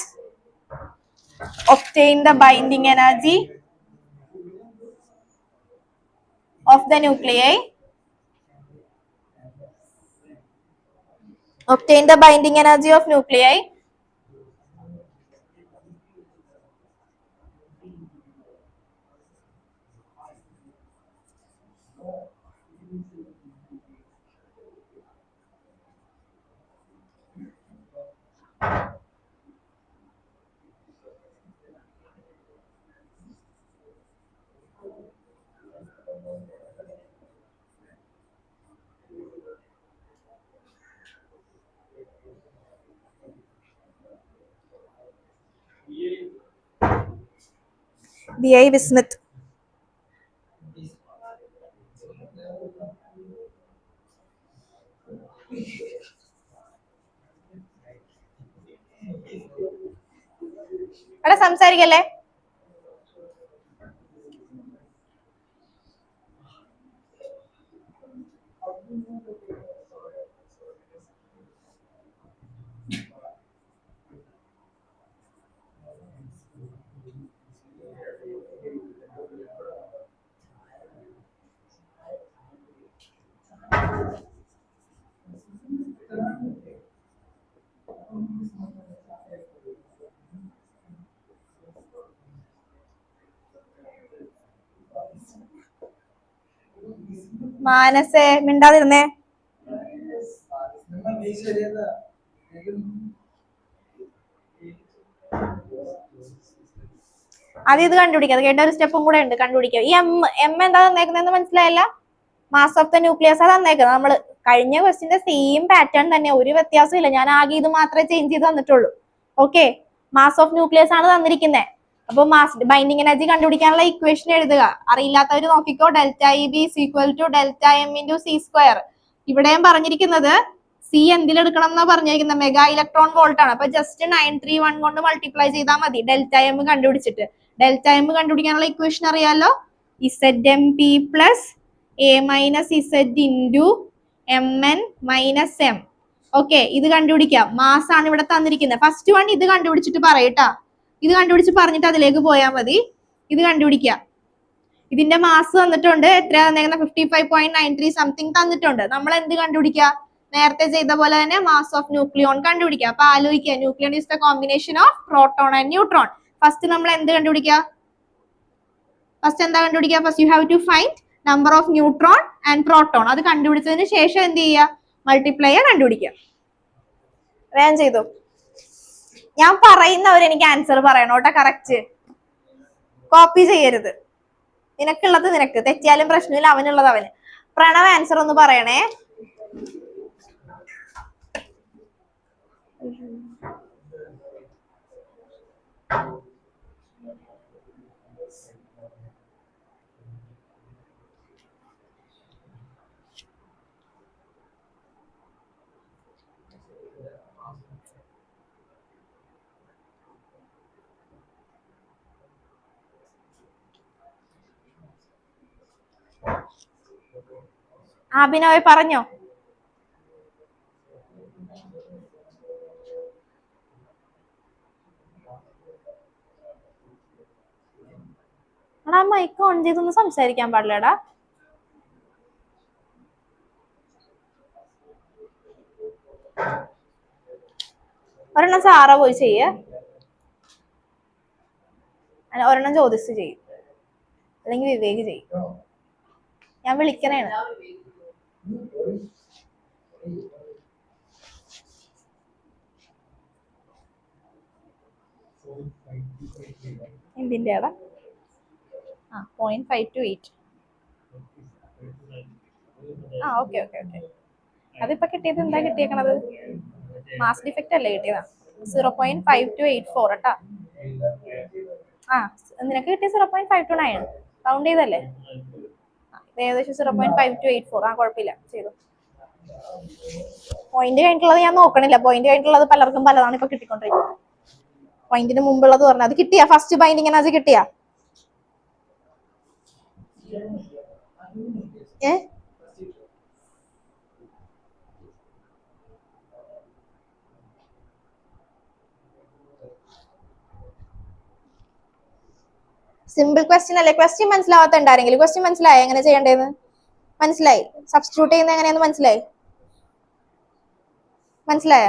obtain the binding energy of the nuclei. obtain the binding energy of nuclei. B.I. Bismuth. എടാ സംസാരിക്കല്ലേ. മാനസേ മിണ്ടാതിരുന്നേ. അത് ഇത് കണ്ടുപിടിക്കുക. അത് കേട്ട ഒരു സ്റ്റെപ്പും കൂടെ ഉണ്ട്, കണ്ടുപിടിക്കുക. ഈ എം എം എന്താ തന്നേക്കുന്നതെന്ന് മനസ്സിലായില്ല? മാസ് ഓഫ് ദ ന്യൂക്ലിയസ് ആ തന്നേക്കുന്നത്. നമ്മള് കഴിഞ്ഞ ക്വസ്റ്റിന്റെ സെയിം പാറ്റേൺ തന്നെ, ഒരു വ്യത്യാസം ഇല്ല. ഞാൻ ആകെ ഇത് മാത്രമേ ചേഞ്ച് ചെയ്ത് തന്നിട്ടുള്ളൂ. ഓക്കെ, മാസ് ഓഫ് ന്യൂക്ലിയസ് ആണ് തന്നിരിക്കുന്നത്. അപ്പൊ മാസ് ബൈൻഡിങ് എനർജി കണ്ടുപിടിക്കാനുള്ള ഇക്വേഷൻ എഴുതുക. അറിയില്ലാത്തവര് നോക്കിക്കോ. Delta E B is equal to delta M into C square. ഇവിടെയും പറഞ്ഞിരിക്കുന്നത് സി എന്തിലെടുക്കണം എന്നാ പറഞ്ഞിരിക്കുന്നത്? മെഗാ ഇലക്ട്രോൺ വോൾട്ട് ആണ്. അപ്പൊ ജസ്റ്റ് 931 കൊണ്ട് മൾട്ടിപ്ലൈ ചെയ്താൽ മതി ഡെൽറ്റ എം കണ്ടുപിടിച്ചിട്ട്. ഡെൽറ്റ എം കണ്ടുപിടിക്കാനുള്ള ഇക്വേഷൻ അറിയാലോ, Z M P plus A minus Z into M N minus M. Okay, ഇത് കണ്ടുപിടിക്കാം. മാസ് ആണ് ഇവിടെ തന്നിരിക്കുന്നത്. ഫസ്റ്റ് വൺ ഇത് കണ്ടുപിടിച്ചിട്ട് പറയട്ടാ. ഇത് കണ്ടുപിടിച്ച് പറഞ്ഞിട്ട് അതിലേക്ക് പോയാൽ മതി. ഇത് കണ്ടുപിടിക്കാം. ഇതിന്റെ മാസ് തന്നിട്ടുണ്ട്. എത്ര തന്നേക്കുന്ന? 55.93 സംതിങ് തന്നിട്ടുണ്ട്. നമ്മൾ എന്ത് കണ്ടുപിടിക്കുക? നേരത്തെ ചെയ്ത പോലെ തന്നെ മാസ് ഓഫ് ന്യൂക്ലിയോൺ കണ്ടുപിടിക്കുക. അപ്പൊ ആലോചിക്കുക, nucleon is the combination of proton and neutron. First നമ്മൾ എന്ത് കണ്ടുപിടിക്കുക? ഫസ്റ്റ് എന്താ കണ്ടുപിടിക്കുക? First you have to find number of neutron and proton. അത് കണ്ടുപിടിച്ചതിന് ശേഷം എന്ത് ചെയ്യുക? മൾട്ടിപ്ലൈ കണ്ടുപിടിക്കുക. വേഗം ചെയ്തു. ഞാൻ പറയുന്നവർ എനിക്ക് ആൻസർ പറയണം കേട്ടോ, കറക്റ്റ്. കോപ്പി ചെയ്യരുത്. നിനക്കുള്ളത് നിനക്ക്, തെറ്റിയാലും പ്രശ്നമില്ല. അവനുള്ളത് അവന്. പ്രണവ് ആൻസർ ഒന്ന് പറയണേ. അഭിനവ് പറഞ്ഞോ. എടാ മൈക്ക് ഓൺ ചെയ്തൊന്ന് സംസാരിക്കാൻ പാടില്ലടാ. ഒരെണ്ണം സാറ പോയി ചെയ്യ, ഒരെണ്ണം ജ്യോതിസ് ചെയ്യും, അല്ലെങ്കിൽ വിവേക് ചെയ്യും. ഞാൻ വിളിക്കണേണ്. എന്തിന്റെ ആടാ? 0.528. Okay okay okay. അതിപ്പോ കിട്ടിയത് എന്താ കിട്ടിയേക്കണത്? മാസ് ഡിഫക്റ്റ് അല്ലേ കിട്ടിയതാ? 0.5284 കേട്ടാ. നിനക്ക് കിട്ടിയ 0.529 റൗണ്ട് ചെയ്തല്ലേ? ഏകദേശം 0.5284. കുഴപ്പമില്ല, ചെയ്തു. പോയിന്റ് കഴിഞ്ഞിട്ടുള്ളത് ഞാൻ നോക്കണില്ല. പോയിന്റ് കഴിഞ്ഞിട്ടുള്ളത് പലർക്കും പലതാണ് ഇപ്പൊ കിട്ടിക്കൊണ്ടിരിക്കുന്നത്. പോയിന്റിന് മുമ്പുള്ളത് പറഞ്ഞത് അത് കിട്ടിയാ? ഫസ്റ്റ് ബൈൻഡിങ് എനർജി കിട്ടിയാ? സിമ്പിൾ ക്വസ്റ്റ്യൻ അല്ലേ? ക്വസ്റ്റ്യൻ മനസ്സിലാവാത്ത ഉണ്ടാരെങ്കിലും? ക്വസ്റ്റ്യൻ മനസ്സിലായി എങ്ങനെ ചെയ്യേണ്ടതെന്ന്? മനസ്സിലായി? സബ്സ്റ്റിറ്റ്യൂട്ട് ചെയ്യുന്നത് എങ്ങനെയാന്ന് മനസ്സിലായി? മനസ്സിലായ?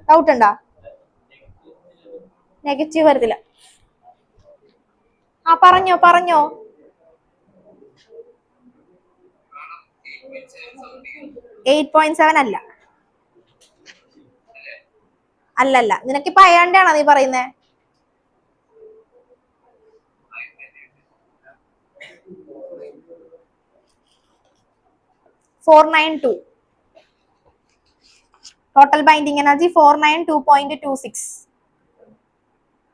ഡൗട്ട് ഉണ്ടാ? നെഗറ്റീവ് വരത്തില്ല. പറഞ്ഞോ പറഞ്ഞോ. 8.7 അല്ല. അല്ലല്ല, നിനക്കിപ്പോ അയാണ്ടാണോ നീ പറയുന്നേ? Total binding energy 492.26.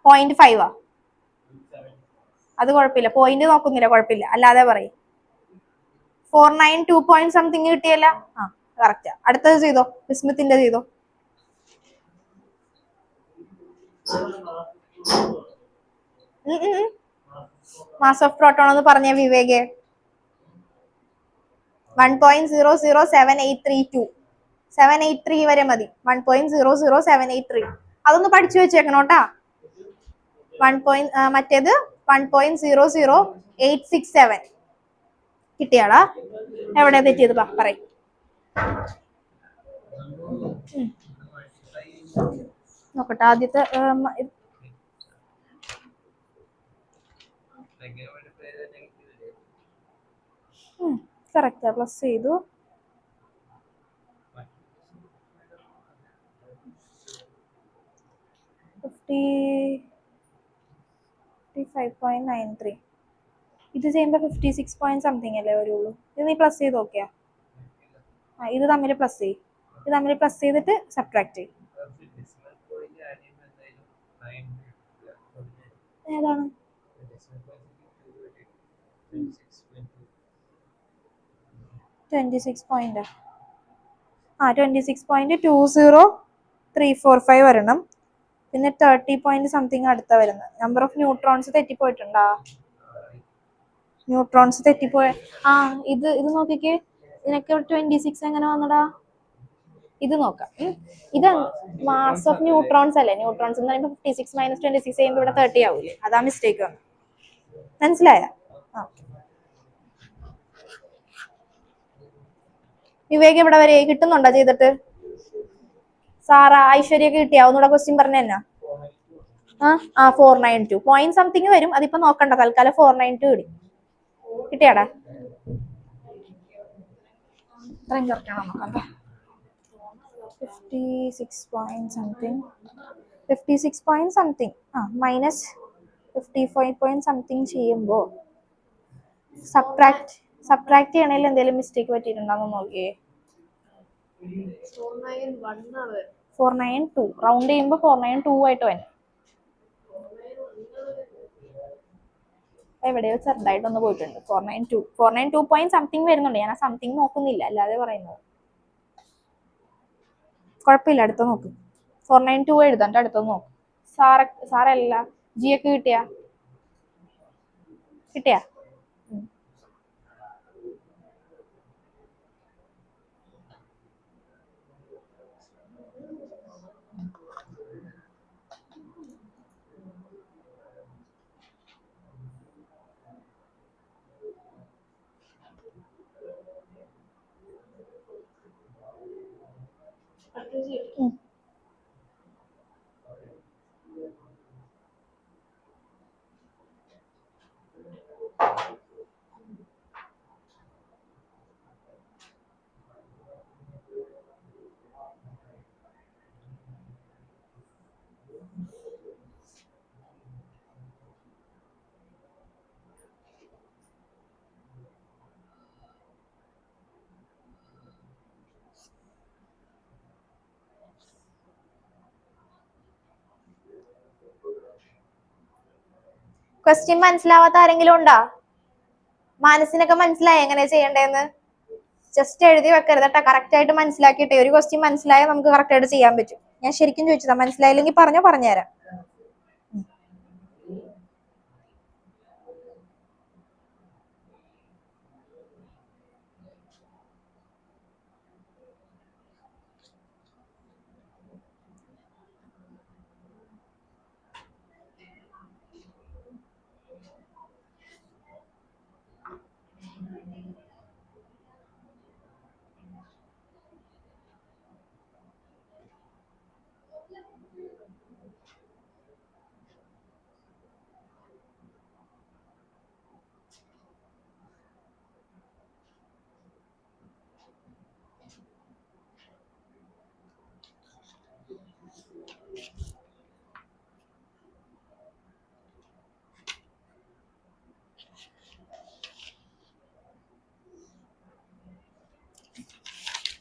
0.5 അത് കുഴപ്പമില്ല. പോയിന്റ് നോക്കുന്നില്ല, കുഴപ്പമില്ല. അല്ലാതെ പറയും. 492 പോയിന്റ് സംതിങ് കിട്ടിയല്ല. കറക്റ്റ്. അടുത്തത് ചെയ്തോ, വിസ്മിത്തിന്റെ ചെയ്തോ. മാസ് ഓഫ് പ്രോട്ടോൺ എന്ന് പറഞ്ഞ വിവേകെ? 1.007832. 783 വരെ മതി. 1.007833. അതൊന്ന് പഠിച്ചു വെച്ചേക്കണോട്ടാ. മറ്റേത് 1.00867 കിട്ടിയാടാ? എവിടെ തെറ്റിയത് പറയും. നോക്കട്ടെ ആദ്യത്തെ. കറക്റ്റാ, പ്ലസ് ചെയ്തു. 55.93. ഇത് ചെയ്യുമ്പോൾ 56 പോയിന്റ് സംതിങ് അല്ലേ വരുള്ളൂ. ഇത് നീ പ്ലസ് ചെയ്ത് നോക്കിയാ? ഇത് തമ്മിൽ പ്ലസ് ചെയ്യും. ഇത് തമ്മിൽ പ്ലസ് ചെയ്തിട്ട് സബ്ട്രാക്ട് ചെയ്യും. ഏതാണ്? 26 പോയിന്റ്. 26.20345 വരണം. പിന്നെ 30 പോയിന്റ് സംതിങ് അടുത്ത വരുന്നത്. നമ്പർ ഓഫ് ന്യൂട്രോൺസ് തെറ്റിപ്പോയിട്ടുണ്ടാ? ന്യൂട്രോൺസ് തെറ്റിപ്പോയ ഇത് നോക്കിക്കേ. ഇതിനൊക്കെ 26 എങ്ങനെ വന്നടാ? ഇത് നോക്കാം. ഇത് മാസ് ഓഫ് ന്യൂട്രോൺസ് അല്ലേ? ന്യൂട്രോൺസ് എന്ന് പറയുമ്പോൾ 56 - 26 ചെയ്യുമ്പോൾ ഇവിടെ 30 ആവൂലേ? അതാ മിസ്റ്റേക്ക് വന്നു. മനസ്സിലായ? വിവേക് ഇവിടെ വരെ കിട്ടുന്നുണ്ടോ ചെയ്തിട്ട്? സാറ ഐശ്വര്യൊക്കെ കിട്ടിയാ? ഒന്നുകൂടെ ക്വസ്റ്റ്യൻ പറഞ്ഞ എന്നാ? 492 പോയിന്റ് സംതിങ് വരും. അതിപ്പോ നോക്കണ്ട, തൽക്കാലം 492 കിട്ടിയാടാ? ഇത്രയും ചേർക്കണം നോക്കാം. 56 point something minus 55 point something ചെയ്യുമ്പോ സബ്ട്രാക്ട് ചെയ്യണേൽ എന്തെങ്കിലും മിസ്റ്റേക്ക് പറ്റിയിട്ടുണ്ടോന്ന് നോക്കിയേ. 492 റൗണ്ട് ചെയ്യുമ്പോ 492 ആയിട്ട് വരും. എവിടെയോ ചെറുതായിട്ടൊന്ന് പോയിട്ടുണ്ട്. 492 പോയിന്റ് സംതിങ് വരുന്നുണ്ട്. ഞാൻ ആ സംതിങ് നോക്കുന്നില്ല, അല്ലാതെ പറയുന്നത്. കുഴപ്പമില്ല, അടുത്ത നോക്ക്. 492 എഴുതണ്ട, അടുത്തത് നോക്ക്. സാറല്ല ജി ഒക്കെ കിട്ടിയാ? ക്വസ്റ്റ്യൻ മനസ്സിലാവാത്ത ആരെങ്കിലും ഉണ്ടോ? മനസ്സിനൊക്കെ മനസ്സിലായി എങ്ങനെയാ ചെയ്യണ്ടേന്ന്? ജസ്റ്റ് എഴുതി വെക്കരുത് കേട്ടോ. കറക്റ്റ് ആയിട്ട് മനസ്സിലാക്കിയിട്ടേ. ഒരു ക്വസ്റ്റ്യൻ മനസ്സിലായാൽ നമുക്ക് കറക്റ്റ് ആയിട്ട് ചെയ്യാൻ പറ്റും. ഞാൻ ശരിക്കും ചോദിച്ചതാ, മനസ്സിലായില്ലെങ്കിൽ പറഞ്ഞുതരാം.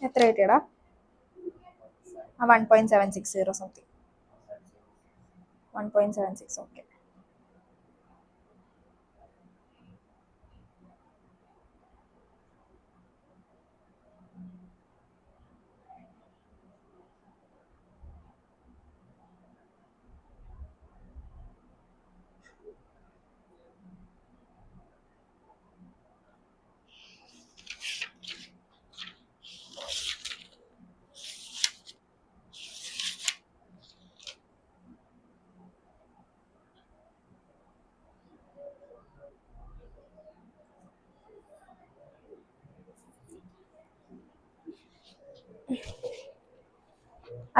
എത്ര കിട്ടിയടാ? 1.760 സംതിങ്. 1.76. ഓക്കെ.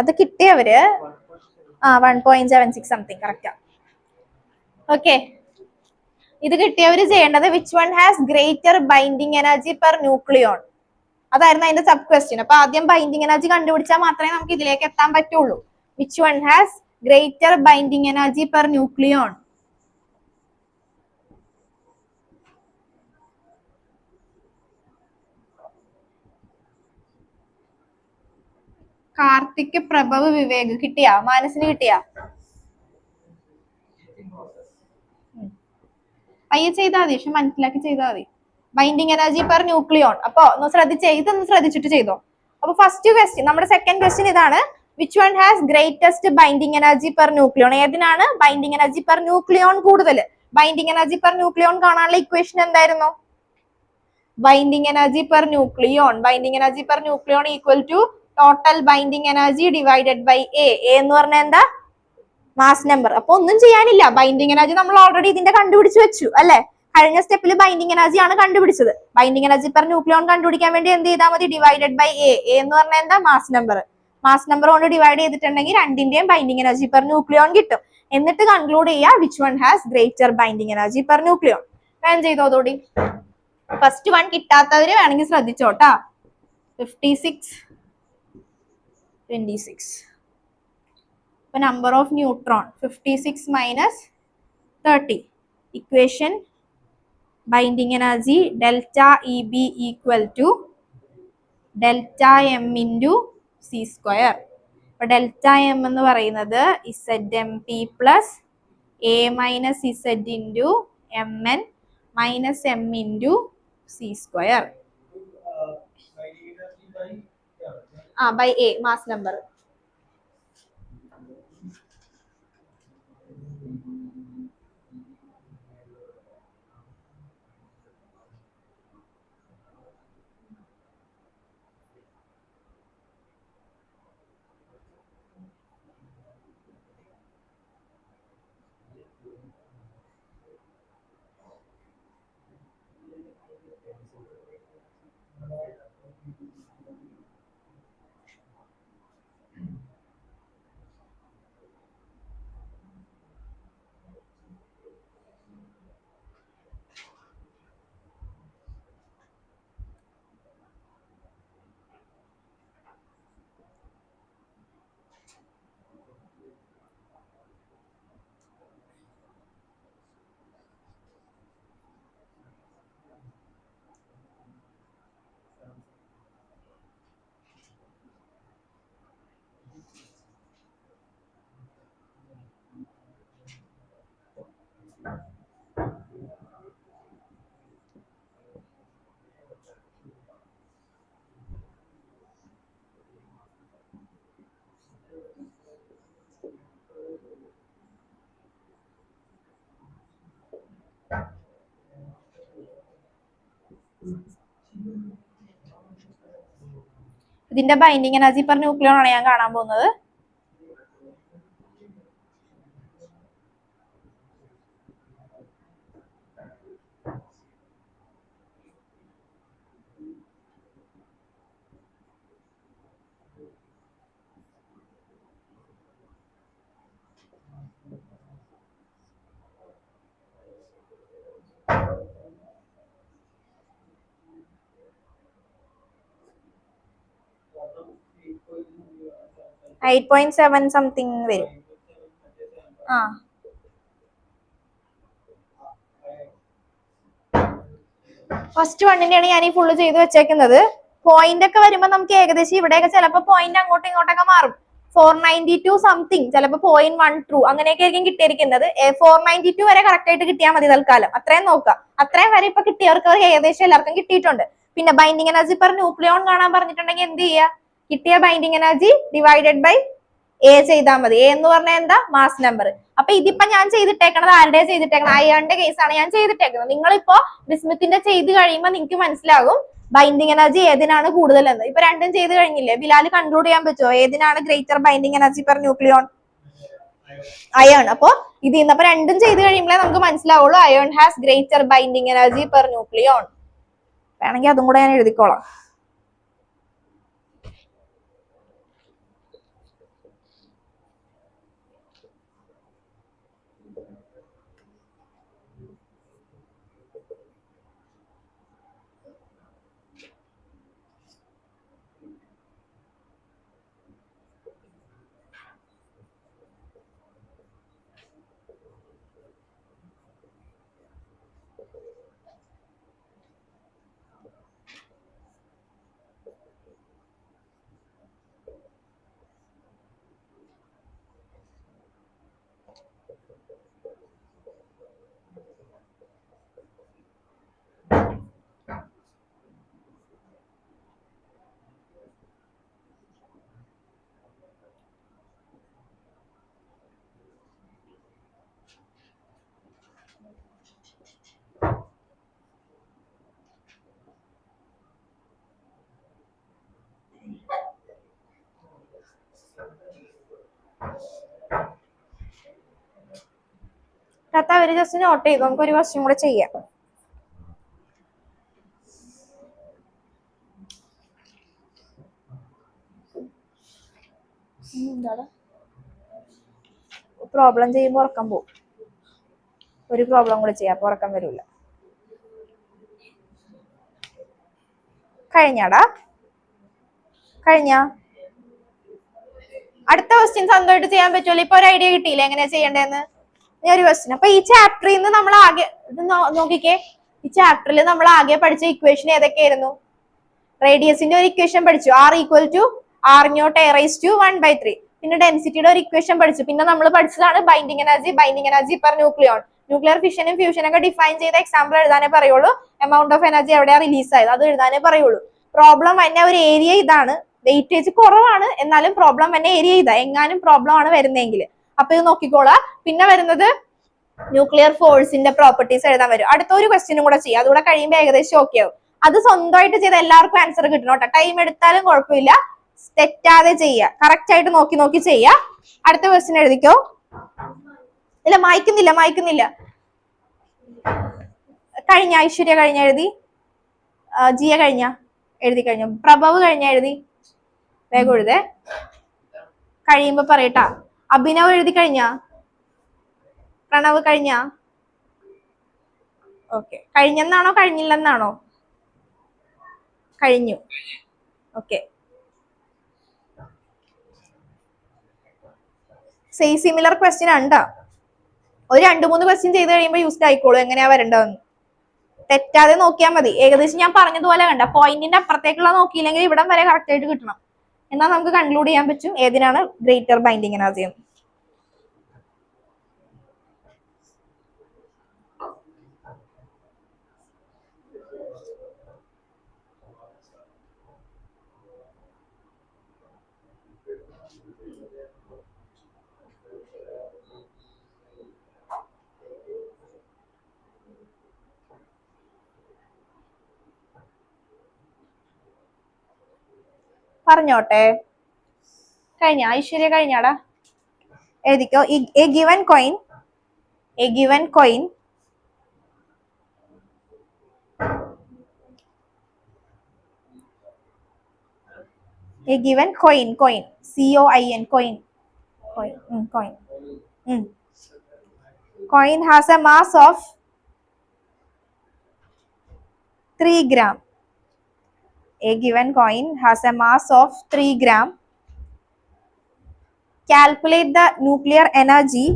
അത് കിട്ടിയവര് 1.76 സംതിങ് കറക്റ്റാ. ഓക്കെ, ഇത് കിട്ടിയവര് ചെയ്യേണ്ടത് which one has greater binding energy per nucleon, അതായിരുന്നു അതിന്റെ സബ് ക്വസ്റ്റ്യൻ. അപ്പൊ ആദ്യം ബൈൻഡിങ് എനർജി കണ്ടുപിടിച്ചാൽ മാത്രമേ നമുക്ക് ഇതിലേക്ക് എത്താൻ പറ്റുള്ളൂ. Which one has greater binding energy per nucleon? Karthik, Prabhav, Vivek കിട്ടിയാ? മാനസിന് കിട്ടിയാ? പയ്യെ ചെയ്താൽ മതി, പക്ഷെ മനസ്സിലാക്കി ചെയ്താൽ മതി. Binding energy per nucleon. അപ്പൊ ഒന്ന് ശ്രദ്ധിച്ചേ, ഇതൊന്ന് ശ്രദ്ധിച്ചിട്ട് ചെയ്തോ. അപ്പൊ ഫസ്റ്റ് ക്വസ്റ്റ്യൻ, നമ്മുടെ സെക്കൻഡ് ക്വസ്റ്റ്യൻ ഇതാണ്. Which one has greatest binding energy per nucleon? ഏതിനാണ് ബൈൻഡിങ് എനർജി പെർ ന്യൂക്ലിയോൺ കൂടുതൽ? ബൈൻഡിങ് എനർജി പെർ ന്യൂക്ലിയോൺ കാണാനുള്ള ഇക്വേഷൻ എന്തായിരുന്നു? Binding energy per nucleon, binding energy per nucleon equal to total binding energy divided by A. എന്ന് പറഞ്ഞാൽ എന്താ? Mass number. അപ്പൊ ഒന്നും ചെയ്യാനില്ല, ബൈൻഡിങ് എനർജി നമ്മൾ ഓൾറെഡി ഇതിന്റെ കണ്ടുപിടിച്ച് വെച്ചു അല്ലെ? കഴിഞ്ഞ സ്റ്റെപ്പിൽ ബൈൻഡിങ് എനർജി ആണ് കണ്ടുപിടിച്ചത്. ബൈൻഡിങ് എനർജി പെർ ന്യൂക്ലിയോൺ കണ്ടുപിടിക്കാൻ വേണ്ടി എന്ത് ചെയ്താൽ മതി? Divided by A. എന്ന് പറഞ്ഞാൽ എന്താ? Mass number. മാസ് നമ്പർ കൊണ്ട് ഡിവൈഡ് ചെയ്തിട്ടുണ്ടെങ്കിൽ രണ്ടിന്റെയും ബൈൻഡിങ് എനർജി പെർ ന്യൂക്ലിയോൺ കിട്ടും. എന്നിട്ട് കൺക്ലൂഡ് ചെയ്യുക which one has greater binding energy per nucleon. വേണം ചെയ്തോതോടി. ഫസ്റ്റ് വൺ കിട്ടാത്തവര് വേണമെങ്കിൽ ശ്രദ്ധിച്ചോട്ടാ. 56, 26. ഇപ്പൊ number of neutron 56 minus 30. Equation binding energy delta E B equal to delta M into C square. അപ്പൊ delta M എന്ന് പറയുന്നത് Z M P plus A minus Z into M N minus M into C square. By A mass number. ഇതിന്റെ binding energy per nucleon ആണ് ഞാൻ കാണാൻ പോകുന്നത്. Eight 8.7 something വരും. First വണ്ണിന്റെയാണ് ഞാൻ ഈ ഫുള്ള് ചെയ്ത് വെച്ചേക്കുന്നത്. പോയിന്റ് ഒക്കെ വരുമ്പോ നമുക്ക് ഏകദേശം ഇവിടെയൊക്കെ ചിലപ്പോ പോയിന്റ് അങ്ങോട്ടും ഇങ്ങോട്ടൊക്കെ മാറും. 492 സംതിങ്, ചിലപ്പോ 0.1 ട്രൂ അങ്ങനെയൊക്കെ ആയിരിക്കും കിട്ടിയിരിക്കുന്നത്. 492 വരെ കറക്റ്റ് ആയിട്ട് കിട്ടിയാൽ മതി തൽക്കാലം. അത്രയും നോക്കാം. അത്രയും വരെ ഇപ്പൊ കിട്ടിയവർക്ക് ഏകദേശം എല്ലാവർക്കും കിട്ടിയിട്ടുണ്ട്. പിന്നെ ബൈൻഡിങ് എനർജി പെർ ന്യൂക്ലിയോൺ കാണാൻ പറഞ്ഞിട്ടുണ്ടെങ്കിൽ എന്ത് ചെയ്യുക? കിട്ടിയ binding energy divided by A ചെയ്താൽ മതി. എ എന്ന് പറഞ്ഞാൽ എന്താ? Mass number. അപ്പൊ ഇതിപ്പോ ഞാൻ ചെയ്തിട്ടേക്കണത് ആരുടെ ചെയ്തിട്ടേക്കണത്? അയണിന്റെ കേസാണ് ഞാൻ ചെയ്തിട്ടേക്കുന്നത്. നിങ്ങളിപ്പോ ബിസ്മിത്തിന്റെ ചെയ്ത് കഴിയുമ്പോൾ നിങ്ങൾക്ക് മനസ്സിലാകും ബൈൻഡിങ് എനർജി ഏതിനാണ് കൂടുതലെന്ന്. ഇപ്പൊ രണ്ടും ചെയ്ത് കഴിഞ്ഞില്ലേ? ബിലാൽ കൺക്ലൂഡ് ചെയ്യാൻ പറ്റുമോ ഏതിനാണ് greater binding energy per nucleon? Iron. അപ്പൊ ഇത് ഇന്നപ്പോ രണ്ടും ചെയ്ത് കഴിയുമ്പോഴേ നമുക്ക് മനസ്സിലാവുള്ളൂ iron has greater binding energy per nucleon. വേണമെങ്കിൽ അതും കൂടെ ഞാൻ എഴുതിക്കോളാം. താത്ത അവര് ജസ്റ്റ് നോട്ട് ചെയ്തു. നമുക്ക് ഒരു ക്വസ്റ്റ്യൻ കൂടെ ചെയ്യാം. പ്രോബ്ലം ചെയ്യുമ്പോ ഉറക്കം പോകും. ഒരു പ്രോബ്ലം കൂടെ ചെയ്യാം, അപ്പൊ ഉറക്കം വരില്ല. കഴിഞ്ഞാടാ? കഴിഞ്ഞ അടുത്ത ക്വസ്റ്റ്യൻ സ്വന്തമായിട്ട് ചെയ്യാൻ പറ്റുമല്ലോ. ഇപ്പൊ ഒരു ഐഡിയ കിട്ടിയില്ലേ എങ്ങനെയാ ചെയ്യേണ്ടതെന്ന്? ഞാൻ ഒരു ക്വസ്റ്റ്യൻ. അപ്പൊ ഈ ചാപ്റ്ററിൽ നിന്ന് നമ്മൾ ആകെ നോക്കിക്കേ, ഈ ചാപ്റ്ററിൽ നമ്മൾ ആകെ പഠിച്ച ഇക്വേഷൻ ഏതൊക്കെയായിരുന്നു? റേഡിയസിന്റെ ഒരു ഇക്വേഷൻ പഠിച്ചു, R equal to R naught A raise to 1/3. പിന്നെ ഡെൻസിറ്റിയുടെ ഒരു ഇക്വേഷൻ പഠിച്ചു. പിന്നെ നമ്മൾ പഠിച്ചതാണ് binding energy per nucleon. Nuclear ഫിഷനും ഫ്യൂഷനും ഒക്കെ ഡിഫൈൻ ചെയ്ത എക്സാമ്പിൾ എഴുതാനേ പറയുള്ളൂ. എമൗണ്ട് ഓഫ് എനർജി എവിടെയാ റിലീസ് ആയത് അത് എഴുതാനേ പറയുള്ളൂ. പ്രോബ്ലം തന്നെ ഒരു ഏരിയ ഇതാണ്, വെയിറ്റേജ് കുറവാണ്, എന്നാലും പ്രോബ്ലം തന്നെ ഏരിയ ഇതാ, എങ്ങാനും പ്രോബ്ലം ആണ് വരുന്നതെങ്കിൽ. അപ്പൊ ഇത് നോക്കിക്കോളാം. പിന്നെ വരുന്നത് ന്യൂക്ലിയർ ഫോഴ്സിന്റെ പ്രോപ്പർട്ടീസ് എഴുതാൻ വരും. അടുത്ത ഒരു ക്വസ്റ്റ്യനും കൂടെ ചെയ്യാം, അതുകൂടെ കഴിയുമ്പോൾ ഏകദേശം ഓക്കെ ആവും. അത് സ്വന്തമായിട്ട് ചെയ്ത് എല്ലാവർക്കും ആൻസർ കിട്ടണം കേട്ടോ. ടൈം എടുത്താലും കുഴപ്പമില്ല, തെറ്റാതെ ചെയ്യുക, കറക്റ്റ് ആയിട്ട് നോക്കി നോക്കി ചെയ്യുക. അടുത്ത ക്വസ്റ്റ്യൻ എഴുതിക്കോ. ഇല്ല, മായ്ക്കുന്നില്ല. കഴിഞ്ഞ ഐശ്വര്യ കഴിഞ്ഞ എഴുതി, ജിയ എഴുതി കഴിഞ്ഞു, പ്രഭവ് എഴുതി, വേഗം എഴുതേ, കഴിയുമ്പോ പറയട്ടാ. അഭിനവ് എഴുതി കഴിഞ്ഞ, പ്രണവ് ഓക്കെ. കഴിഞ്ഞെന്നാണോ കഴിഞ്ഞില്ലെന്നാണോ? കഴിഞ്ഞു. ഓക്കെ. സിമിലർ ക്വസ്റ്റ്യൻ ഉണ്ടോ? ഒരു 2-3 ക്വസ്റ്റ്യൻ ചെയ്ത് കഴിയുമ്പോൾ യൂസ്ഡ് ആയിക്കോളൂ എങ്ങനെയാ വരേണ്ടതെന്ന്. തെറ്റാതെ നോക്കിയാൽ മതി. ഏകദേശം ഞാൻ പറഞ്ഞതുപോലെ കണ്ട പോയിന്റിന്റെ അപ്പുറത്തേക്കുള്ള നോക്കിയില്ലെങ്കിൽ ഇവിടം വരെ കറക്റ്റ് ആയിട്ട് കിട്ടണം. എന്നാൽ നമുക്ക് കൺക്ലൂഡ് ചെയ്യാൻ പറ്റും ഏതിനാണ് ഗ്രേറ്റർ ബൈൻഡിങ് എനർജി എന്ന്. പറഞ്ഞോട്ടെ. ഐശ്വര്യ കഴിഞ്ഞാടാ? എഴുതിക്കോ. A given coin coin has a mass of 3 gram. A given coin has a mass of 3 gram. Calculate the nuclear energy.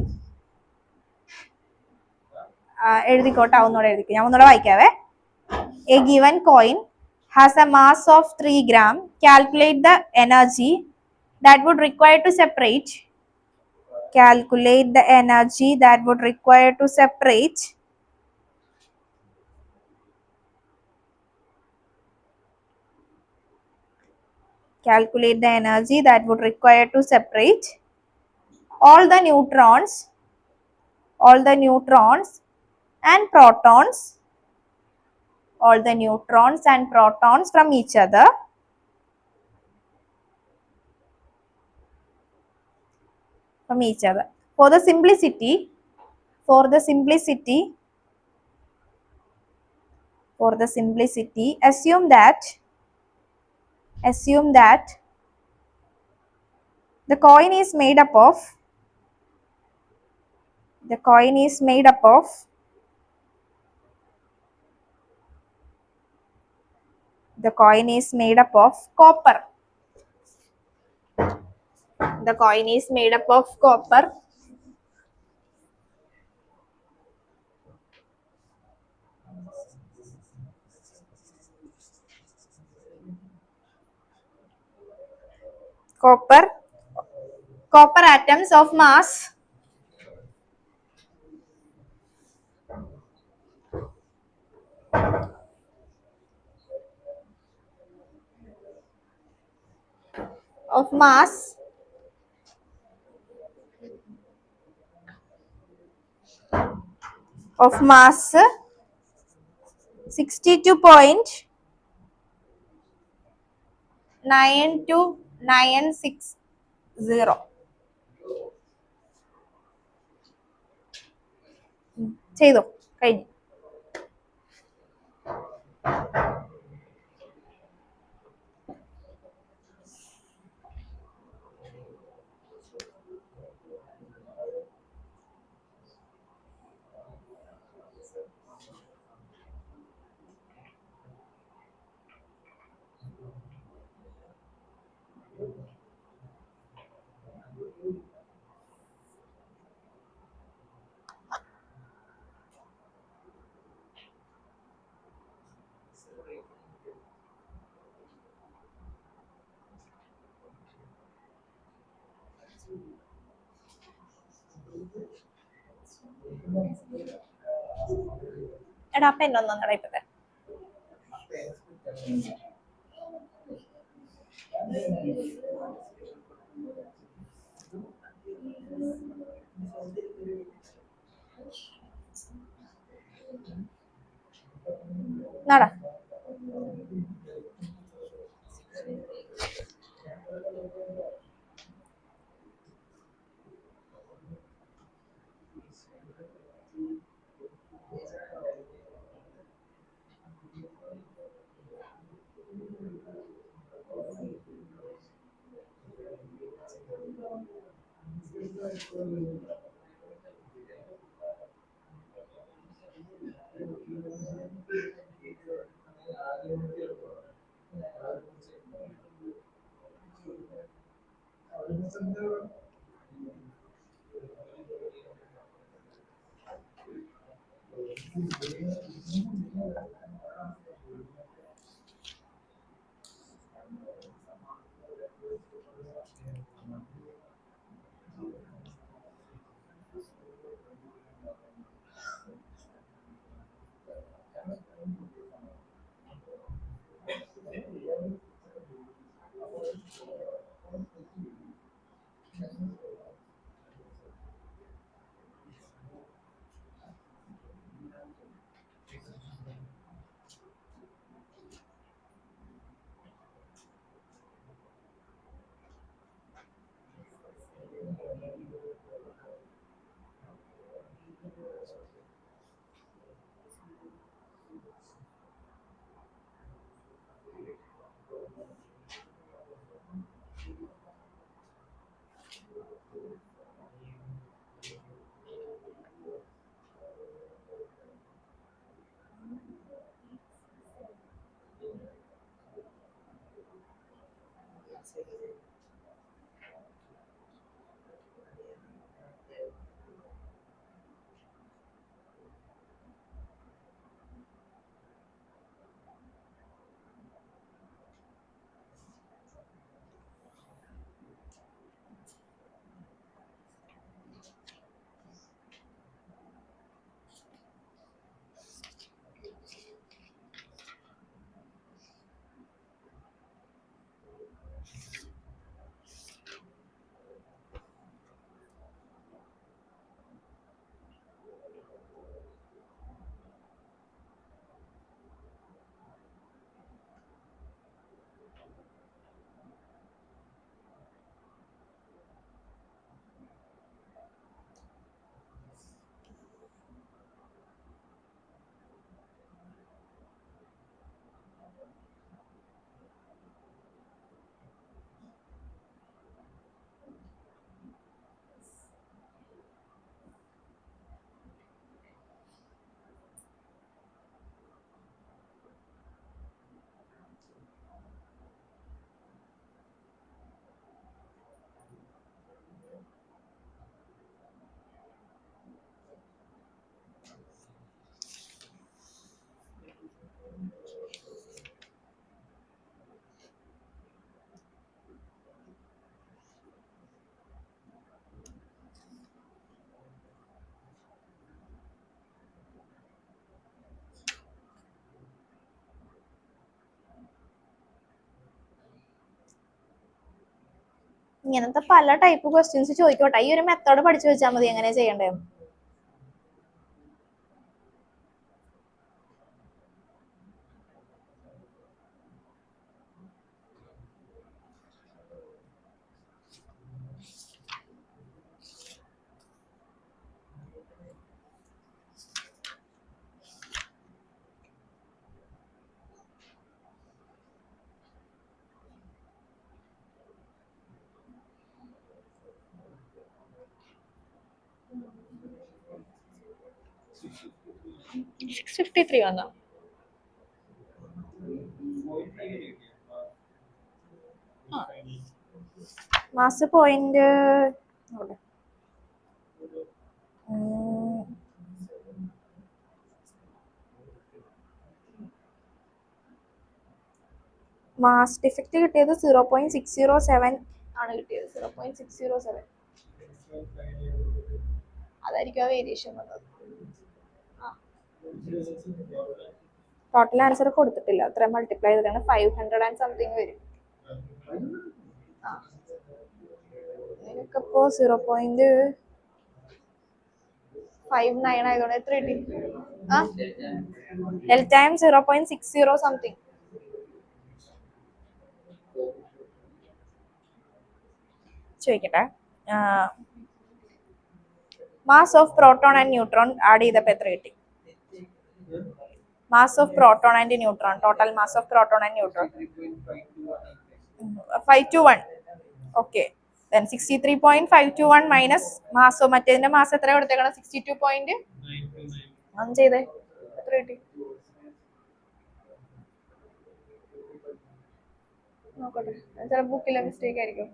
എഴുതിക്കോട്ടെ, ഒന്നുകൂടെ എഴുതിക്കോ, ഞാൻ ഒന്നുകൂടെ വായിക്കാവേ. A given coin has a mass of 3 gram. Calculate the energy that would require to separate. Calculate the energy that would require to separate all the neutrons and protons from each other for the simplicity assume that the coin is made up of 'copper'. The coin is made up of copper. Copper atoms of mass 62.9260. ചെയ്തോ, കഴിഞ്ഞു. എടാ പെണ്ണൊന്നും നടക്കട്ടെ. നട ഇങ്ങനത്തെ പല type questions ചോദിക്കോട്ടെ. ഈ ഒരു method പഠിച്ചു വെച്ചാൽ മതി എങ്ങനെ ചെയ്യണ്ടേന്ന്. 653 വന്നോ? മാസ് പോയിന്റ് മാസ് ഡിഫക്റ്റ് കിട്ടിയത് 0.607 ആണ് കിട്ടിയത്. 0.607 അതായിരിക്കും ആ വേരിയേഷൻ വന്നത്. ടോട്ടൽ ആൻസർ കൊടുത്തിട്ടില്ല, അത്ര മൾട്ടിപ്ലൈ ചെയ്തിട്ടാണ് 500 ആൻഡ് സംതിങ് വരും. നിനക്കിപ്പോ 0.59 ആയതുകൊണ്ട് എത്ര കിട്ടി? Delta time 0.60 something. ചോദിക്കട്ടെ, mass of proton and neutron add ചെയ്തപ്പോ എത്ര കിട്ടി? Mass of proton and neutron, total mass of proton and neutron 521. Okay, then 63.521 minus mass, മറ്റേതിന്റെ മാസ് എത്ര കൊടുത്തേക്കണം? 62. അത് ചെയ്തേ, എത്ര കിട്ടി നോക്കട്ടെ, ചില ബുക്കിലെ മിസ്റ്റേക്ക് ആയിരിക്കും.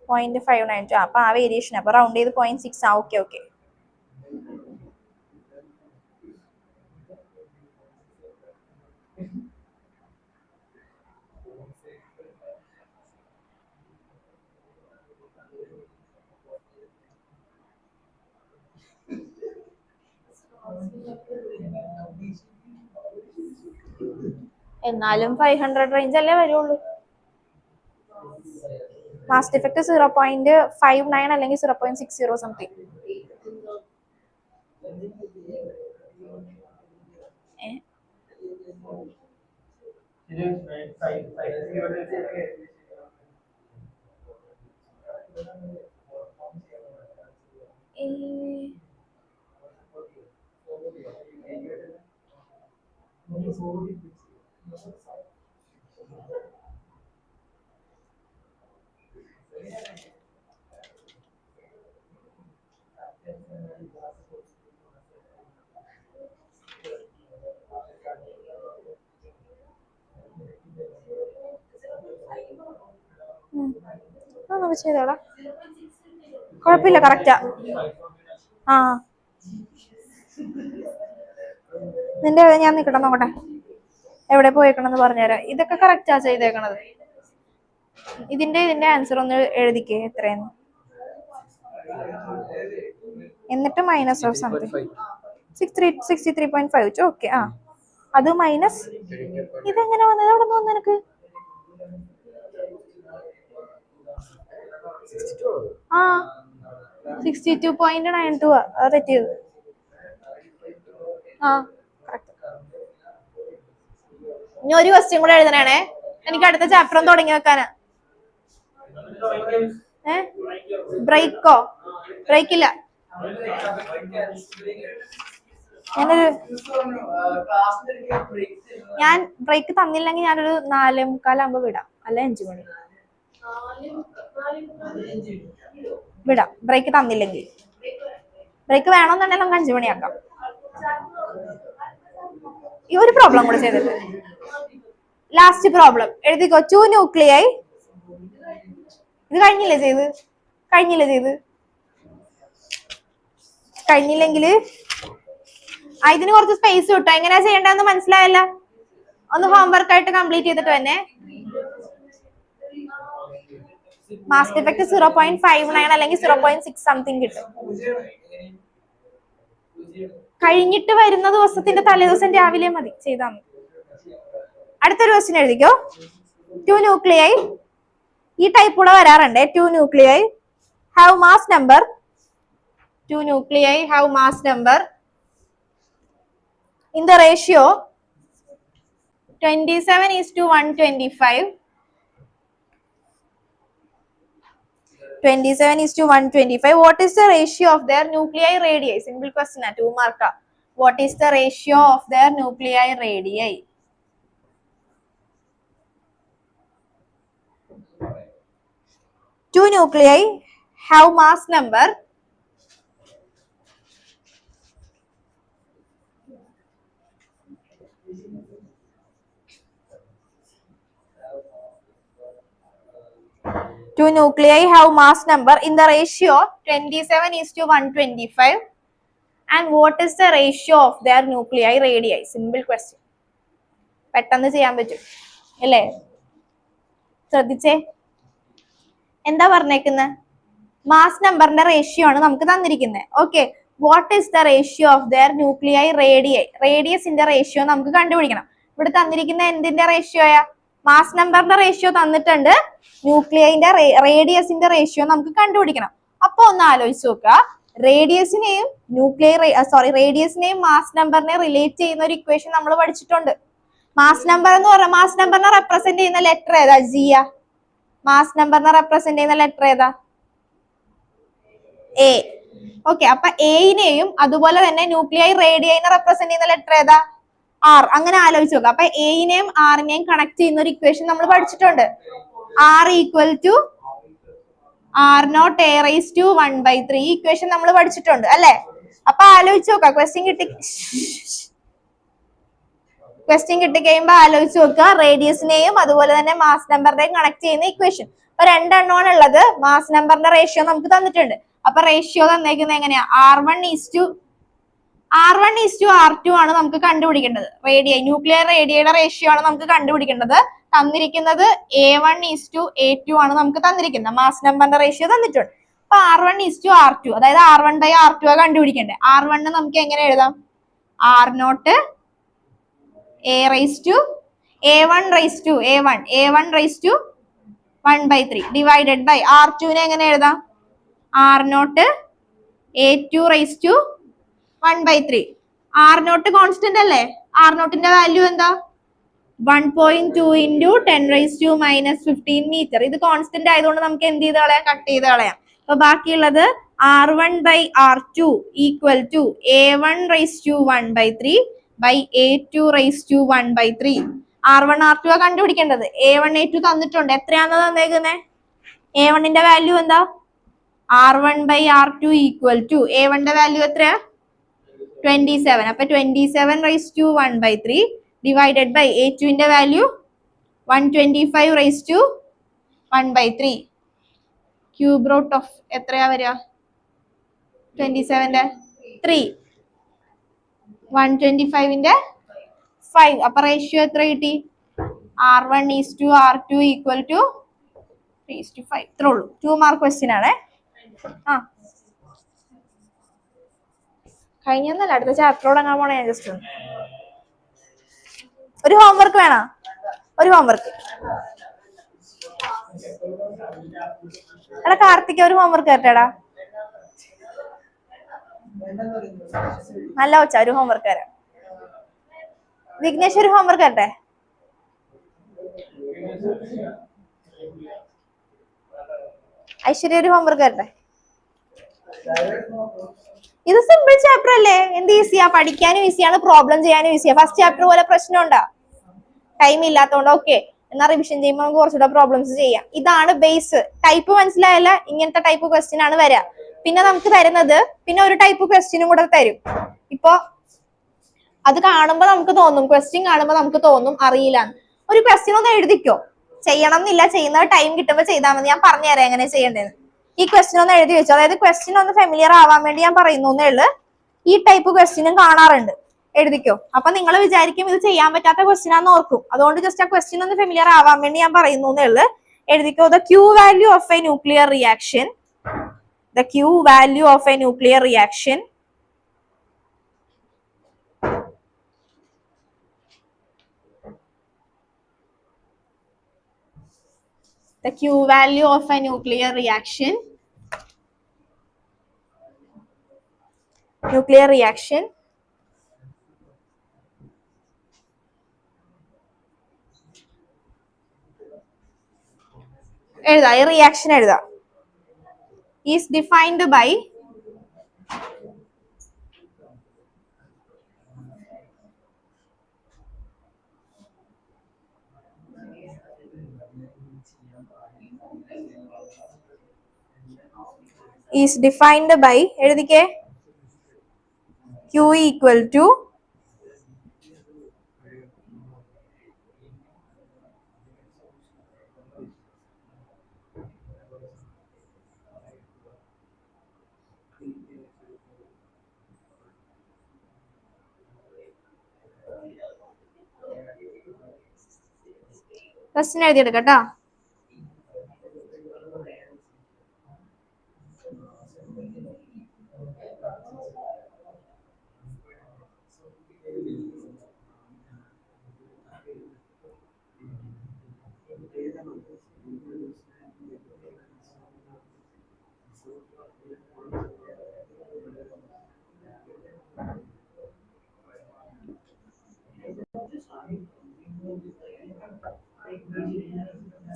.592. അപ്പൊ ആ വേരിയേഷൻ, അപ്പൊ റൗണ്ട് ചെയ്ത് 0.6. Okay okay. എന്നാലും 500 റേഞ്ച് അല്ലേ വരുള്ളൂ. മാസ് ഡിഫക്റ്റ് 0.59 അല്ലെങ്കിൽ 0.60 സംതിങ്. ചെയ്തോടാ, കുഴപ്പമില്ല, കറക്റ്റാ. ആ നിന്റെ ഞാൻ നിക്കട്ടെ, നോക്കട്ടെ എവിടെ പോയേക്കണെന്ന് പറഞ്ഞുതരാം. ഇതൊക്കെ കറക്റ്റാ ചെയ്തേക്കണത്. ഇതിന്റെ ആൻസർ ഒന്ന് എഴുതിക്കേ എത്രയെന്ന്, എന്നിട്ട് മൈനസ് ഓഫ് സംതിങ് 63.5. ഓക്കെ, ആ അത് മൈനസ് ഇതെങ്ങനെ വന്നത്? എവിടെ നിന്ന് വന്നു നിനക്ക്? ആ 62.92 അത് തെറ്റിയത്. ആ ഇനി ഒരു ക്വസ്റ്റ്യൻ കൂടെ എഴുതണേ, എനിക്ക് അടുത്ത ചാപ്റ്റർ ഒന്ന് തുടങ്ങി വെക്കാനാ. ബ്രേക്കോ? ബ്രേക്കില്ല. ഞാൻ ബ്രേക്ക് തന്നില്ലെങ്കിൽ ഞാനൊരു 4:45 വിടാം, അല്ലെ 5 മണി വിടാം. ബ്രേക്ക് തന്നില്ലെങ്കിൽ, ബ്രേക്ക് വേണമെന്നുണ്ടെങ്കിൽ നമുക്ക് 5 മണിയാക്കാം. ഈ ഒരു പ്രോബ്ലം കൂടെ ചെയ്തിട്ട് ലാസ്റ്റ് പ്രോബ്ലം എഴുതിക്കോ. 2 ന്യൂക്ലിയൈ, ഇത് കഴിഞ്ഞില്ലേ ചെയ്ത്? കഴിഞ്ഞില്ലെങ്കിൽ ഇതിന് കുറച്ച് സ്പേസ് കിട്ടും. എങ്ങനെയാ ചെയ്യേണ്ടതെന്ന് മനസ്സിലായല്ല? ഒന്ന് ഹോംവർക്ക് ആയിട്ട് കംപ്ലീറ്റ് ചെയ്തിട്ട് തന്നെ. മാസ് ഡിഫക്റ്റ് 0.59 അല്ലെങ്കിൽ 0.6 സംതിങ് കിട്ടും. കഴിഞ്ഞിട്ട് വരുന്ന ദിവസത്തിന്റെ തലേദിവസം രാവിലെ മതി, ചെയ്താൽ മതി. അടുത്തൊരു ക്വസ്റ്റ്യൻ എഴുതിക്കോ. 2 ന്യൂക്ലിയൈ, ഈ ടൈപ്പ് കൂടെ വരാറുണ്ട്. 2 nuclei have mass number 2 nuclei have mass number in the ratio 27:125. 27:125. What is the ratio of their nuclei radii? Simple question, 2 mark. What is the ratio of their nuclei radii? Two nuclei have mass number in the ratio 27:125. And what is the ratio of their nuclei radii? Simple question. പെട്ടെന്ന് ചെയ്യാൻ പറ്റും അല്ലേ? ശ്രദ്ധിച്ചേ, എന്താ പറഞ്ഞേക്കുന്നത്? Mass നമ്പറിന്റെ ratio ആണ് നമുക്ക് തന്നിരിക്കുന്നത്. Okay, what is the ratio of their nuclei radii? റേഡിയസിന്റെ റേഷ്യോ നമുക്ക് കണ്ടുപിടിക്കണം. ഇവിടെ തന്നിരിക്കുന്ന എന്തിന്റെ റേഷ്യോയാ? മാസ് നമ്പറിന്റെ റേഷ്യോ തന്നിട്ടുണ്ട്, ന്യൂക്ലിയൈന്റെ റേഡിയസിന്റെ റേഷ്യോ നമുക്ക് കണ്ടുപിടിക്കണം. അപ്പൊ ഒന്ന് ആലോചിച്ച് നോക്കുക, റേഡിയസിനെയും റേഡിയസിനെയും മാസ് നമ്പറിനെ റിലേറ്റ് ചെയ്യുന്ന ഒരു ഇക്വേഷൻ നമ്മൾ പഠിച്ചിട്ടുണ്ട്. മാസ് നമ്പർ എന്ന് പറഞ്ഞാൽ മാസ് നമ്പറിനെ റെപ്രസെന്റ് ചെയ്യുന്ന ലെറ്റർ ഏതാ? ജിയ. മാസ് നമ്പറിനെ റെപ്രസെന്റ് ചെയ്യുന്ന ലെറ്റർ ഏതാ? എ. ഓക്കെ, അപ്പൊ എയിനെയും അതുപോലെ തന്നെ ന്യൂക്ലിയൈ റേഡിയൈനെ റെപ്രസെന്റ് ചെയ്യുന്ന ലെറ്റർ ഏതാ? ആർ. അങ്ങനെ ആലോചിച്ച് നോക്കുക. അപ്പൊ എയിനെയും ആറിനെയും കണക്ട് ചെയ്യുന്ന ഒരു ഇക്വേഷൻ നമ്മൾ പഠിച്ചിട്ടുണ്ട്. R equal to R not A raise to 1/3. ഈ ഇക്വേഷൻ നമ്മൾ പഠിച്ചിട്ടുണ്ട് അല്ലെ? അപ്പൊ ആലോചിച്ച് നോക്കുക, ക്വസ്റ്റ്യൻ കിട്ടിക്കഴിയുമ്പോ ആലോചിച്ച് നോക്കുക, റേഡിയസിനെയും അതുപോലെ തന്നെ മാസ് നമ്പറിനെയും കണക്ട് ചെയ്യുന്ന ഇക്വേഷൻ. അപ്പൊ രണ്ടെണ്ണമാണ് ഉള്ളത്. മാസ് നമ്പറിന്റെ റേഷ്യോ നമുക്ക് തന്നിട്ടുണ്ട്. അപ്പൊ റേഷ്യോ തന്നേക്കുന്നത് എങ്ങനെയാ? R1:R2 ആണ് നമുക്ക് കണ്ടുപിടിക്കേണ്ടത്. ന്യൂക്ലിയർ റേഡിയയുടെ റേഷ്യോ ആണ് നമുക്ക് കണ്ടുപിടിക്കേണ്ടത്. തന്നിരിക്കുന്നത് A1:A2 ആണ് നമുക്ക് തന്നിരിക്കുന്നത്. മാസ് നമ്പറിന്റെ റേഷ്യോ തന്നിട്ടുണ്ട്. അപ്പൊ R1:R2, അതായത് R1/R2 കണ്ടുപിടിക്കേണ്ടത്. R1 നമുക്ക് എങ്ങനെ എഴുതാം? R0 A1:1/3 divided by R2 എങ്ങനെ എഴുതാം? R0 A2/1/3. R0 കോൺസ്റ്റന്റ് അല്ലേ? R0ന്റെ വാല്യൂ എന്താ? 1.2 × 10⁻⁻15 മീറ്റർ. ഇത് കോൺസ്റ്റന്റ് ആയതുകൊണ്ട് നമുക്ക് എന്ത് ചെയ്ത് കളയാം? കട്ട് ചെയ്ത് കളയാം. അപ്പൊ ബാക്കിയുള്ളത് R1/R2 equal to A1/1/3 by A2/1/3. R1 R2 കണ്ടുപിടിക്കേണ്ടത്. A1 A2 തന്നിട്ടുണ്ട്. എത്രയാണെന്ന് തന്നേക്കുന്നത്? A1ന്റെ വാല്യൂ എന്താ? R1/R2 ഈക്വൽ ടു A1ന്റെ വാല്യൂ എത്രയാ? 27. അപ്പൊ 27/1/3 ഡിവൈഡഡ് ബൈ A2ന്റെ വാല്യൂ 125/1/3. ക്യൂബ് റൂട്ട് ഓഫ് എത്രയാ വരിക? 27ന്റെ 3, 125ന്റെ 5. അപ്പൊ റേഷ്യോ എത്ര കിട്ടി? R1:R2 equal to 3:5. ഇത്രേ ഉള്ളൂ. 2 മാർക്ക് ക്വസ്റ്റ്യൻ ആണ്. കഴിഞ്ഞല്ല, അടുത്ത ചാപ്റ്ററോട് അങ്ങനെ പോണേ. ജസ്റ്റ് ഒരു ഹോംവർക്ക് വേണോ? ഒരു ഹോംവർക്ക്. എടാ കാർത്തിക, ഒരു ഹോംവർക്ക് തരട്ടെടാ. നല്ല വെച്ചാ ഒരു ഹോംവർക്ക് തരാം. വിഘ്നേഷ്, ഒരു ഹോംവർക്ക് തരട്ടെ? ഐശ്വര്യ, ഒരു ഹോംവർക്ക് തരട്ടെ? ഇത് സിമ്പിൾ ചാപ്റ്റർ അല്ലേ? എന്ത് ഈസിയാ, പഠിക്കാനും ഈസിയാണ്, പ്രോബ്ലം ചെയ്യാനും ഈസിയാ. ഫസ്റ്റ് ചാപ്റ്റർ പോലെ പ്രശ്നം ഉണ്ടോ? ടൈം ഇല്ലാത്തതുകൊണ്ട്. ഓക്കെ, എന്നാ റിവിഷൻ ചെയ്യുമ്പോൾ നമുക്ക് കുറച്ചുകൂടെ പ്രോബ്ലംസ് ചെയ്യാം. ഇതാണ് ബേസ്. ടൈപ്പ് മനസ്സിലായല്ല? ഇങ്ങനത്തെ ടൈപ്പ് ക്വസ്റ്റ്യൻ ആണ് വരിക. പിന്നെ നമുക്ക് തരുന്നത് പിന്നെ ഒരു ടൈപ്പ് ക്വസ്റ്റ്യനും കൂടെ തരും. ഇപ്പൊ അത് കാണുമ്പോ നമുക്ക് തോന്നും, ക്വസ്റ്റ്യൻ കാണുമ്പോ നമുക്ക് തോന്നും അറിയില്ല. ഒരു ക്വസ്റ്റ്യൻ ഒന്ന് എഴുതിക്കോ. ചെയ്യണം എന്നില്ല, ചെയ്യുന്ന ടൈം കിട്ടുമ്പോ ചെയ്താൽ മതി. ഞാൻ പറഞ്ഞുതരാം എങ്ങനെ ചെയ്യേണ്ടത്. ഈ ക്വസ്റ്റ്യൻ ഒന്ന് എഴുതി വെച്ചു. അതായത് ക്വസ്റ്റ്യൻ ഒന്ന് ഫെമിലിയർ ആവാൻ വേണ്ടി ഞാൻ പറയുന്നു എന്നേ ഉള്ളു. ഈ ടൈപ്പ് ക്വസ്റ്റ്യനും കാണാറുണ്ട്, എഴുതിക്കോ. അപ്പൊ നിങ്ങൾ വിചാരിക്കും ഇത് ചെയ്യാൻ പറ്റാത്ത ക്വസ്റ്റ്യൻ ആണെന്ന് ഓർക്കും. അതുകൊണ്ട് ജസ്റ്റ് ആ ക്വസ്റ്റ്യൻ ഒന്ന് ഫെമിലിയർ ആവാൻ വേണ്ടി ഞാൻ പറയുന്നു എന്നേ ഉള്ളു. എഴുതിക്കോ. The Q value of a nuclear reaction. The Q value of a nuclear reaction എഴുതാ, ഈ റിയാക്ഷൻ എഴുതാ, is defined by is defined by എഴുതിക്കേ Q equal to ക്വസ്റ്റ്യൻ എഴുതിയെടുക്കട്ടോ.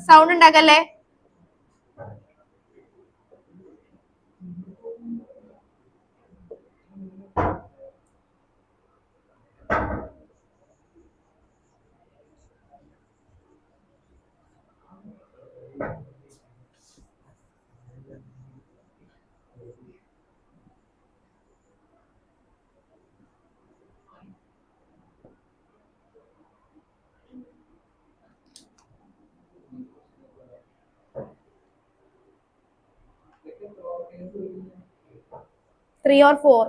സൗണ്ട് ഉണ്ടാക്കല്ലേ. Three or four.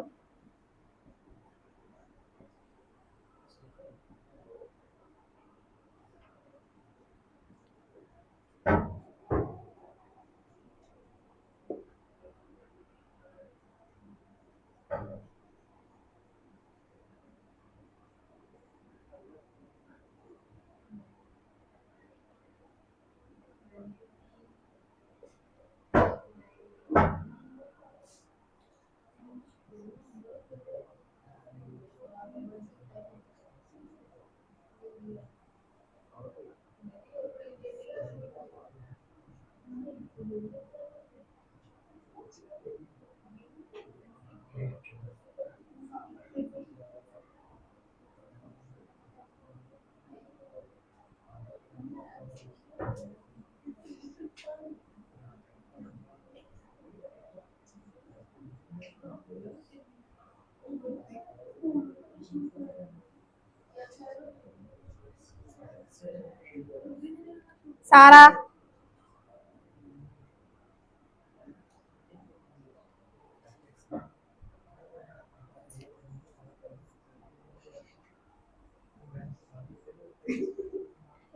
Sara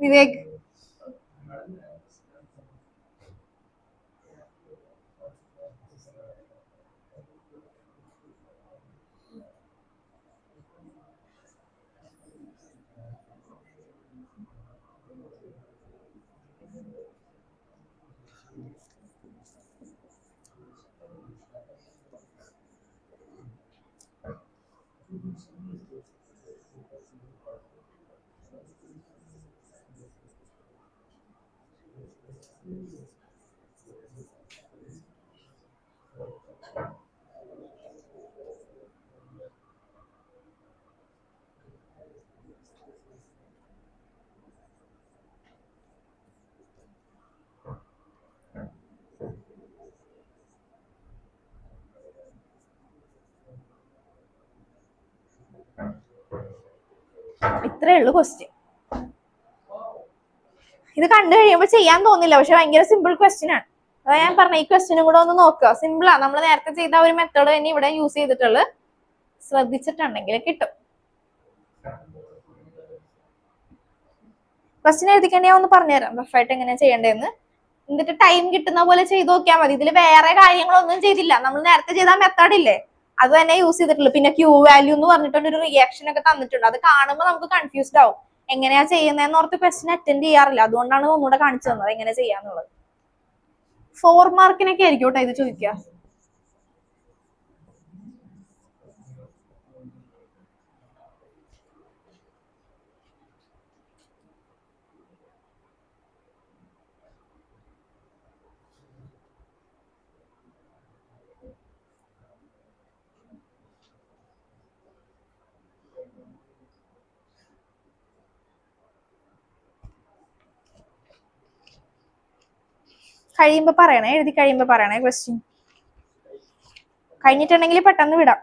Vivek ഇത്രേ ഉള്ളൂ ക്വസ്റ്റ്യൻ. ഇത് കണ്ടു കഴിയുമ്പോൾ ചെയ്യാൻ തോന്നില്ല, പക്ഷെ ഭയങ്കര സിമ്പിൾ ക്വസ്റ്റ്യൻ ആണ്. അതാ ഞാൻ പറഞ്ഞ ഈ ക്വസ്റ്റ്യനും കൂടെ ഒന്ന് നോക്കുക. സിമ്പിളാ, നമ്മൾ നേരത്തെ ചെയ്ത ഒരു മെത്തേഡ് തന്നെ ഇവിടെ യൂസ് ചെയ്തിട്ടുള്ളു. ശ്രദ്ധിച്ചിട്ടുണ്ടെങ്കിൽ കിട്ടും. ക്വസ്റ്റ്യൻ എഴുതിക്കണേ ഒന്ന് പറഞ്ഞുതരാം റഫായിട്ട് എങ്ങനെയാ ചെയ്യേണ്ടതെന്ന്. എന്നിട്ട് ടൈം കിട്ടുന്ന പോലെ ചെയ്ത് നോക്കിയാൽ മതി. ഇതിൽ വേറെ കാര്യങ്ങളൊന്നും ചെയ്തില്ല, നമ്മൾ നേരത്തെ ചെയ്ത മെത്തേഡ് ഇല്ലേ അത് തന്നെ യൂസ് ചെയ്തിട്ടുള്ളൂ. പിന്നെ ക്യൂ വാല്യൂ എന്ന് പറഞ്ഞിട്ടുണ്ട്, ഒരു റിയാക്ഷൻ ഒക്കെ തന്നിട്ടുണ്ട്. അത് കാണുമ്പോൾ നമുക്ക് കൺഫ്യൂസ്ഡ് ആവും, എങ്ങനെയാ ചെയ്യുന്നതെന്ന് ഓർത്ത് ക്വസ്റ്റ്യൻ അറ്റൻഡ് ചെയ്യാറില്ല. അതുകൊണ്ടാണ് ഒന്നുകൂടെ കാണിച്ചു തന്നത് എങ്ങനെ ചെയ്യാന്നുള്ളത്. 4 മാർക്കിനൊക്കെ ആയിരിക്കും കേട്ടോ ഇത് ചോദിക്കുക. കഴിയുമ്പോ പറയണേ, എഴുതി കഴിയുമ്പോ പറയണേ ക്വസ്റ്റ്യൻ. കഴിഞ്ഞിട്ടുണ്ടെങ്കിൽ പെട്ടെന്ന് വിടാം.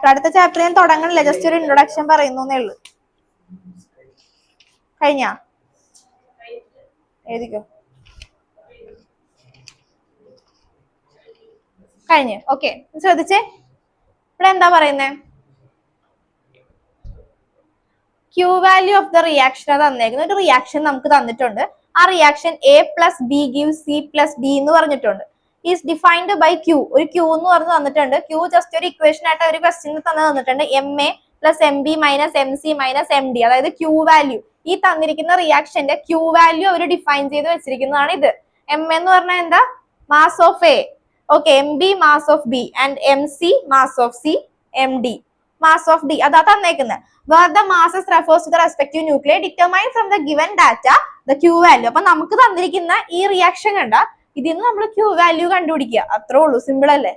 അടുത്ത ചാപ്റ്റർ ഞാൻ തുടങ്ങണില്ല, ജസ്റ്റ് ഒരു ഇൻട്രൊഡക്ഷൻ പറയുന്നേ ഉള്ളൂ. കഴിഞ്ഞാ എഴുതിക്കോ. കഴിഞ്ഞു. ഓക്കെ, ശ്രദ്ധിച്ചേ. ഇവിടെ എന്താ പറയുന്നേ? Q value of the reaction തന്നേക്കുന്ന ഒരു റിയാക്ഷൻ നമുക്ക് തന്നിട്ടുണ്ട്. ആ reaction A + B gives C + D എന്ന് പറഞ്ഞിട്ടുണ്ട്. Is defined by Q. ഒരു Q എന്ന് പറഞ്ഞ് തന്നിട്ടുണ്ട്. Q ജസ്റ്റ് ഒരു ഇക്വേഷൻ ആയിട്ട് ഒരു ക്വസ്റ്റ്യൻ തന്നിട്ടുണ്ട്. MA + MB - MC - MD, അതായത് Q വാല്യൂ. ഈ തന്നിരിക്കുന്ന റിയാക്ഷന്റെ Q വാല്യൂ അവർ ഡിഫൈൻ ചെയ്ത് വെച്ചിരിക്കുന്നതാണ് ഇത്. M എന്ന് പറഞ്ഞാൽ എന്താ? Mass of A. Okay, MB mass of B and MC mass of C, MD mass of D. അതാ തന്നേക്കുന്നത്. Where the masses refers to the respective nuclei determined from the given data the Q value. അപ്പൊ നമുക്ക് തന്നിരിക്കുന്ന ഈ reaction കണ്ട ഇതിന്ന് നമ്മൾ Q value കണ്ടുപിടിക്കുക. അത്രേ ഉള്ളൂ, സിമ്പിൾ അല്ലേ?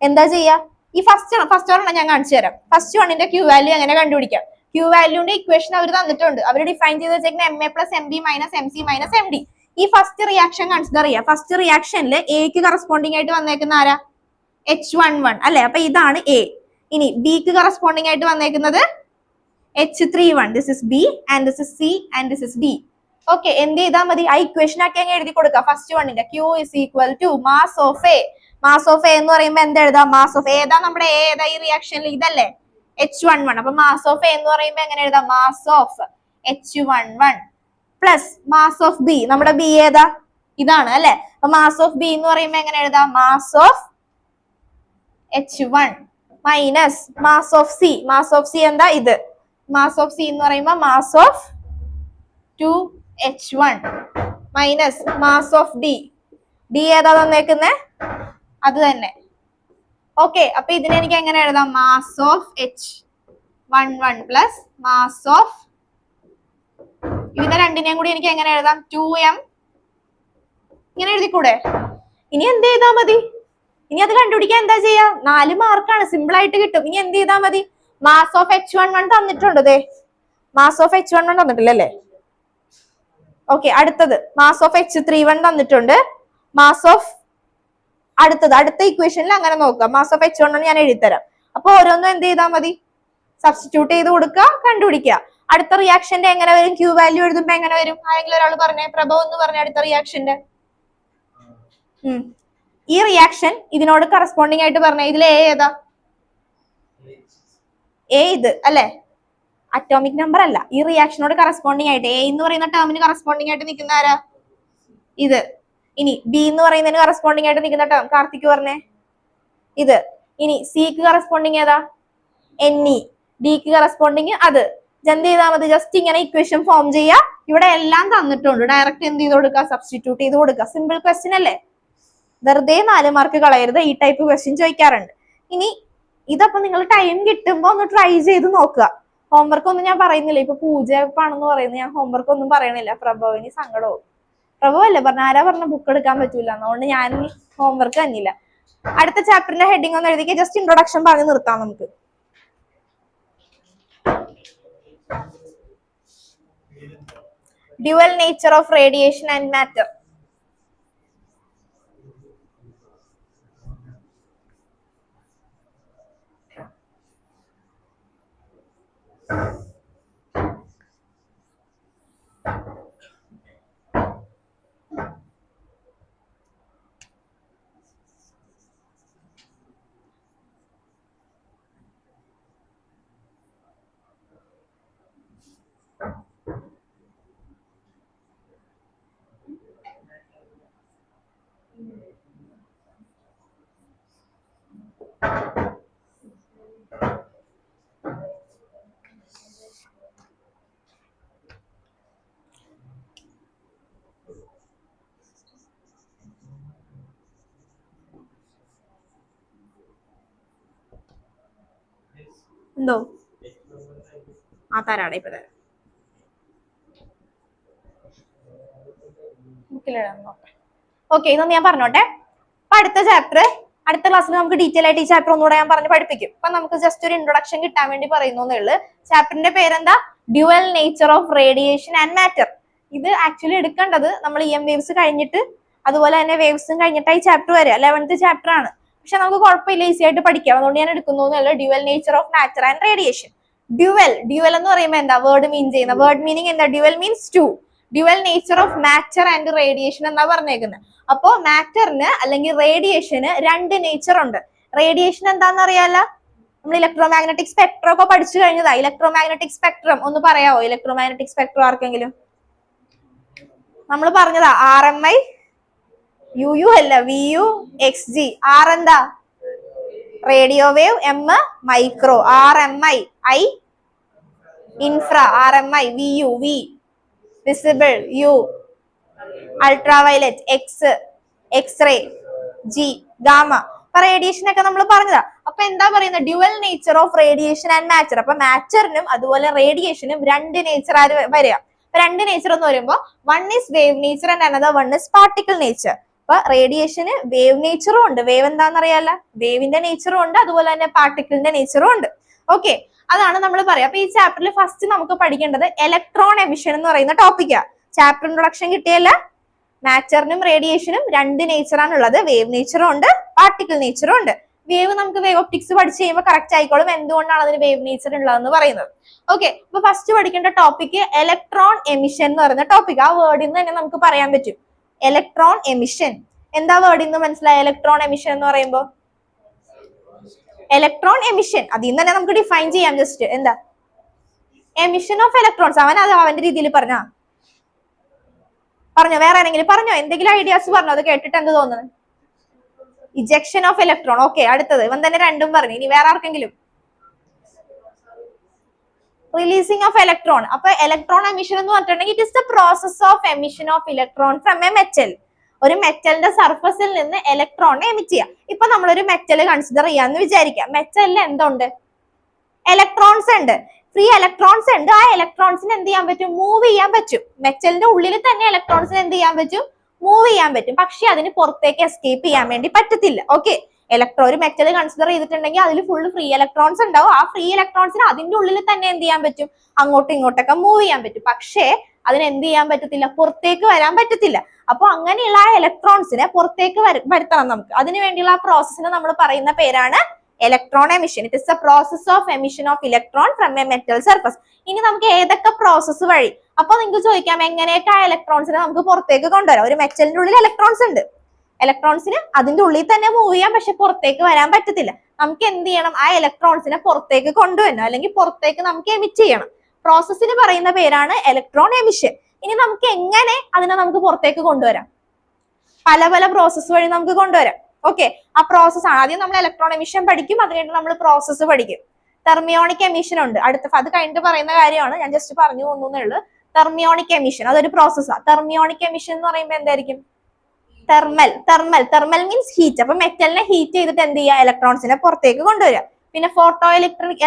എന്താ ചെയ്യാ? ഈ ഫസ്റ്റ് ഒരെണ്ണം ഞാൻ കാണിച്ചു തരാം. ഫസ്റ്റ് വണ്ണിന്റെ Q വാല്യൂ എങ്ങനെ കണ്ടുപിടിക്കാം? Q വാല്യൂന്റെ ഇക്വേഷൻ അവർ തന്നിട്ടുണ്ട്. അവർ ഡിഫൈൻ ചെയ്ത് വെച്ചേക്കുന്ന MA + MB - MC - MD. ഈ ഫസ്റ്റ് റിയാക്ഷൻ കൺസിഡർ ചെയ്യാം. ഫസ്റ്റ് റിയാക്ഷനിൽ എക്ക് കറസ്പോണ്ടിങ് ആയിട്ട് വന്നേക്കുന്ന ആരാ? H11 അല്ലെ? അപ്പൊ ഇതാണ് A. ഇനി ബിക്ക് കറസ്പോണ്ടിങ് ആയിട്ട് വന്നേക്കുന്നത് H31. This is B and this is C and this is D. Okay, എന്ത് ചെയ്താൽ മതി? ആ ഇക്വേഷൻ ആക്കി അങ്ങ് എഴുതി കൊടുക്കുക. ഫസ്റ്റ് വണ്ണിന്റെ Q = mass of A. Mass of A എന്ന് പറയുമ്പോൾ എന്ത് എഴുതാം? മാസ് ഓഫ് ഏതാ നമ്മുടെ A ഏതാ ഈ റിയാക്ഷനിൽ? ഇതല്ലേ H11. അപ്പൊ മാസ് ഓഫ് A എന്ന് പറയുമ്പോൾ എങ്ങനെ എഴുതാം? Mass of H11 plus mass of B. നമ്മുടെ B ഏതാ? ഇതാണ് അല്ലെ? അപ്പൊ മാസ് ഓഫ് B എന്ന് പറയുമ്പോൾ എങ്ങനെ എഴുതാം? Mass of H1 minus mass of C. Mass of C എന്താ? ഇത്. മാസ് ഓഫ് C എന്ന് പറയുമ്പോൾ mass of 2H1 minus mass of D. D ഏതാ തന്നേക്കുന്നേ? അത് തന്നെ. ഓക്കെ, അപ്പൊ ഇതിനെ എനിക്ക് എങ്ങനെ എഴുതാം? Mass of H11 plus mass of, ഇതിനെ രണ്ടിനെയും കൂടി എനിക്ക് എങ്ങനെ എഴുതാം? 2M. ഇങ്ങനെ എഴുതിക്കൂടെ? ഇനി എന്ത് ചെയ്താൽ മതി? ഇനി അത് കണ്ടുപിടിക്കാൻ എന്താ ചെയ്യാ? 4 മാർക്കാണ്, സിമ്പിൾ ആയിട്ട് കിട്ടും. ഇനി എന്ത് ചെയ്താൽ മതി? മാസ് ഓഫ് H11 തന്നിട്ടുണ്ട്. ദേ മാസ് ഓഫ് H11 തന്നിട്ടില്ലല്ലേ? ഓക്കെ, അടുത്തത് മാസ് ഓഫ് H31 തന്നിട്ടുണ്ട്. മാസ് ഓഫ് അടുത്ത ഇക്വേഷനിൽ അങ്ങനെ നോക്കാം. മാസ് ഓഫ് H1 ഞാൻ എഴുതിത്തരാം. അപ്പൊ ഓരോന്നും എന്ത് ചെയ്താൽ മതി? സബ്സ്റ്റിറ്റ്യൂട്ട് ചെയ്ത് കൊടുക്കുക, കണ്ടുപിടിക്കുക. അടുത്ത റിയാക്ഷന്റെ എങ്ങനെ വരും? Q വാല്യൂ എഴുതുമ്പോ എങ്ങനെ വരും? ആരെങ്കിലും ഒരാൾ പറഞ്ഞേ, പ്രഭവ് എന്ന് പറഞ്ഞ അടുത്ത റിയാക്ഷന്റെ. ഈ റിയാക്ഷൻ ഇതിനോട് കറസ്പോണ്ടിങ് ആയിട്ട് പറഞ്ഞ ഇതിലെ A ഏതാ? A ഇത് അല്ലെ? അറ്റോമിക് നമ്പർ അല്ല. ഈ റിയാക്ഷനോട് കറസ്പോണ്ടിങ് ആയിട്ട് A എന്ന് പറയുന്ന ടേമിന് കറസ്പോണ്ടിങ് ആയിട്ട് നിൽക്കുന്ന ആരാ? ഇത്. ഇനി B എന്ന് പറയുന്നതിന് കറസ്പോണ്ടിങ് ആയിട്ട് നിൽക്കുന്ന ടേം കാർത്തിക് പറഞ്ഞേ, ഇത്. ഇനി സിക്ക് കറസ്പോണ്ടിങ് ഏതാ? NE. ഡിക്ക് കറസ്പോണ്ടിങ് അത്. എന്ത് ചെയ്താൽ മതി? ജസ്റ്റ് ഇങ്ങനെ ഇക്വേഷൻ ഫോം ചെയ്യുക. ഇവിടെ എല്ലാം തന്നിട്ടുണ്ട്. ഡയറക്റ്റ് എന്ത് ചെയ്ത് കൊടുക്കുക? സബ്സ്റ്റിറ്റ്യൂട്ട് ചെയ്ത് കൊടുക്കുക. സിമ്പിൾ ക്വസ്റ്റ്യൻ അല്ലേ? വെറുതെ 4 മാർക്ക് കളയരുത്. ഈ ടൈപ്പ് ക്വസ്റ്റ്യൻ ചോദിക്കാറുണ്ട്. ഇനി ഇതപ്പോ നിങ്ങൾ ടൈം കിട്ടുമ്പോ ഒന്ന് ട്രൈ ചെയ്ത് നോക്കുക. ഹോംവർക്ക് ഒന്നും ഞാൻ പറയുന്നില്ല. ഇപ്പൊ പൂജപ്പാണെന്ന് പറയുന്നത്, ഞാൻ ഹോംവർക്ക് ഒന്നും പറയണില്ല. പ്രഭവിന് സങ്കടവും. പ്രഭു അല്ലേ പറഞ്ഞ? ആരാ പറഞ്ഞ ബുക്ക് എടുക്കാൻ പറ്റൂല? അതുകൊണ്ട് ഞാൻ ഹോംവർക്ക് തന്നില്ല. അടുത്ത ചാപ്റ്ററിന്റെ ഹെഡിങ് ഒന്ന് എഴുതിക്കുക. ജസ്റ്റ് ഇൻട്രൊഡക്ഷൻ പറഞ്ഞ് നിർത്താം നമുക്ക്. Dual nature of radiation and matter. എന്തോ ആ തരാടെ ഇപ്പൊ തരാം. ഓക്കെ, ഇതൊന്ന് ഞാൻ പറഞ്ഞോട്ടെ. അപ്പൊ അടുത്ത ചാപ്റ്റർ അടുത്ത ക്ലാസ്സിൽ നമുക്ക് ഡീറ്റെയിൽ ആയിട്ട് ഈ ചാപ്റ്റർ ഒന്നുകൂടെ ഞാൻ പറഞ്ഞ് പഠിപ്പിക്കും. അപ്പൊ നമുക്ക് ജസ്റ്റ് ഒരു ഇൻട്രൊഡക്ഷൻ കിട്ടാൻ വേണ്ടി പറയുന്നേ ഉള്ളൂ. ചാപ്റ്ററിന്റെ പേരെന്താ? Dual nature of radiation and matter. ഇത് ആക്ച്വലി എടുക്കേണ്ടത് നമ്മൾ EM വേവ്സ് കഴിഞ്ഞിട്ട് അതുപോലെ തന്നെ വേവ്സും കഴിഞ്ഞിട്ടായി ചാപ്റ്റർ വരിക. 11th ചാപ്റ്റർ ആണ്. പക്ഷെ നമുക്ക് കുഴപ്പമില്ല, ഈസി ആയിട്ട് പഠിക്കാം. അതുകൊണ്ട് ഞാൻ എടുക്കുന്നതല്ല dual nature of matter and radiation. Dual എന്ന് പറയുമ്പോൾ എന്താ വേർഡ് മീൻ ചെയ്യുന്ന വേർഡ് മീനിങ് എന്താ? Dual means two. Dual nature of matter and radiation എന്നാ പറഞ്ഞേക്കുന്നത്. അപ്പോ മാറ്ററിന് അല്ലെങ്കിൽ റേഡിയേഷന് രണ്ട് നേച്ചർ ഉണ്ട്. റേഡിയേഷൻ എന്താണെന്ന് അറിയാലോ? നമ്മൾ ഇലക്ട്രോമാഗ്നറ്റിക് സ്പെക്ട്രം ഒക്കെ പഠിച്ചു കഴിഞ്ഞതാ. ഇലക്ട്രോമാഗ്നറ്റിക് സ്പെക്ട്രം ഒന്ന് പറയാവോ? ഇലക്ട്രോമാഗ്നറ്റിക് സ്പെക്ട്രം ആർക്കെങ്കിലും? നമ്മൾ പറഞ്ഞതാ RMI UU അല്ല VU XG. R എന്താ? Radio wave, M micro, RMI I infra, RMI VU V visible, U ultraviolet, X ray, G gamma. അപ്പൊ റേഡിയേഷൻ ഒക്കെ നമ്മൾ പറഞ്ഞതാ. അപ്പൊ എന്താ പറയുന്നത്? Dual nature of radiation and matter. അപ്പൊ മാറ്ററിനും അതുപോലെ റേഡിയേഷനും രണ്ട് നേച്ചർ ആര് വരിക? രണ്ട് നേച്ചർ എന്ന് പറയുമ്പോൾ one is wave nature and another one is particle nature. അപ്പൊ റേഡിയേഷന് വേവ് നേച്ചറും ഉണ്ട്. വേവ് എന്താണെന്ന് അറിയാലോ? വേവിന്റെ നേച്ചറും ഉണ്ട്, അതുപോലെ തന്നെ പാർട്ടിക്കിളിന്റെ നേച്ചറും ഉണ്ട്. ഓക്കെ, അതാണ് നമ്മൾ പറയാം. അപ്പൊ ഈ ചാപ്റ്ററിൽ ഫസ്റ്റ് നമുക്ക് പഠിക്കേണ്ടത് ഇലക്ട്രോൺ എമിഷൻ എന്ന് പറയുന്ന ടോപ്പിക്കാ. Chapter introduction കിട്ടിയല്ല? മാറ്ററിനും റേഡിയേഷനും രണ്ട് നേച്ചറാണ് ഉള്ളത്. വേവ് നേച്ചറും ഉണ്ട്, പാർട്ടിക്കിൾ നേച്ചറും ഉണ്ട്. വേവ് നമുക്ക് വേവ് ഒപ്റ്റിക്സ് പഠിച്ചു കഴിയുമ്പോൾ കറക്റ്റ് ആയിക്കോളും എന്തുകൊണ്ടാണ് അതിന് വേവ് നേച്ചർ ഉള്ളതെന്ന് പറയുന്നത്. ഓക്കെ, അപ്പൊ ഫസ്റ്റ് പഠിക്കേണ്ട ടോപ്പിക് ഇലക്ട്രോൺ എമിഷൻ എന്ന് പറയുന്ന ടോപ്പിക്. ആ വേർഡിൽ നിന്ന് തന്നെ നമുക്ക് പറയാൻ പറ്റും ഇലക്ട്രോൺ എമിഷൻ. എന്താ വേർഡിൽ നിന്ന് മനസ്സിലായ? ഇലക്ട്രോൺ എമിഷൻ എന്ന് പറയുമ്പോൾ ഇലക്ട്രോൺ എമിഷൻ അതിൽ നിന്ന് തന്നെ നമുക്ക് ഡിഫൈൻ ചെയ്യാം. ജസ്റ്റ് എന്താ എമിഷൻ ഓഫ് ഇലക്ട്രോൺസ്. അവൻ അത് അവന്റെ രീതിയിൽ പറഞ്ഞോ? വേറെ ആരെങ്കിലും പറഞ്ഞോ? എന്തെങ്കിലും ഐഡിയാസ് പറഞ്ഞോ? അത് കേട്ടിട്ട് എന്ത് തോന്നുന്നു? Ejection of electron. ഓക്കെ, അടുത്തത് ഇവൻ തന്നെ രണ്ടും പറഞ്ഞു. ഇനി വേറെ ആർക്കെങ്കിലും? Releasing of electron. അപ്പൊ ഇലക്ട്രോൺ എമിഷൻ എന്ന് പറഞ്ഞിട്ടുണ്ടെങ്കിൽ it is the process of emission of electron from A metal. ഒരു മെറ്റലിന്റെ സർഫസിൽ നിന്ന് ഇലക്ട്രോണിനെ എമിറ്റ് ചെയ്യാം. ഇപ്പൊ നമ്മളൊരു മെറ്റൽ കൺസിഡർ ചെയ്യാന്ന് വിചാരിക്കാം. മെറ്റലിൽ എന്തുണ്ട്? ഇലക്ട്രോൺസ് ഉണ്ട്, ഫ്രീ ഇലക്ട്രോൺസ് ഉണ്ട്. ആ ഇലക്ട്രോൺസിന് എന്ത് ചെയ്യാൻ പറ്റും? മൂവ് ചെയ്യാൻ പറ്റും. മെറ്റലിന്റെ ഉള്ളിൽ തന്നെ ഇലക്ട്രോൺസിന് എന്ത് ചെയ്യാൻ പറ്റും? മൂവ് ചെയ്യാൻ പറ്റും. പക്ഷെ അതിന് പുറത്തേക്ക് എസ്കേപ്പ് ചെയ്യാൻ വേണ്ടി പറ്റത്തില്ല. ഓക്കെ, ഒരു മെറ്റൽ കൺസിഡർ ചെയ്തിട്ടുണ്ടെങ്കിൽ അതിൽ ഫുള്ള് ഫ്രീ ഇലക്ട്രോൺസ് ഉണ്ടാവും. ആ ഫ്രീ ഇലക്ട്രോൺസിന് അതിന്റെ ഉള്ളിൽ തന്നെ എന്ത് ചെയ്യാൻ പറ്റും? അങ്ങോട്ടും ഇങ്ങോട്ടൊക്കെ മൂവ് ചെയ്യാൻ പറ്റും. പക്ഷേ അതിന് എന്ത് ചെയ്യാൻ പറ്റത്തില്ല? പുറത്തേക്ക് വരാൻ പറ്റത്തില്ല. അപ്പൊ അങ്ങനെയുള്ള ആ ഇലക്ട്രോൺസിനെ പുറത്തേക്ക് വരുത്തണം നമുക്ക്. അതിനു വേണ്ടിയുള്ള ആ പ്രോസസ്സിന് നമ്മൾ പറയുന്ന പേരാണ് electron emission. It is the process of emission of electron from A metal surface. ഇനി നമുക്ക് ഏതൊക്കെ പ്രോസസ്സ് വഴി? അപ്പൊ നിങ്ങൾക്ക് ചോദിക്കാം എങ്ങനെയൊക്കെ ആ ഇലക്ട്രോൺസിനെ നമുക്ക് പുറത്തേക്ക് കൊണ്ടുവരാം? ഒരു മെറ്റലിന്റെ ഉള്ളിൽ ഇലക്ട്രോൺസ് ഉണ്ട്. ഇലക്ട്രോൺസിന് അതിന്റെ ഉള്ളിൽ തന്നെ മൂവ് ചെയ്യാം, പക്ഷെ പുറത്തേക്ക് വരാൻ പറ്റത്തില്ല. നമുക്ക് എന്ത് ചെയ്യണം? ആ ഇലക്ട്രോൺസിനെ പുറത്തേക്ക് കൊണ്ടുവരണം, അല്ലെങ്കിൽ പുറത്തേക്ക് നമുക്ക് എമിറ്റ് ചെയ്യണം. പ്രോസസ്സിന് പറയുന്ന പേരാണ് ഇലക്ട്രോൺ എമിഷൻ. ഇനി നമുക്ക് എങ്ങനെ അതിനെ നമുക്ക് പുറത്തേക്ക് കൊണ്ടുവരാം? പല പല പ്രോസസ്സ് വഴി നമുക്ക് കൊണ്ടുവരാം. ഓക്കെ, ആ പ്രോസസ് ആണ്. ആദ്യം നമ്മൾ ഇലക്ട്രോൺ എമിഷൻ പഠിക്കും, അത് കഴിഞ്ഞിട്ട് നമ്മൾ പ്രോസസ്സ് പഠിക്കും. തെർമിയോണിക് എമിഷൻ ഉണ്ട് അടുത്ത. അത് കഴിഞ്ഞിട്ട് പറയുന്ന കാര്യമാണ്, ഞാൻ ജസ്റ്റ് പറഞ്ഞു പോകുന്നേ ഉള്ളൂ. തെർമിയോണിക് എമിഷൻ അതൊരു പ്രോസസ്സാണ്. തെർമിയോണിക് എമിഷൻ എന്ന് പറയുമ്പോൾ എന്തായിരിക്കും? Thermal means heat. അപ്പൊ മെറ്റലിനെ ഹീറ്റ് ചെയ്തിട്ട് എന്ത് ചെയ്യുക? ഇലക്ട്രോൺസിനെ പുറത്തേക്ക് കൊണ്ടുവരിക. പിന്നെ ഫോട്ടോ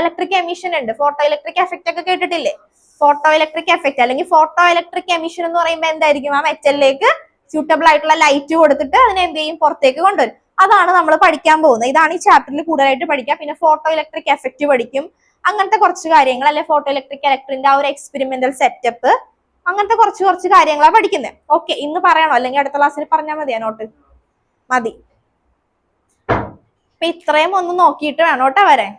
ഇലക്ട്രിക് എമിഷൻ ഉണ്ട്. ഫോട്ടോ ഇലക്ട്രിക് എഫക്റ്റ് ഒക്കെ കേട്ടിട്ടില്ലേ? ഫോട്ടോ ഇലക്ട്രിക് എഫക്റ്റ് അല്ലെങ്കിൽ ഫോട്ടോ ഇലക്ട്രിക് എമിഷൻ എന്ന് പറയുമ്പോൾ എന്തായിരിക്കും? ആ മെറ്റലിലേക്ക് സ്യൂട്ടബിൾ ആയിട്ടുള്ള ലൈറ്റ് കൊടുത്തിട്ട് അതിനെ എന്ത് ചെയ്യും? പുറത്തേക്ക് കൊണ്ടുവരും. അതാണ് നമ്മൾ പഠിക്കാൻ പോകുന്നത്. ഇതാണ് ഈ ചാപ്റ്ററിൽ കൂടുതലായിട്ട് പഠിക്കുക. പിന്നെ ഫോട്ടോ ഇലക്ട്രിക് എഫക്റ്റ് പഠിക്കും. അങ്ങനത്തെ കുറച്ച് കാര്യങ്ങൾ, അല്ലെ ഫോട്ടോ ഇലക്ട്രിക് ഇലക്ട്രിന്റെ ആ ഒരു എക്സ്പെരിമെന്റൽ സെറ്റപ്പ്, അങ്ങനത്തെ കുറച്ച് കാര്യങ്ങളാണ് പഠിക്കുന്നത്. ഓക്കെ, ഇന്ന് പറയണോ അല്ലെങ്കിൽ അടുത്ത ക്ലാസ്സിൽ പറഞ്ഞാൽ മതിയാ? നോട്ട് മതി. അപ്പൊ ഇത്രയും ഒന്ന് നോക്കിയിട്ട് വേണോട്ടെ വരാൻ.